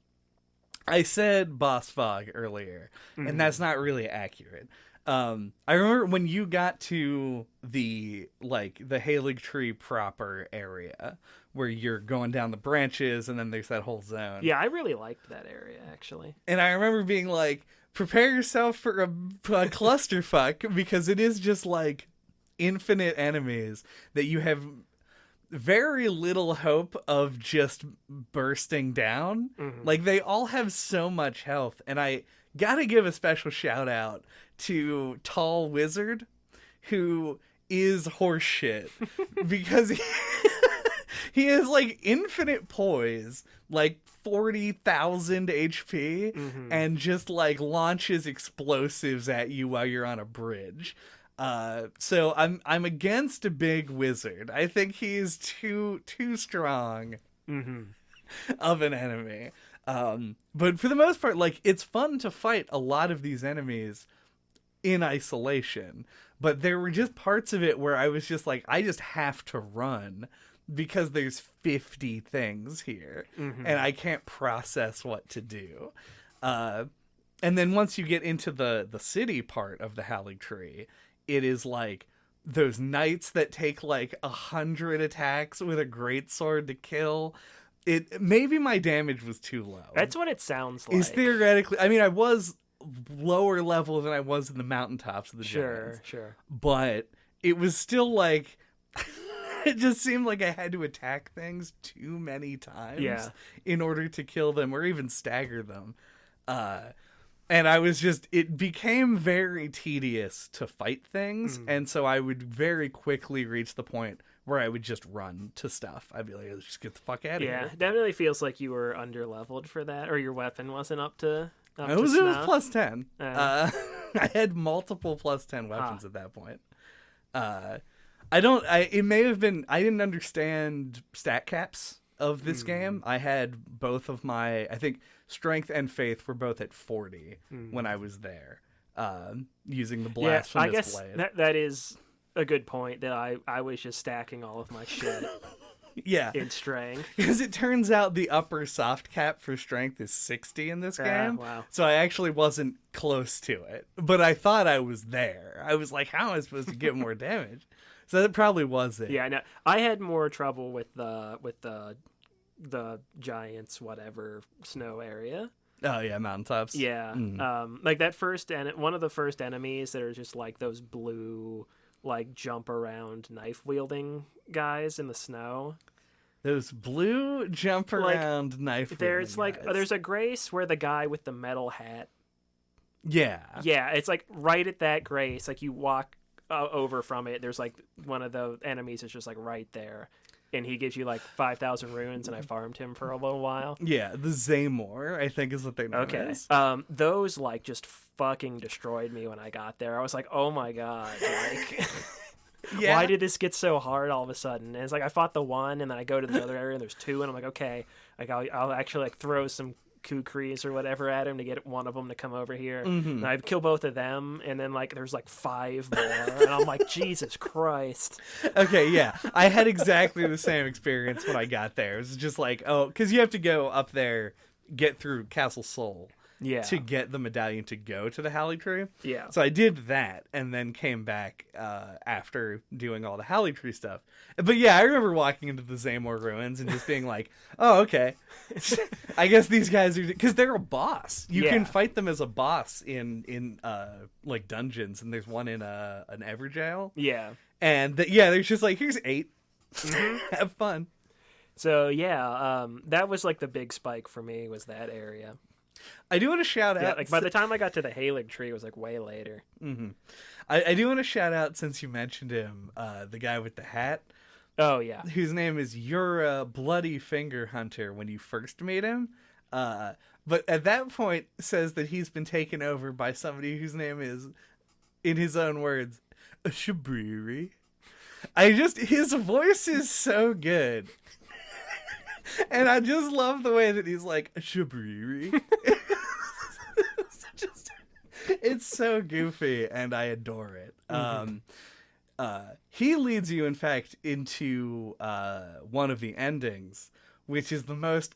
I said boss fog earlier, and that's not really accurate. I remember when you got to the Halig tree proper area where you're going down the branches and then there's that whole zone. Yeah, I really liked that area actually. And I remember being like, prepare yourself for a clusterfuck because it is just like infinite enemies that you have very little hope of just bursting down. Mm-hmm. Like they all have so much health, and I gotta give a special shout out to Tall Wizard, who is horseshit because he has like infinite poise, like 40,000 HP, and just like launches explosives at you while you're on a bridge. So I'm against a big wizard. I think he's too strong of an enemy. But for the most part, like it's fun to fight a lot of these enemies in isolation. But there were just parts of it where I was just like, I just have to run because there's 50 things here and I can't process what to do. And then once you get into the city part of the Halig tree, it is like those knights that take like 100 attacks with a greatsword to kill. Maybe my damage was too low. That's what it sounds like. Is theoretically, I mean, I was lower level than I was in the mountaintops of the giants. Sure. But it was still like it just seemed like I had to attack things too many times in order to kill them or even stagger them. And I was it became very tedious to fight things. And so I would very quickly reach the point where I would just run to stuff. I'd be like, let's just get the fuck out of here. Yeah, it definitely feels like you were under-leveled for that, or your weapon wasn't up to It was plus 10. I had multiple plus 10 weapons at that point. It may have been, I didn't understand stat caps of this game. I had both of my, I think strength and faith were both at 40 when I was there, using the blasphemous blade. I guess that is a good point, that I was just stacking all of my shit. Yeah. In strength. Because it turns out the upper soft cap for strength is 60 in this game. Wow. So I actually wasn't close to it. But I thought I was there. I was like, how am I supposed to get more damage? So that probably was it. Yeah, no, I had more trouble with the giants, whatever, snow area. Oh yeah, mountaintops. Yeah. Like that one of the first enemies that are just like those blue like jump around knife wielding guys in the snow. Those blue jump around knife wielding There's like guys. There's a grace where the guy with the metal hat. Yeah. Yeah, it's like right at that grace, like you walk over from it, there's like one of the enemies is just like right there. and he gives you like 5,000 runes, and I farmed him for a little while. Yeah, the Zaymore, I think is what they know. Okay. Those like just fucking destroyed me when I got there. I was like, oh my god, like yeah. Why did this get so hard all of a sudden? And it's like I fought the one, and then I go to the other area, and there's two, and I'm like, okay, like I'll actually like throw some kukris or whatever at him to get one of them to come over here. And I kill both of them, and then like there's like 5 more, and I'm like, Jesus Christ. Okay, yeah, I had exactly the same experience when I got there. It was just like, oh, because you have to go up there, get through Castle Sol. Yeah. To get the medallion to go to the Halley Tree. Yeah. So I did that and then came back after doing all the Halley Tree stuff. But yeah, I remember walking into the Zaymore ruins and just being like, oh, okay. I guess these guys are... Because they're a boss. You can fight them as a boss in like dungeons, and there's one in an Everjail. Yeah. And there's just like, here's 8. Have fun. So yeah, that was like the big spike for me, was that area. I do want to shout out... like by the time I got to the Halig tree, it was like way later. Mm-hmm. I do want to shout out, since you mentioned him, the guy with the hat. Oh, yeah. Whose name is You're Bloody Finger Hunter when you first meet him. But at that point says that he's been taken over by somebody whose name is, in his own words, a Shabriri. His voice is so good. And I just love the way that he's like, Shabriri. It's so goofy, and I adore it. He leads you, in fact, into one of the endings, which is the most...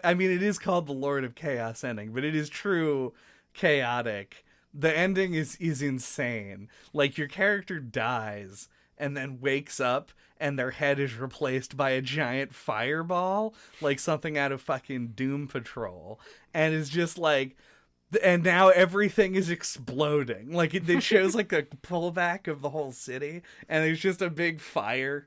I mean, it is called the Lord of Chaos ending, but it is true chaotic. The ending is insane. Like, your character dies and then wakes up, and their head is replaced by a giant fireball, like something out of fucking Doom Patrol, and is just like, and now everything is exploding. Like, it shows like a pullback of the whole city, and there's just a big fire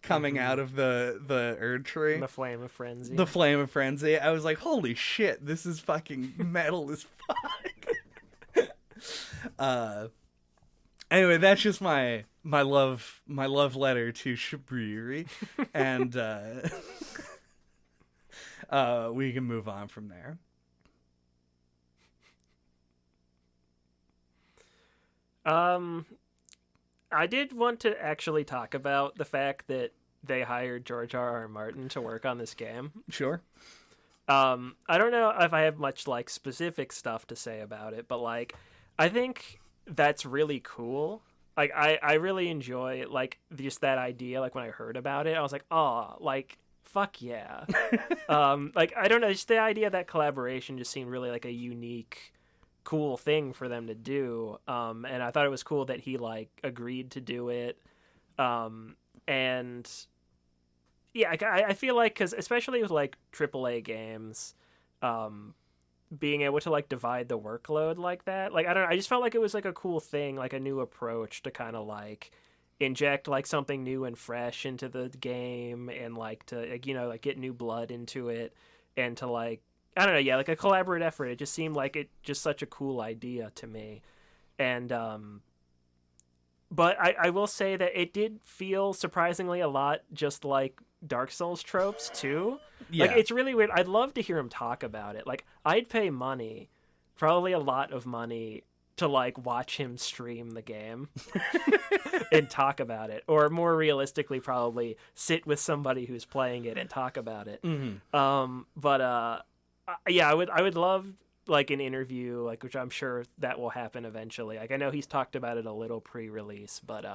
coming out of the Erd tree. The Flame of Frenzy. The Flame of Frenzy. I was like, holy shit, this is fucking metal as fuck. Anyway, that's just my love letter to Shabriri, and we can move on from there. I did want to actually talk about the fact that they hired George R.R. Martin to work on this game. Sure. I don't know if I have much like specific stuff to say about it, but like I think that's really cool. Like I really enjoy like just that idea. Like when I heard about it, I was like, oh, like fuck yeah. Like I don't know, just the idea of that collaboration just seemed really like a unique, cool thing for them to do. And I thought it was cool that he like agreed to do it. And yeah, I feel like, because especially with like AAA games, being able to like divide the workload like that, like I just felt like it was like a cool thing, like a new approach to kind of like inject like something new and fresh into the game, and like to like, you know, like get new blood into it, and to like, I don't know, yeah, like a collaborative effort. It just seemed like it just such a cool idea to me. And but I will say that it did feel surprisingly a lot just like Dark Souls tropes too. Yeah. Like it's really weird. I'd love to hear him talk about it. Like I'd pay money, probably a lot of money, to like watch him stream the game and talk about it, or more realistically probably sit with somebody who's playing it and talk about it. But yeah, I would love like an interview, like, which I'm sure that will happen eventually. Like I know he's talked about it a little pre-release, but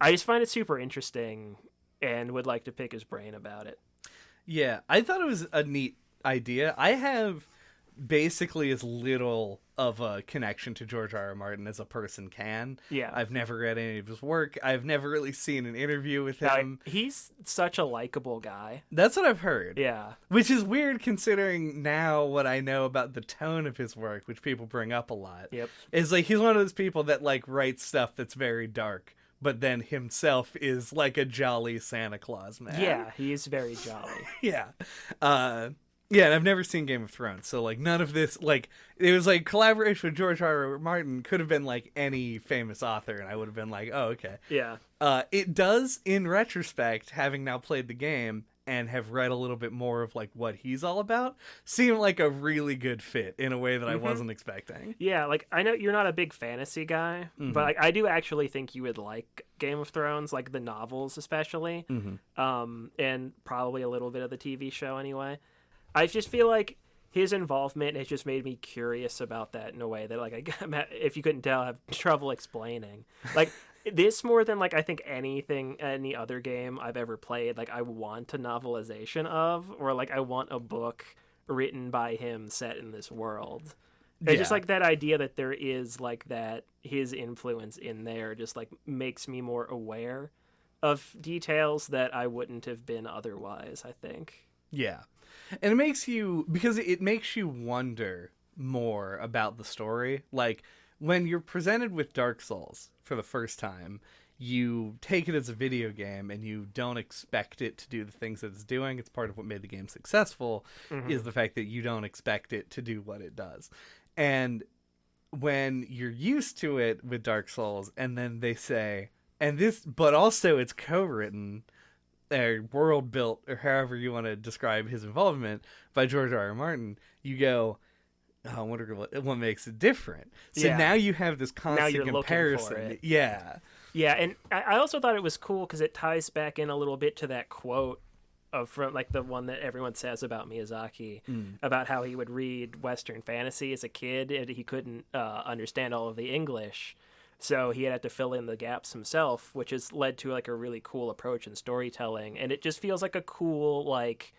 I just find it super interesting and would like to pick his brain about it. Yeah, I thought it was a neat idea. I have basically as little of a connection to George R.R. Martin as a person can. Yeah. I've never read any of his work. I've never really seen an interview with him. He's such a likable guy. That's what I've heard. Yeah. Which is weird considering now what I know about the tone of his work, which people bring up a lot. Yep. Is like he's one of those people that like writes stuff that's very dark, but then himself is like a jolly Santa Claus man. Yeah, he is very jolly. Yeah. Yeah, and I've never seen Game of Thrones, so like none of this, like it was like collaboration with George R. R. Martin could have been like any famous author, and I would have been like, oh, okay. Yeah. It does, in retrospect, having now played the game and have read a little bit more of like what he's all about, seem like a really good fit in a way that I wasn't expecting. Yeah, like I know you're not a big fantasy guy, but like, I do actually think you would like Game of Thrones, like the novels especially, and probably a little bit of the TV show anyway. I just feel like his involvement has just made me curious about that in a way that, like, if you couldn't tell, I have trouble explaining. Like, this more than, like, I think any other game I've ever played, like, I want a novelization of, or, like, I want a book written by him set in this world. It's just, like, that idea that there is, like, that his influence in there just, like, makes me more aware of details that I wouldn't have been otherwise, I think. Yeah. And it makes you, because it makes you wonder more about the story. Like, when you're presented with Dark Souls for the first time, you take it as a video game and you don't expect it to do the things that it's doing. It's part of what made the game successful, is the fact that you don't expect it to do what it does. And when you're used to it with Dark Souls, and then they say, and this, but also it's co-written, world built, or however you want to describe his involvement, by George R. R. Martin, you go, oh, I wonder what makes it different. So now you have this constant comparison. Yeah. Yeah, and I also thought it was cool because it ties back in a little bit to that quote from like the one that everyone says about Miyazaki, about how he would read Western fantasy as a kid and he couldn't understand all of the English. So he had to fill in the gaps himself, which has led to like a really cool approach in storytelling. And it just feels like a cool, like,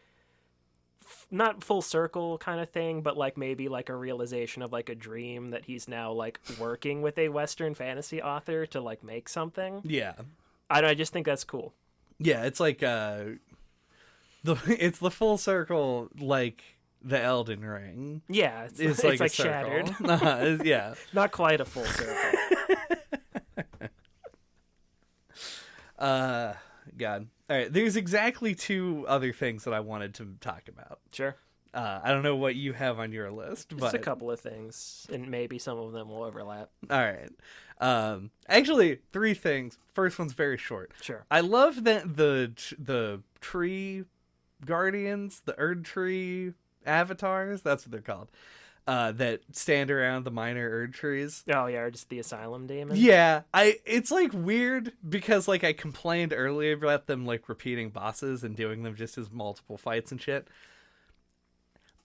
not full circle kind of thing, but like maybe like a realization of like a dream that he's now like working with a Western fantasy author to like make something. Yeah. I just think that's cool. Yeah, it's like it's the full circle, like the Elden Ring. Yeah, it's like shattered. Yeah. Not quite a full circle. God. All right, there's exactly 2 other things that I wanted to talk about. Sure. I don't know what you have on your list, but just a couple of things, and maybe some of them will overlap. All right. Actually, 3 things. First one's very short. Sure. I love that the tree guardians, the Erd tree avatars, that's what they're called, that stand around the minor Erd trees. Oh yeah, or just the asylum demon. Yeah, it's like weird because like I complained earlier about them like repeating bosses and doing them just as multiple fights and shit.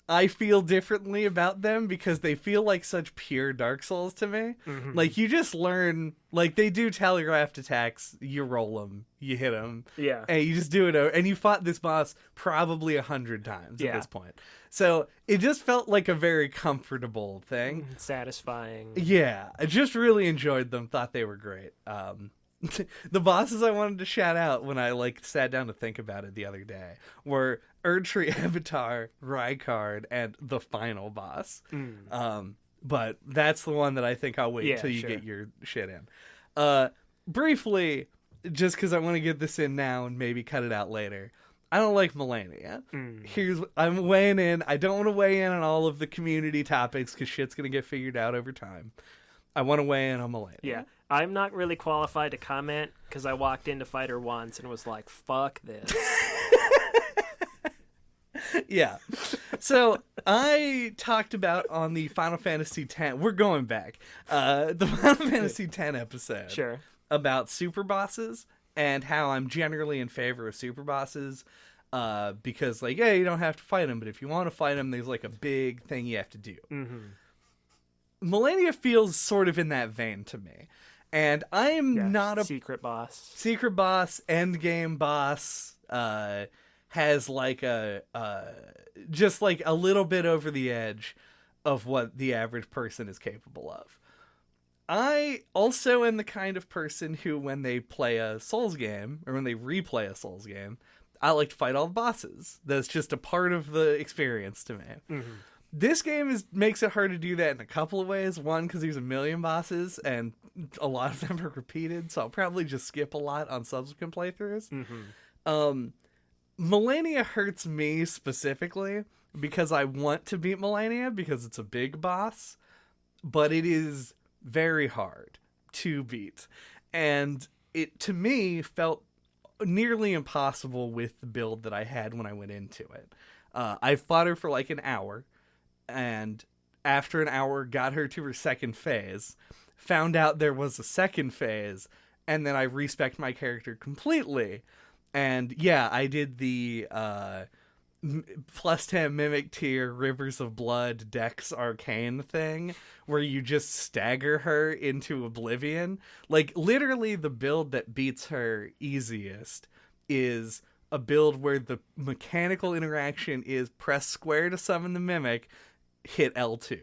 I feel differently about them because they feel like such pure Dark Souls to me. Mm-hmm. Like, you just learn, like, they do telegraphed attacks, you roll them, you hit them, yeah, and you just do it over, and you fought this boss probably 100 times at this point. So it just felt like a very comfortable thing. Satisfying. Yeah, I just really enjoyed them, thought they were great. The bosses I wanted to shout out when I like sat down to think about it the other day were Erdtree Avatar, Rykard, and the final boss. But that's the one that I think I'll wait till you get your shit in. Briefly, just because I want to get this in now and maybe cut it out later, I don't like Melania. I'm weighing in. I don't want to weigh in on all of the community topics because shit's going to get figured out over time. I want to weigh in on Melania. Yeah. I'm not really qualified to comment because I walked into Fighter once and was like, fuck this. Yeah. So I talked about on the Final Fantasy X, we're going back, the Final Fantasy X episode. Sure. About super bosses and how I'm generally in favor of super bosses because, like, yeah, you don't have to fight them, but if you want to fight them, there's like a big thing you have to do. Mm-hmm. Melania feels sort of in that vein to me. And I'm not a secret boss. Secret boss, endgame boss, has like just like a little bit over the edge of what the average person is capable of. I also am the kind of person who, when they play a Souls game, or when they replay a Souls game, I like to fight all the bosses. That's just a part of the experience to me. Mm-hmm. This game makes it hard to do that in a couple of ways. One, because there's a million bosses, and a lot of them are repeated, so I'll probably just skip a lot on subsequent playthroughs. Mm-hmm. Melania hurts me specifically because I want to beat Melania because it's a big boss, but it is very hard to beat. And it, to me, felt nearly impossible with the build that I had when I went into it. I fought her for like an hour, and after an hour got her to her second phase, found out there was a second phase, and then I respec'd my character completely. And yeah, I did the plus 10 mimic tier Rivers of Blood Dex Arcane thing where you just stagger her into oblivion. Like, literally the build that beats her easiest is a build where the mechanical interaction is press square to summon the mimic, hit L2.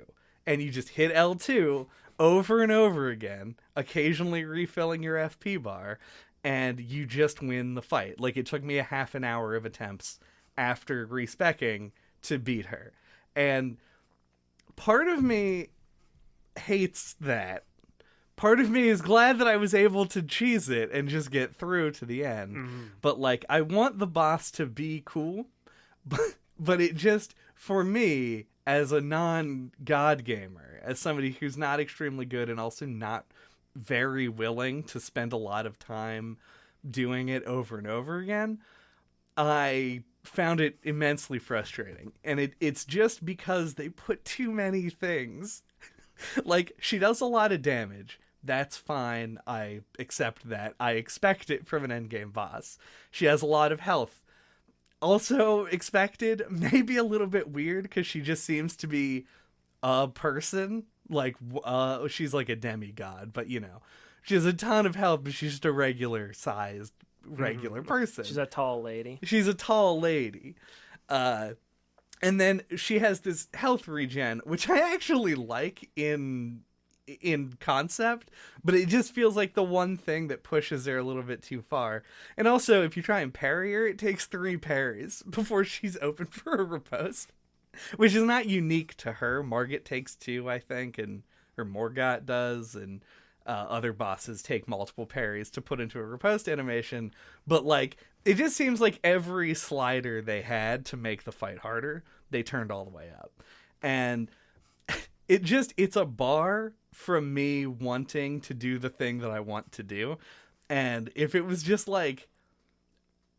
And you just hit L2 over and over again, occasionally refilling your FP bar, and you just win the fight. Like, it took me a half an hour of attempts after respecking to beat her. And part of me hates that. Part of me is glad that I was able to cheese it and just get through to the end. Mm-hmm. But, like, I want the boss to be cool, but it just, for me, as a non-God gamer, as somebody who's not extremely good and also not very willing to spend a lot of time doing it over and over again, I found it immensely frustrating. And it's just because they put too many things. Like, she does a lot of damage. That's fine. I accept that. I expect it from an endgame boss. She has a lot of health. Also expected. Maybe a little bit weird because she just seems to be a person. Like, she's like a demigod, but you know, she has a ton of health, but she's just a regular-sized person. She's a tall lady. She's a tall lady. And then she has this health regen, which I actually like in concept, but it just feels like the one thing that pushes her a little bit too far. And also, if you try and parry her, it takes 3 parries before she's open for a riposte. Which is not unique to her. Margit takes 2, I think, or Morgott does, and other bosses take multiple parries to put into a riposte animation. But, like, it just seems like every slider they had to make the fight harder, they turned all the way up. And it's a bar from me wanting to do the thing that I want to do. And if it was just, like,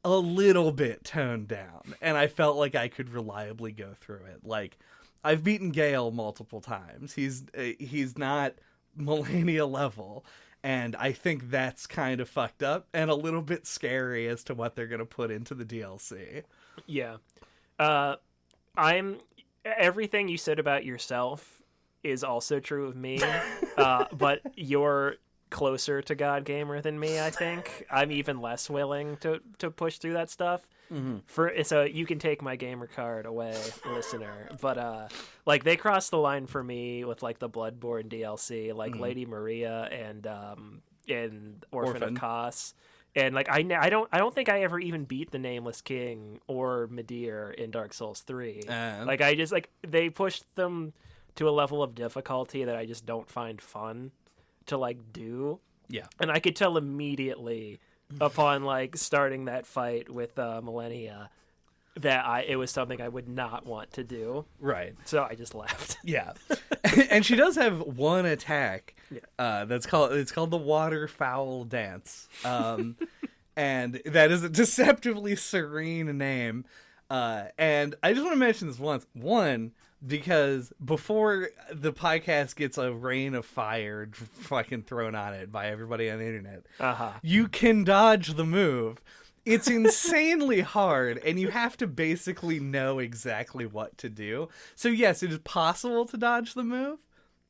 a little bit toned down, and I felt like I could reliably go through it. Like, I've beaten Gale multiple times. He's not Melania level, and I think that's kind of fucked up and a little bit scary as to what they're gonna put into the DLC. Yeah, everything you said about yourself is also true of me, but you're closer to God Gamer than me, I think. I'm even less willing to push through that stuff. Mm-hmm. So you can take my gamer card away, listener. But like, they crossed the line for me with like the Bloodborne DLC, like Lady Maria and Orphan of Kos. And like, I don't think I ever even beat the Nameless King or Midir in Dark Souls 3. Like, I just, like, they pushed them to a level of difficulty that I just don't find fun to like do. Yeah. And I could tell immediately upon like starting that fight with Millennia that it was something I would not want to do. Right. So I just left. Yeah. And she does have one attack. Yeah. It's called the Waterfowl Dance. And that is a deceptively serene name. And I just want to mention this once. One, because before the podcast gets a rain of fire fucking thrown on it by everybody on the internet, you can dodge the move. It's insanely hard, and you have to basically know exactly what to do. So yes, it is possible to dodge the move,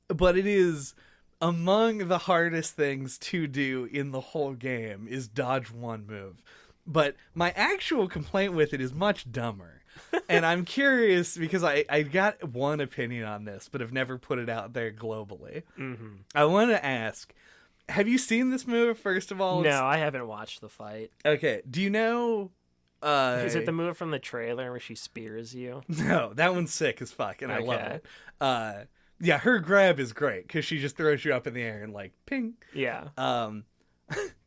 but it is among the hardest things to do in the whole game is dodge one move. But my actual complaint with it is much dumber. And I'm curious because I got one opinion on this, but have never put it out there globally. Mm-hmm. I want to ask, have you seen this move, first of all? No, I haven't watched the fight. Okay. Do you know... is it the move from the trailer where she spears you? No, that one's sick as fuck, and I love it. Yeah, her grab is great, because she just throws you up in the air and, like, ping. Yeah.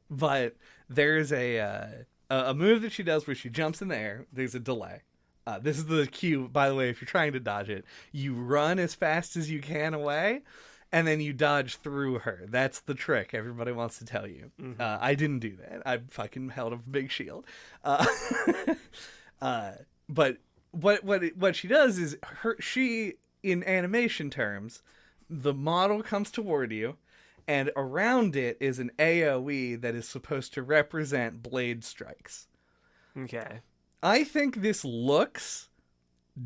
But there's a a move that she does where she jumps in the air. There's a delay. This is the cue, by the way, if you're trying to dodge it. You run as fast as you can away, and then you dodge through her. That's the trick everybody wants to tell you. Mm-hmm. I didn't do that. I fucking held a big shield. But what she does is, she, in animation terms, the model comes toward you, and around it is an AoE that is supposed to represent blade strikes. Okay. I think this looks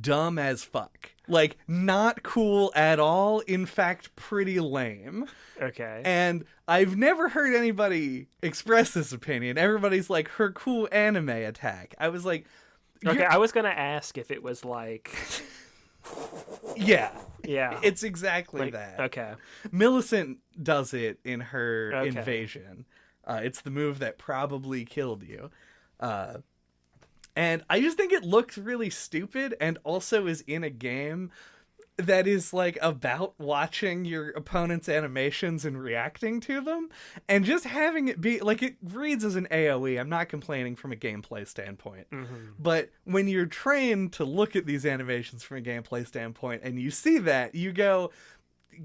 dumb as fuck. Like, not cool at all. In fact, pretty lame. Okay. And I've never heard anybody express this opinion. Everybody's like, her cool anime attack. I was like... Okay, I was going to ask if it was like... Yeah. Yeah. It's exactly that. Okay. Millicent does it in her Invasion. It's the move that probably killed you. And I just think it looks really stupid, and also is in a game that is like about watching your opponent's animations and reacting to them, and just having it be like, it reads as an AoE. I'm not complaining from a gameplay standpoint, but when you're trained to look at these animations from a gameplay standpoint and you see that, you go,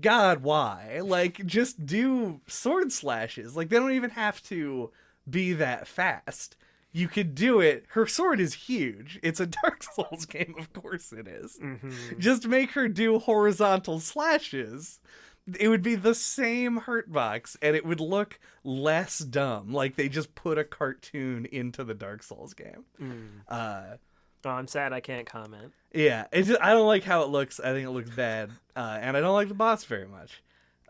God, why? Like, just do sword slashes. Like, they don't even have to be that fast. You could do it. Her sword is huge. It's a Dark Souls game, of course it is. Mm-hmm. Just make her do horizontal slashes. It would be the same hurtbox, and it would look less dumb. Like they just put a cartoon into the Dark Souls game. I'm sad I can't comment. Yeah, I don't like how it looks. I think it looks bad. And I don't like the boss very much.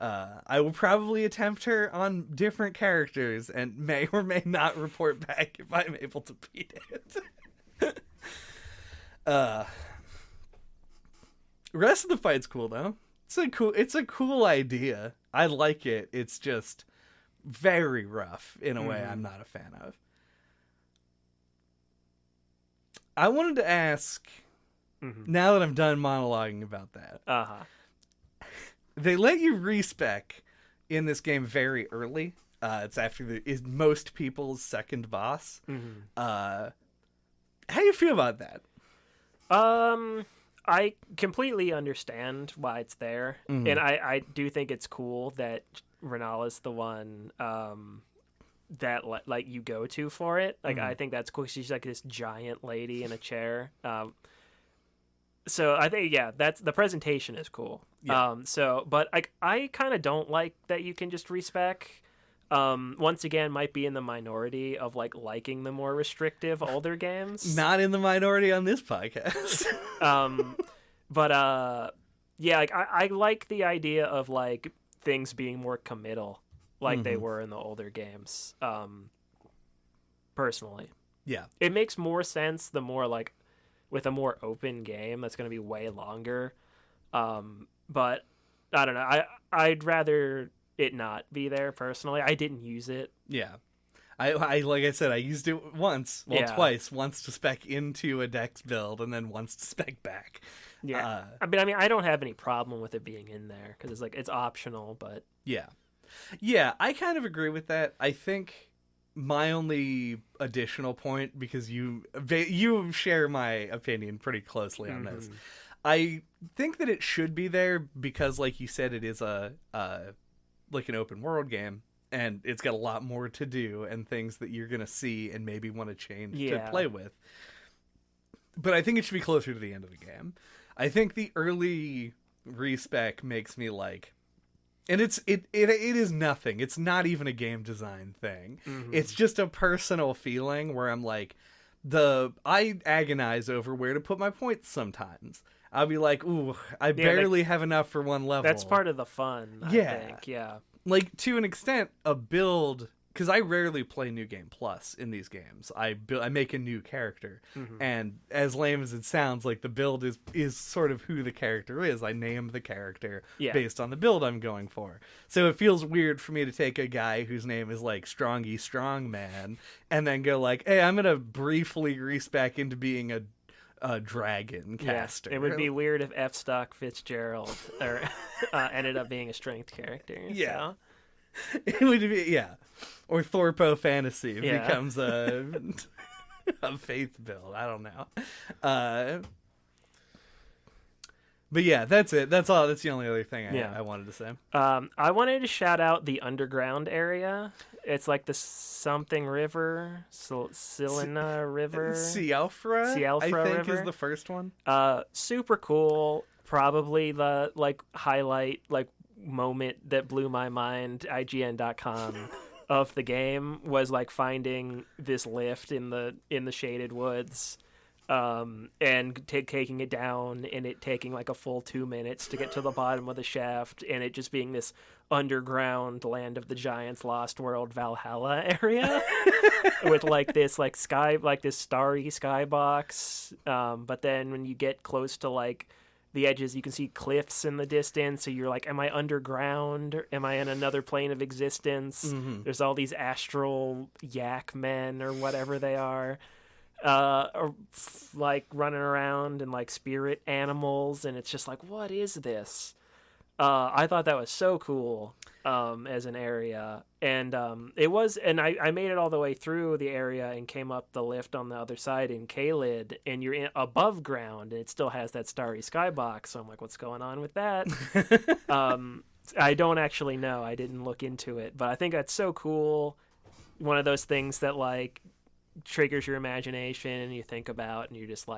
I will probably attempt her on different characters and may or may not report back if I'm able to beat it. Rest of the fight's cool though. It's a cool idea. I like it. It's just very rough in a way I'm not a fan of. I wanted to ask, now that I'm done monologuing about that. They let you respec in this game very early. It's after is most people's second boss. How do you feel about that? I completely understand why it's there, and I do think it's cool that Renala's the one that like you go to for it. Like I think that's cool. She's like this giant lady in a chair. So I think, that's the presentation is cool. Yeah. But I kind of don't like that you can just respec. Once again, might be in the minority of liking the more restrictive older games. Not in the minority on this podcast. I like the idea of like things being more committal, like they were in the older games. Personally, yeah, it makes more sense the more like. With a more open game that's going to be way longer. But I don't know. I'd rather it not be there personally. I didn't use it. Yeah. I like I said, I used it once. Well, twice. Once to spec into a Dex build and then once to spec back. Yeah. I mean, I don't have any problem with it being in there because it's like, it's optional, but. Yeah. Yeah, I kind of agree with that. I think my only additional point, because you share my opinion pretty closely on this, I think that it should be there because, like you said, it is a like an open world game, and it's got a lot more to do and things that you're gonna see and maybe want to change to play with. But I think it should be closer to the end of the game. I think the early respec makes me like. And it is nothing. It's not even a game design thing. It's just a personal feeling where I'm like, I agonize over where to put my points sometimes. I'll be like, ooh, I barely have enough for one level. That's part of the fun, I think. Yeah. Like, to an extent, a build... Because I rarely play New Game Plus in these games. I make a new character. And as lame as it sounds, like the build is sort of who the character is. I name the character based on the build I'm going for. So it feels weird for me to take a guy whose name is like Strongy Strongman and then go like, hey, I'm going to briefly respec into being a dragon caster. It would be weird if F. Stock Fitzgerald ended up being a strength character. Yeah. So. It would be, yeah. Or Thorpo Fantasy Yeah. becomes a faith build. I don't know. But yeah, that's it. That's all. That's the only other thing I wanted to say. I wanted to shout out the underground area. It's like the something river, Silina River, Cialfra, I think River is the first one. Super cool. Probably the highlight moment that blew my mind. IGN.com of the game was finding this lift in the shaded woods. And taking it down, and it taking a full 2 minutes to get to the bottom of the shaft, and it just being this underground Land of the Giants, Lost World, Valhalla area with this sky, this starry skybox. But then when you get close to the edges, you can see cliffs in the distance. So you're like, am I underground? Am I in another plane of existence? Mm-hmm. There's all these astral yak men or whatever they are. Running around and spirit animals, and it's just what is this? I thought that was so cool as an area, and it was, and I made it all the way through the area and came up the lift on the other side in Caelid, and you're above ground, and it still has that starry skybox. So I'm like, what's going on with that? I don't actually know. I didn't look into it, but I think that's so cool. One of those things that triggers your imagination and you think about, and you're just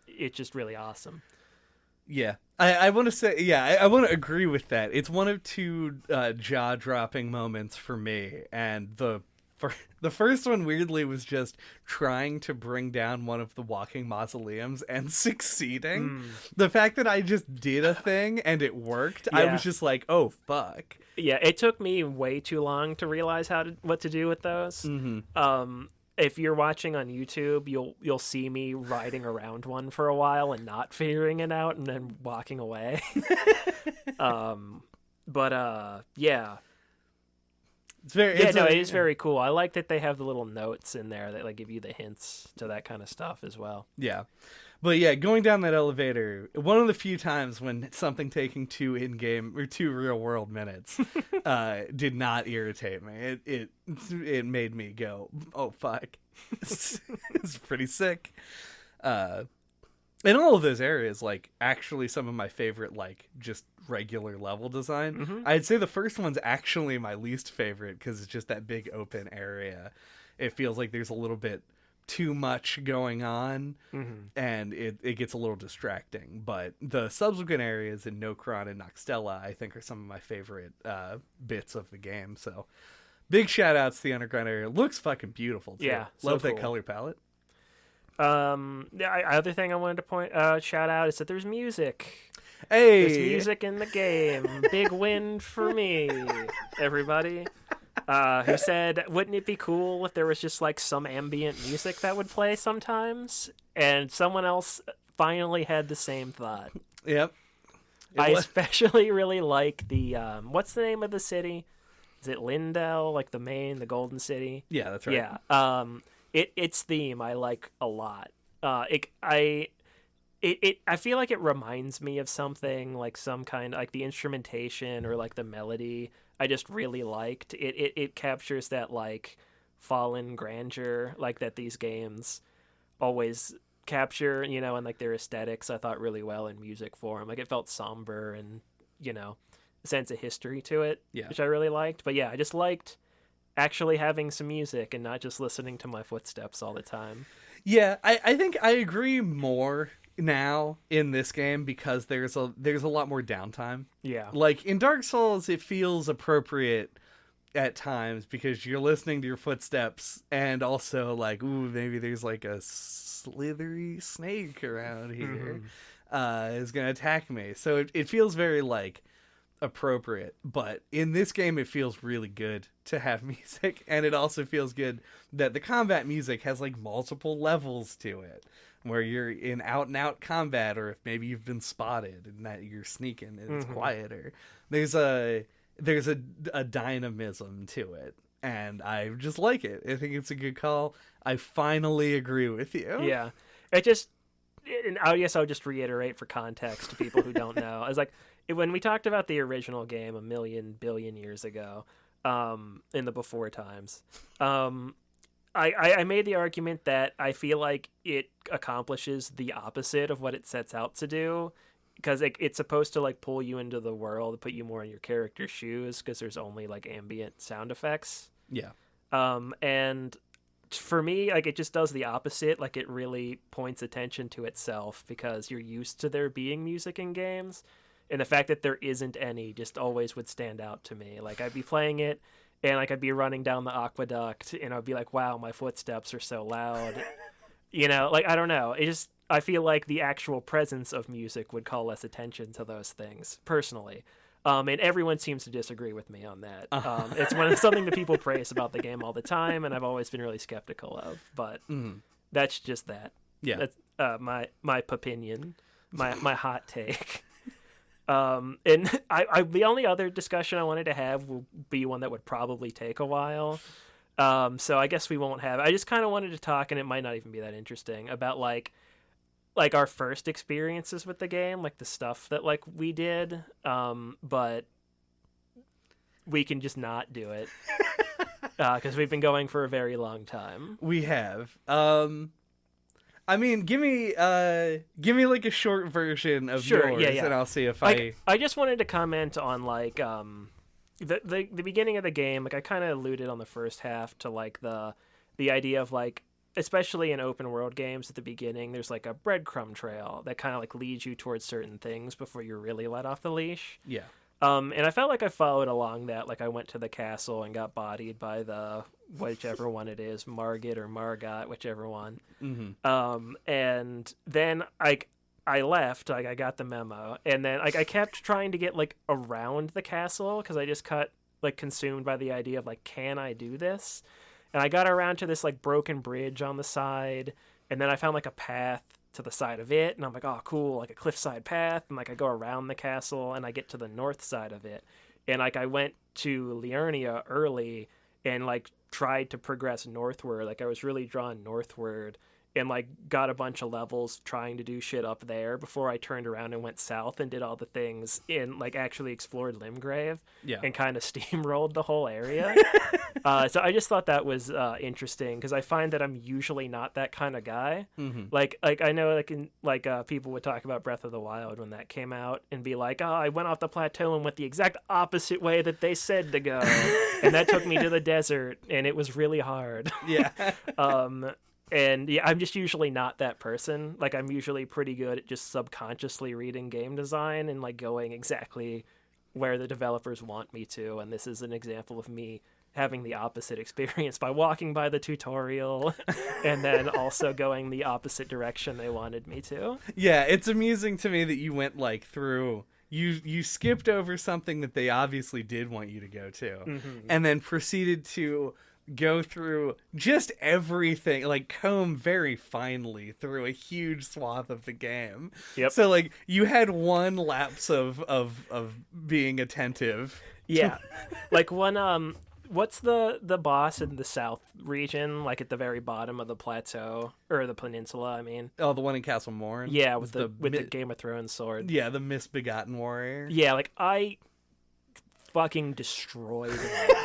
it's just really awesome. Yeah, I want to say, yeah, I want to agree with that. It's one of two jaw-dropping moments for me, and the first one weirdly was just trying to bring down one of the walking mausoleums and succeeding. The fact that I just did a thing and it worked, I was just like, oh fuck. Yeah, it took me way too long to realize what to do with those. Mm-hmm. If you're watching on YouTube, you'll see me riding around one for a while and not figuring it out, and then walking away. Yeah. It is very cool. I like that they have the little notes in there that give you the hints to that kind of stuff as well. Yeah. But yeah, going down that elevator, one of the few times when something taking 2 in-game or 2 real-world minutes did not irritate me. It made me go, oh fuck, it's pretty sick. In all of those areas, actually some of my favorite, just regular level design. Mm-hmm. I'd say the first one's actually my least favorite because it's just that big open area. It feels like there's a little bit too much going on, and it gets a little distracting. But the subsequent areas in Nokron and Noxtella, I think, are some of my favorite bits of the game. So big shout outs to the underground area. It looks fucking beautiful too. Yeah, love that color palette. The other thing I wanted to shout out is that there's music. Hey, there's music in the game. Big win for me, everybody. Who said, wouldn't it be cool if there was just some ambient music that would play sometimes? And someone else finally had the same thought. Yep. I especially really like the, what's the name of the city? Is it Lindell, the Golden City? Yeah, that's right. Yeah. Its theme I like a lot. I feel like it reminds me of something, some kind, the instrumentation or the melody. I just really liked it. It captures that fallen grandeur that these games always capture, and their aesthetics. I thought really well in music form. It felt somber and a sense of history to it, which I really liked. But yeah, I just liked actually having some music and not just listening to my footsteps all the time. Yeah, I think I agree more now in this game because there's a lot more downtime. Yeah. In Dark Souls, it feels appropriate at times because you're listening to your footsteps and also ooh, maybe there's a slithery snake around here is going to attack me. So it feels very appropriate, but in this game it feels really good to have music, and it also feels good that the combat music has multiple levels to it, where you're in out and out combat, or if maybe you've been spotted and that you're sneaking and it's quieter. There's a dynamism to it, and I just like it. I think it's a good call. I finally agree with you. Yeah, and I guess I'll just reiterate for context to people who don't know. I was when we talked about the original game a million billion years ago, in the before times. I made the argument that I feel like it accomplishes the opposite of what it sets out to do, because it's supposed to like pull you into the world, put you more in your character's shoes, because there's only like ambient sound effects. Yeah. And for me, like, it just does the opposite. Like, it really points attention to itself, because you're used to there being music in games, and the fact that there isn't any just always would stand out to me. Like, I'd be playing it, and like I'd be running down the aqueduct, and I'd be like, wow, my footsteps are so loud. Like, I don't know. I feel like the actual presence of music would call less attention to those things, personally. And everyone seems to disagree with me on that. It's something that people praise about the game all the time, and I've always been really skeptical of. But that's just that. Yeah. That's my opinion, my hot take. And the only other discussion I wanted to have will be one that would probably take a while. So I guess we won't have. I just kind of wanted to talk, and it might not even be that interesting, about like our first experiences with the game, like the stuff that like we did, but we can just not do it because we've been going for a very long time. We have. I mean, give me like a short version of yours, and I'll see if I just wanted to comment on like the beginning of the game. Like, I kind of alluded on the first half to like the idea of like, especially in open world games at the beginning, there's like a breadcrumb trail that kind of like leads you towards certain things before you're really let off the leash. Yeah. And I felt like I followed along that. Like, I went to the castle and got bodied by the whichever one it is, Margit or Margot, whichever one. Mm-hmm. And then I left. Like, I got the memo, and then like I kept trying to get like around the castle because I just got like consumed by the idea of like, can I do this? And I got around to this like broken bridge on the side, and then I found like a path to the side of it, and I'm like, oh cool, like a cliffside path, and like I go around the castle and I get to the north side of it, and like I went to Liurnia early and like tried to progress northward. Like, I was really drawn northward, and like got a bunch of levels trying to do shit up there before I turned around and went south and did all the things in like actually explored Limgrave. Yeah. And kind of steamrolled the whole area. So I just thought that was interesting, because I find that I'm usually not that kind of guy. Mm-hmm. Like I know people would talk about Breath of the Wild when that came out and be like, oh, I went off the plateau and went the exact opposite way that they said to go, and that took me to the desert, and it was really hard. Yeah. And yeah, I'm just usually not that person. Like, I'm usually pretty good at just subconsciously reading game design and like going exactly where the developers want me to. And this is an example of me having the opposite experience by walking by the tutorial and then also going the opposite direction they wanted me to. Yeah, it's amusing to me that you went like through. You skipped over something that they obviously did want you to go to, and then proceeded to go through just everything, like comb very finely through a huge swath of the game. Yep. So like you had one lapse of being attentive. Yeah. Like one what's the boss in the south region, like at the very bottom of the plateau or the peninsula, I mean? Oh, the one in Castle Morn? Yeah, with the Game of Thrones sword. Yeah, the misbegotten warrior. Yeah, like I fucking destroyed him.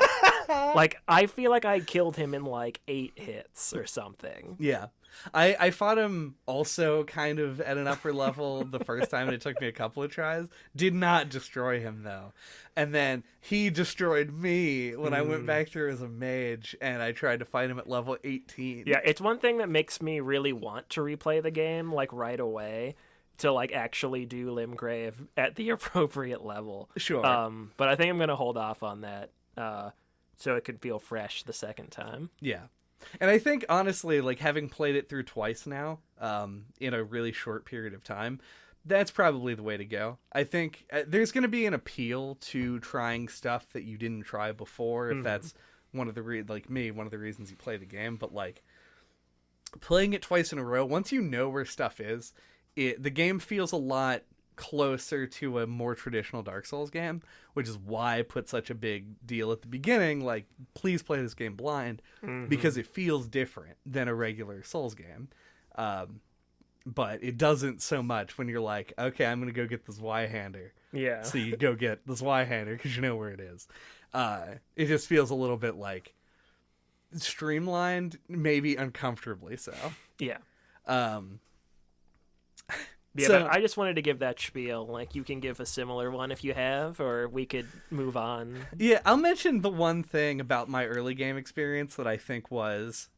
Like, I feel like I killed him in like 8 hits or something. Yeah. I fought him also kind of at an upper level the first time, and it took me a couple of tries. Did not destroy him, though. And then he destroyed me when I went back through as a mage, and I tried to fight him at level 18. Yeah, it's one thing that makes me really want to replay the game, like, right away, to, like, actually do Limgrave at the appropriate level. Sure. But I think I'm going to hold off on that, so it could feel fresh the second time. Yeah. And I think, honestly, like, having played it through twice now, in a really short period of time, that's probably the way to go. I think there's going to be an appeal to trying stuff that you didn't try before, if that's one of the reasons you play the game. But, like, playing it twice in a row, once you know where stuff is, the game feels a lot closer to a more traditional Dark Souls game, which is why I put such a big deal at the beginning, like, please play this game blind, because it feels different than a regular Souls game. But it doesn't so much when you're like, okay, I'm going to go get this Y-hander. Yeah. So you go get this Y-hander because you know where it is. It just feels a little bit like streamlined, maybe uncomfortably so. Yeah. Yeah, so, but I just wanted to give that spiel. Like, you can give a similar one if you have, or we could move on. Yeah, I'll mention the one thing about my early game experience that I think was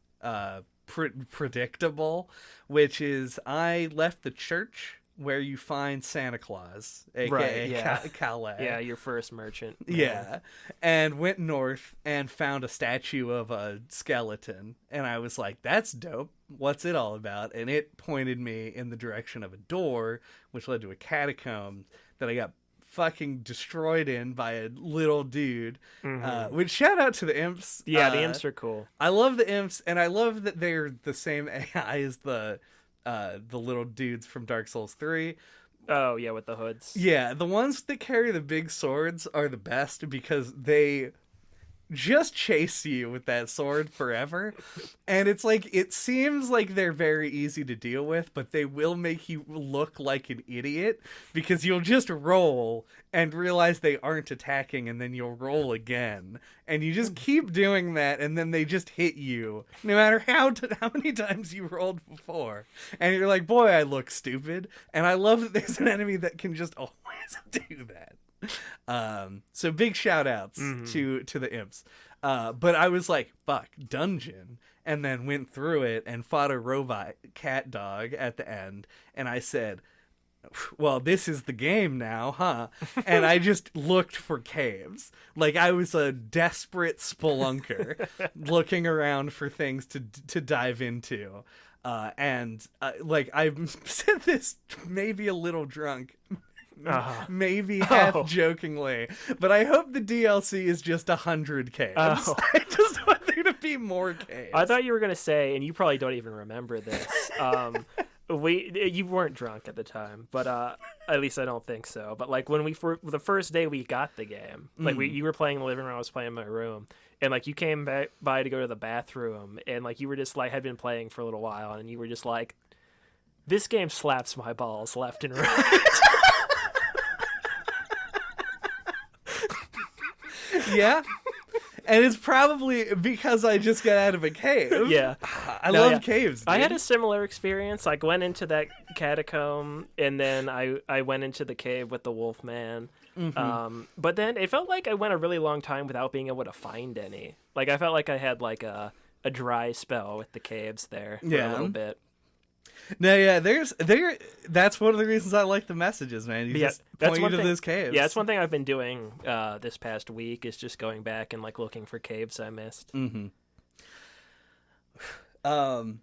predictable, which is I left the church where you find Santa Claus, aka Calais. Yeah, your first merchant. Yeah, and went north and found a statue of a skeleton, and I was like, that's dope. What's it all about? And it pointed me in the direction of a door, which led to a catacomb that I got fucking destroyed in by a little dude. Which, shout out to the imps. Yeah, the imps are cool. I love the imps, and I love that they're the same AI as the little dudes from Dark Souls 3. Oh, yeah, with the hoods. Yeah, the ones that carry the big swords are the best because they just chase you with that sword forever. And it's like, it seems like they're very easy to deal with, but they will make you look like an idiot because you'll just roll and realize they aren't attacking, and then you'll roll again. And you just keep doing that, and then they just hit you, no matter how many times you rolled before. And you're like, boy, I look stupid. And I love that there's an enemy that can just always do that. So big shout outs to the imps. But I was like, fuck, dungeon. And then went through it and fought a robot cat dog at the end. And I said, well, this is the game now, huh? And I just looked for caves. Like I was a desperate spelunker looking around for things to dive into. Like I've said this maybe a little drunk, maybe half jokingly, but I hope the DLC is just 100 caves. I just want there to be more caves. I thought you were gonna say, and you probably don't even remember this. You weren't drunk at the time, but at least I don't think so. But like when the first day we got the game, like you were playing in the living room, I was playing in my room, and like you came by to go to the bathroom, and like you were just like had been playing for a little while, and you were just like, this game slaps my balls left and right. Yeah. And it's probably because I just got out of a cave. Yeah. I love caves, dude. I had a similar experience. Like, went into that catacomb, and then I went into the cave with the wolf man. But then it felt like I went a really long time without being able to find any. Like, I felt like I had, like, a dry spell with the caves there for a little bit. No, yeah, that's one of the reasons I like the messages, man. You just point you to those caves. Yeah, that's one thing I've been doing this past week is just going back and like looking for caves I missed. God,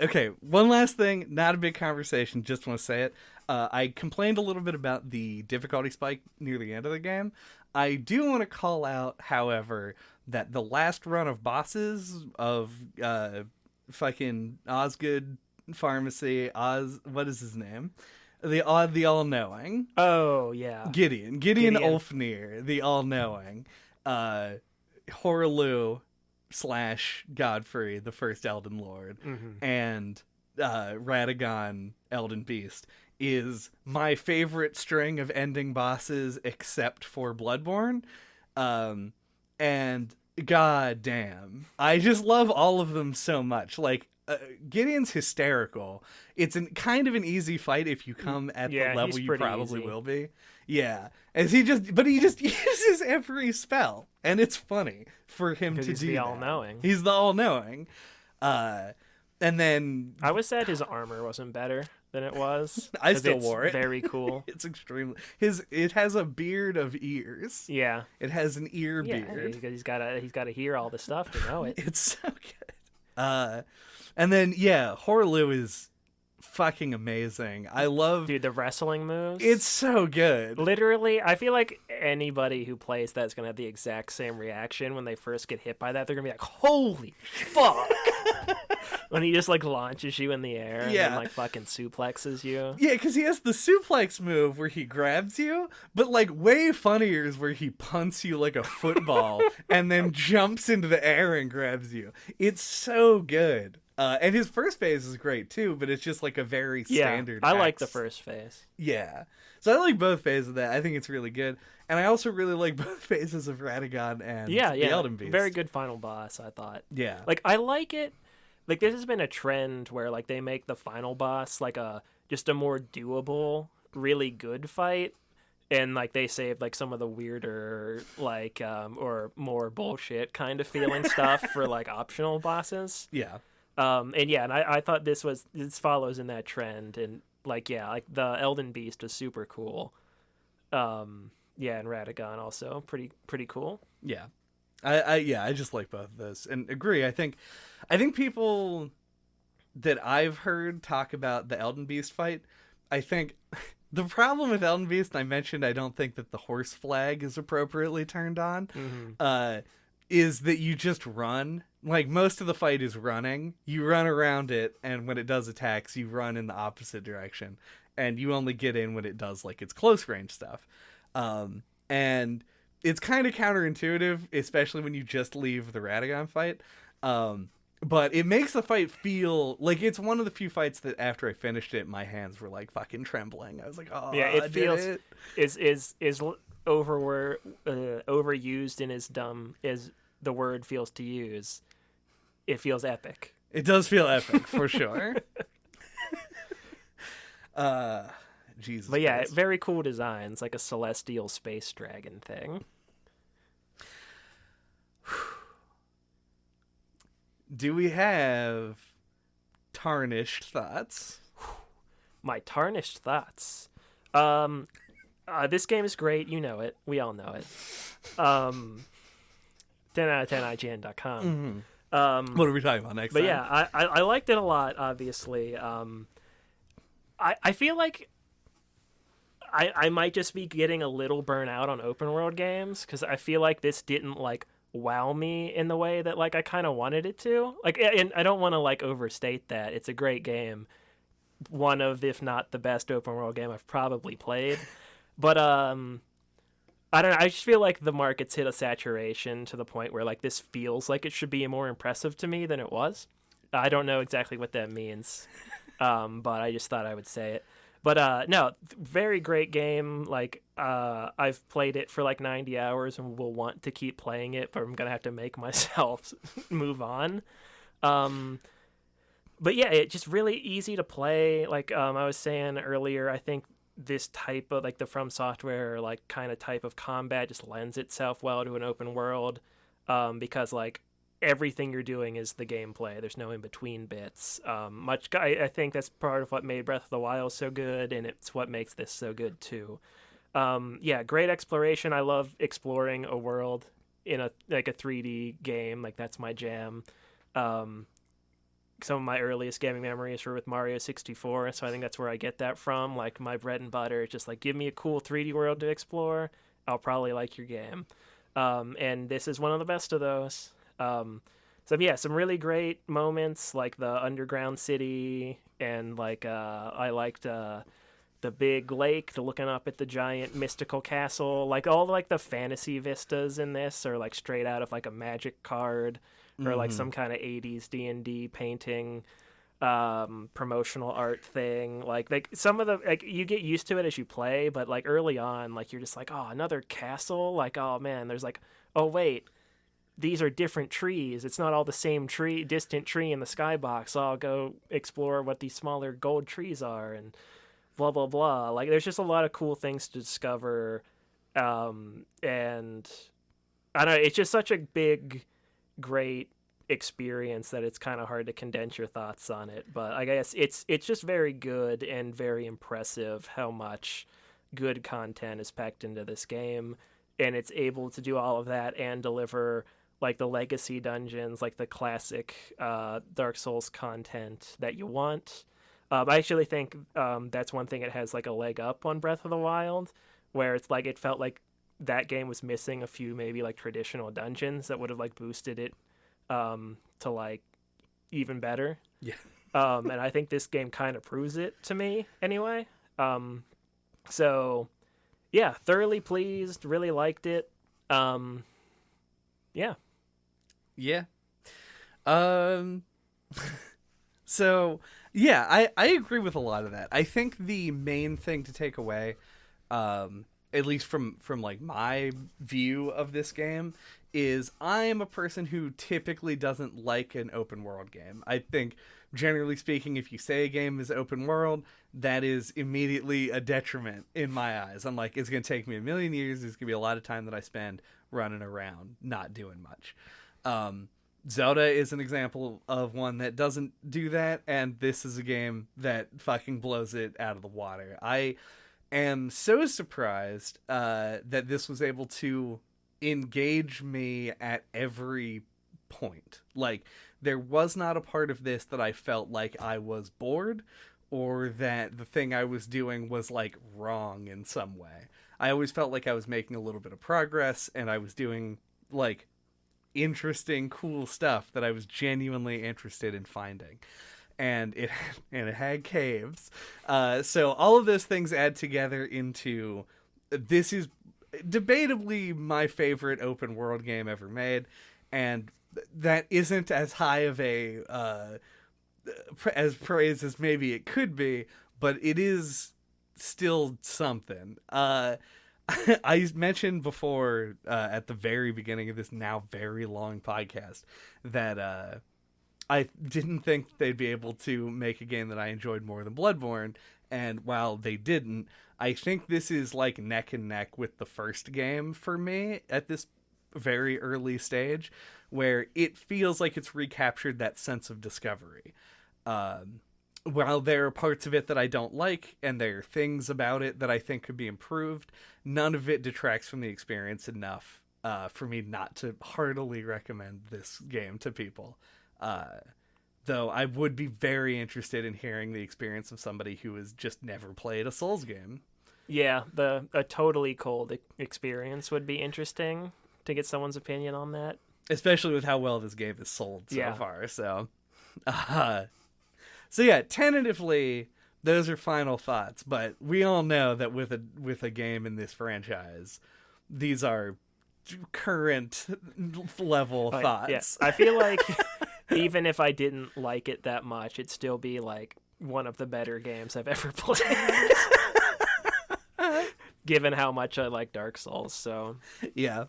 okay, one last thing, not a big conversation, just want to say it. I complained a little bit about the difficulty spike near the end of the game. I do want to call out, however, that the last run of bosses of fucking Osgood Pharmacy, what is his name? The All-Knowing. Oh, yeah. Gideon Ulfnir, the All-Knowing. Horaloo / Godfrey, the first Elden Lord, and Radagon, Elden Beast, is my favorite string of ending bosses except for Bloodborne. And god damn, I just love all of them so much. Like Gideon's hysterical. It's kind of an easy fight if you come at the level you probably will be. Yeah, as he just uses every spell, and it's funny for him to do that. He's the all-knowing. He's the all-knowing. And then I was sad his armor wasn't better than it was. I still wore it. Very cool. It's extremely it has a beard of ears. Yeah, it has an ear beard. He's got to hear all the stuff to know it. It's so good. And then Horaloo is fucking amazing. I love the wrestling moves. It's so good. Literally, I feel like anybody who plays that's gonna have the exact same reaction when they first get hit by that. They're gonna be like, "Holy fuck!" When he just like launches you in the air and then like fucking suplexes you. Yeah, because he has the suplex move where he grabs you, but like way funnier is where he punts you like a football and then jumps into the air and grabs you. It's so good. And his first phase is great too, but it's just like a very standard. I like the first phase. Yeah. So I like both phases of that. I think it's really good. And I also really like both phases of Radagon and the Elden Beast. Very good final boss, I thought. Yeah. Like, I like it. Like, this has been a trend where, like, they make the final boss, like, just a more doable, really good fight. And, like, they save, like, some of the weirder, like, or more bullshit kind of feeling stuff for, like, optional bosses. Yeah. And I thought this follows in that trend. And, like, like, the Elden Beast is super cool. And Radagon also pretty cool. Yeah. I just like both of those and agree. I think people that I've heard talk about the Elden Beast fight, I think the problem with Elden Beast, and I mentioned I don't think that the horse flag is appropriately turned on, is that you just run. Like, most of the fight is running. You run around it, and when it does attacks, you run in the opposite direction. And you only get in when it does, like, its close range stuff. And it's kind of counterintuitive, especially when you just leave the Radagon fight. But it makes the fight feel like it's one of the few fights that after I finished it, my hands were like fucking trembling. I was like, oh, yeah, it feels is overused and as dumb as the word feels to use. It feels epic. It does feel epic for sure. Jesus. But yeah, very cool designs, like a celestial space dragon thing. Do we have tarnished thoughts? My tarnished thoughts. This game is great. You know it. We all know it. 10 out of 10 IGN.com. Mm-hmm. What are we talking about next but time? Yeah, I liked it a lot, obviously. I feel like I might just be getting a little burnt out on open world games because I feel like this didn't like wow me in the way that like I kind of wanted it to. Like, and I don't want to like overstate that. It's a great game, one of, if not the best open world game I've probably played. But I don't know. I just feel like the market's hit a saturation to the point where like this feels like it should be more impressive to me than it was. I don't know exactly what that means, but I just thought I would say it. But no, very great game. Like I've played it for like 90 hours and will want to keep playing it, but I'm gonna have to make myself move on. But yeah, it's just really easy to play. Like I was saying earlier, I think this type of like the From Software like kind of type of combat just lends itself well to an open world because like everything you're doing is the gameplay. There's no in between bits. I think that's part of what made Breath of the Wild so good, and it's what makes this so good too. Yeah, great exploration. I love exploring a world in a 3D game. Like that's my jam. Some of my earliest gaming memories were with Mario 64, so I think that's where I get that from. Like my bread and butter is just like give me a cool 3D world to explore. I'll probably like your game. And this is one of the best of those. So yeah, some really great moments like the underground city and like I liked the big lake, the looking up at the giant mystical castle. Like all like the fantasy vistas in this are like straight out of like a Magic card or like some kind of 80s D&D painting promotional art thing. Like some of the like you get used to it as you play, but like early on like you're just like, oh, another castle, like oh man, there's like, oh wait, these are different trees. It's not all the same tree, distant tree in the skybox. So I'll go explore what these smaller gold trees are and blah, blah, blah. Like, there's just a lot of cool things to discover. And I don't know, it's just such a big, great experience that it's kind of hard to condense your thoughts on it. But I guess it's just very good and very impressive how much good content is packed into this game. And it's able to do all of that and deliver like the legacy dungeons, like the classic Dark Souls content that you want. I actually think that's one thing it has like a leg up on Breath of the Wild, where it's like it felt like that game was missing a few maybe like traditional dungeons that would have like boosted it to like even better. Yeah. And I think this game kind of proves it to me anyway. So yeah, thoroughly pleased, really liked it. Yeah. Yeah. So, yeah, I agree with a lot of that. I think the main thing to take away, at least from like my view of this game, is I am a person who typically doesn't like an open world game. I think, generally speaking, if you say a game is open world, that is immediately a detriment in my eyes. I'm like, it's going to take me a million years. There's going to be a lot of time that I spend running around, not doing much. Zelda is an example of one that doesn't do that, and this is a game that fucking blows it out of the water. I am so surprised that this was able to engage me at every point. Like, there was not a part of this that I felt like I was bored or that the thing I was doing was like wrong in some way. I always felt like I was making a little bit of progress and I was doing like interesting, cool stuff that I was genuinely interested in finding. And it had caves. So all of those things add together into this is debatably my favorite open world game ever made, and that isn't as high of a as praise as maybe it could be, but it is still something. I mentioned before at the very beginning of this now very long podcast that I didn't think they'd be able to make a game that I enjoyed more than Bloodborne, and while they didn't, I think this is like neck and neck with the first game for me at this very early stage, where it feels like it's recaptured that sense of discovery. While there are parts of it that I don't like, and there are things about it that I think could be improved, none of it detracts from the experience enough for me not to heartily recommend this game to people. Though I would be very interested in hearing the experience of somebody who has just never played a Souls game. Yeah, a totally cold experience would be interesting to get someone's opinion on that. Especially with how well this game is sold so far. So yeah, tentatively, those are final thoughts. But we all know that with a game in this franchise, these are current level thoughts. Yes, I feel like even if I didn't like it that much, it'd still be like one of the better games I've ever played. Given how much I like Dark Souls, so yeah.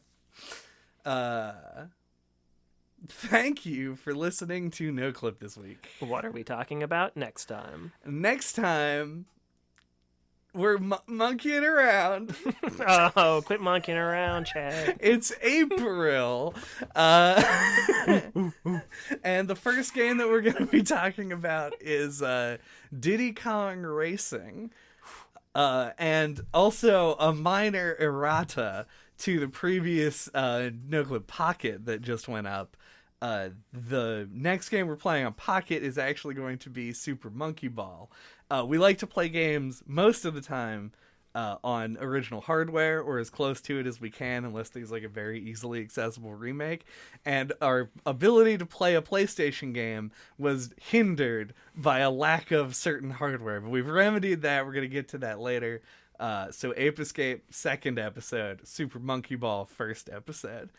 Thank you for listening to No Clip this week. What are we talking about next time? Next time, we're monkeying around. Oh, quit monkeying around, Chad. It's April. And the first game that we're going to be talking about is Diddy Kong Racing. And also a minor errata to the previous No Clip Pocket that just went up. The next game we're playing on Pocket is actually going to be Super Monkey Ball. We like to play games most of the time on original hardware or as close to it as we can, unless there's like a very easily accessible remake. And our ability to play a PlayStation game was hindered by a lack of certain hardware, but we've remedied that. We're going to get to that later. So Ape Escape, second episode. Super Monkey Ball, first episode.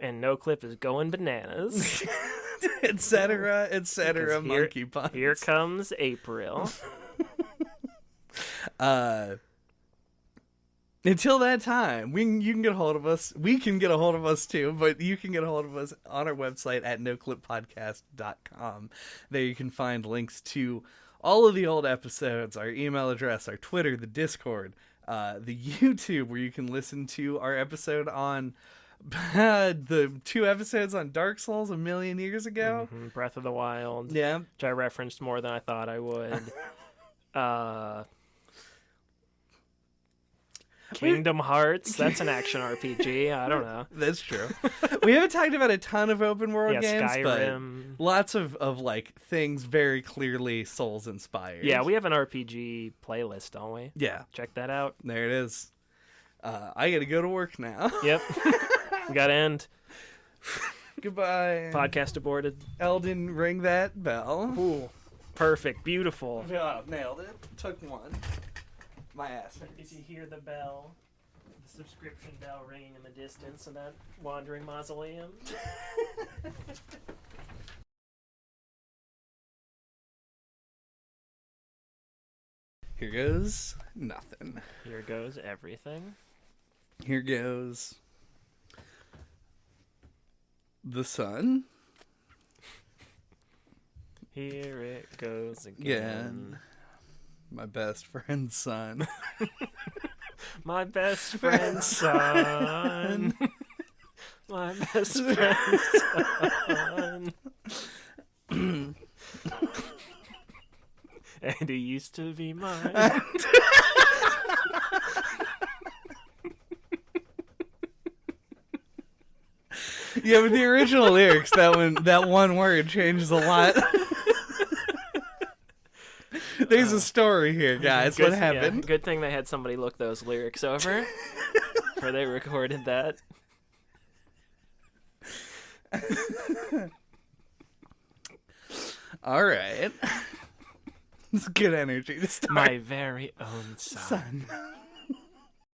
And No Clip is going bananas. etc. Monkey puns. Here comes April. Until that time, you can get a hold of us. We can get a hold of us too, but you can get a hold of us on our website at noclippodcast.com. There you can find links to all of the old episodes, our email address, our Twitter, the Discord, the YouTube, where you can listen to our episode on the 2 episodes on Dark Souls a million years ago. Mm-hmm. Breath of the Wild. Yeah. Which I referenced more than I thought I would. Kingdom Hearts. That's an action RPG. I don't know. That's true. We haven't talked about a ton of open world games, Skyrim. But lots of like things very clearly Souls inspired. Yeah, we have an RPG playlist, don't we? Yeah. Check that out. There it is. I gotta go to work now. Yep. We gotta end. Goodbye. Podcast aborted. Elden, ring that bell. Ooh. Perfect. Beautiful. Yeah, nailed it. Took one. My ass. If you hear the bell, the subscription bell ringing in the distance of that wandering mausoleum. Here goes nothing. Here goes everything. Here goes the sun. Here it goes again. My best friend's son. My best friend's son. My best friend's son. And he used to be mine. Yeah, but the original lyrics, that one word changes a lot. There's a story here, guys. What happened? Yeah, good thing they had somebody look those lyrics over before they recorded that. All right. It's good energy to start. My very own son.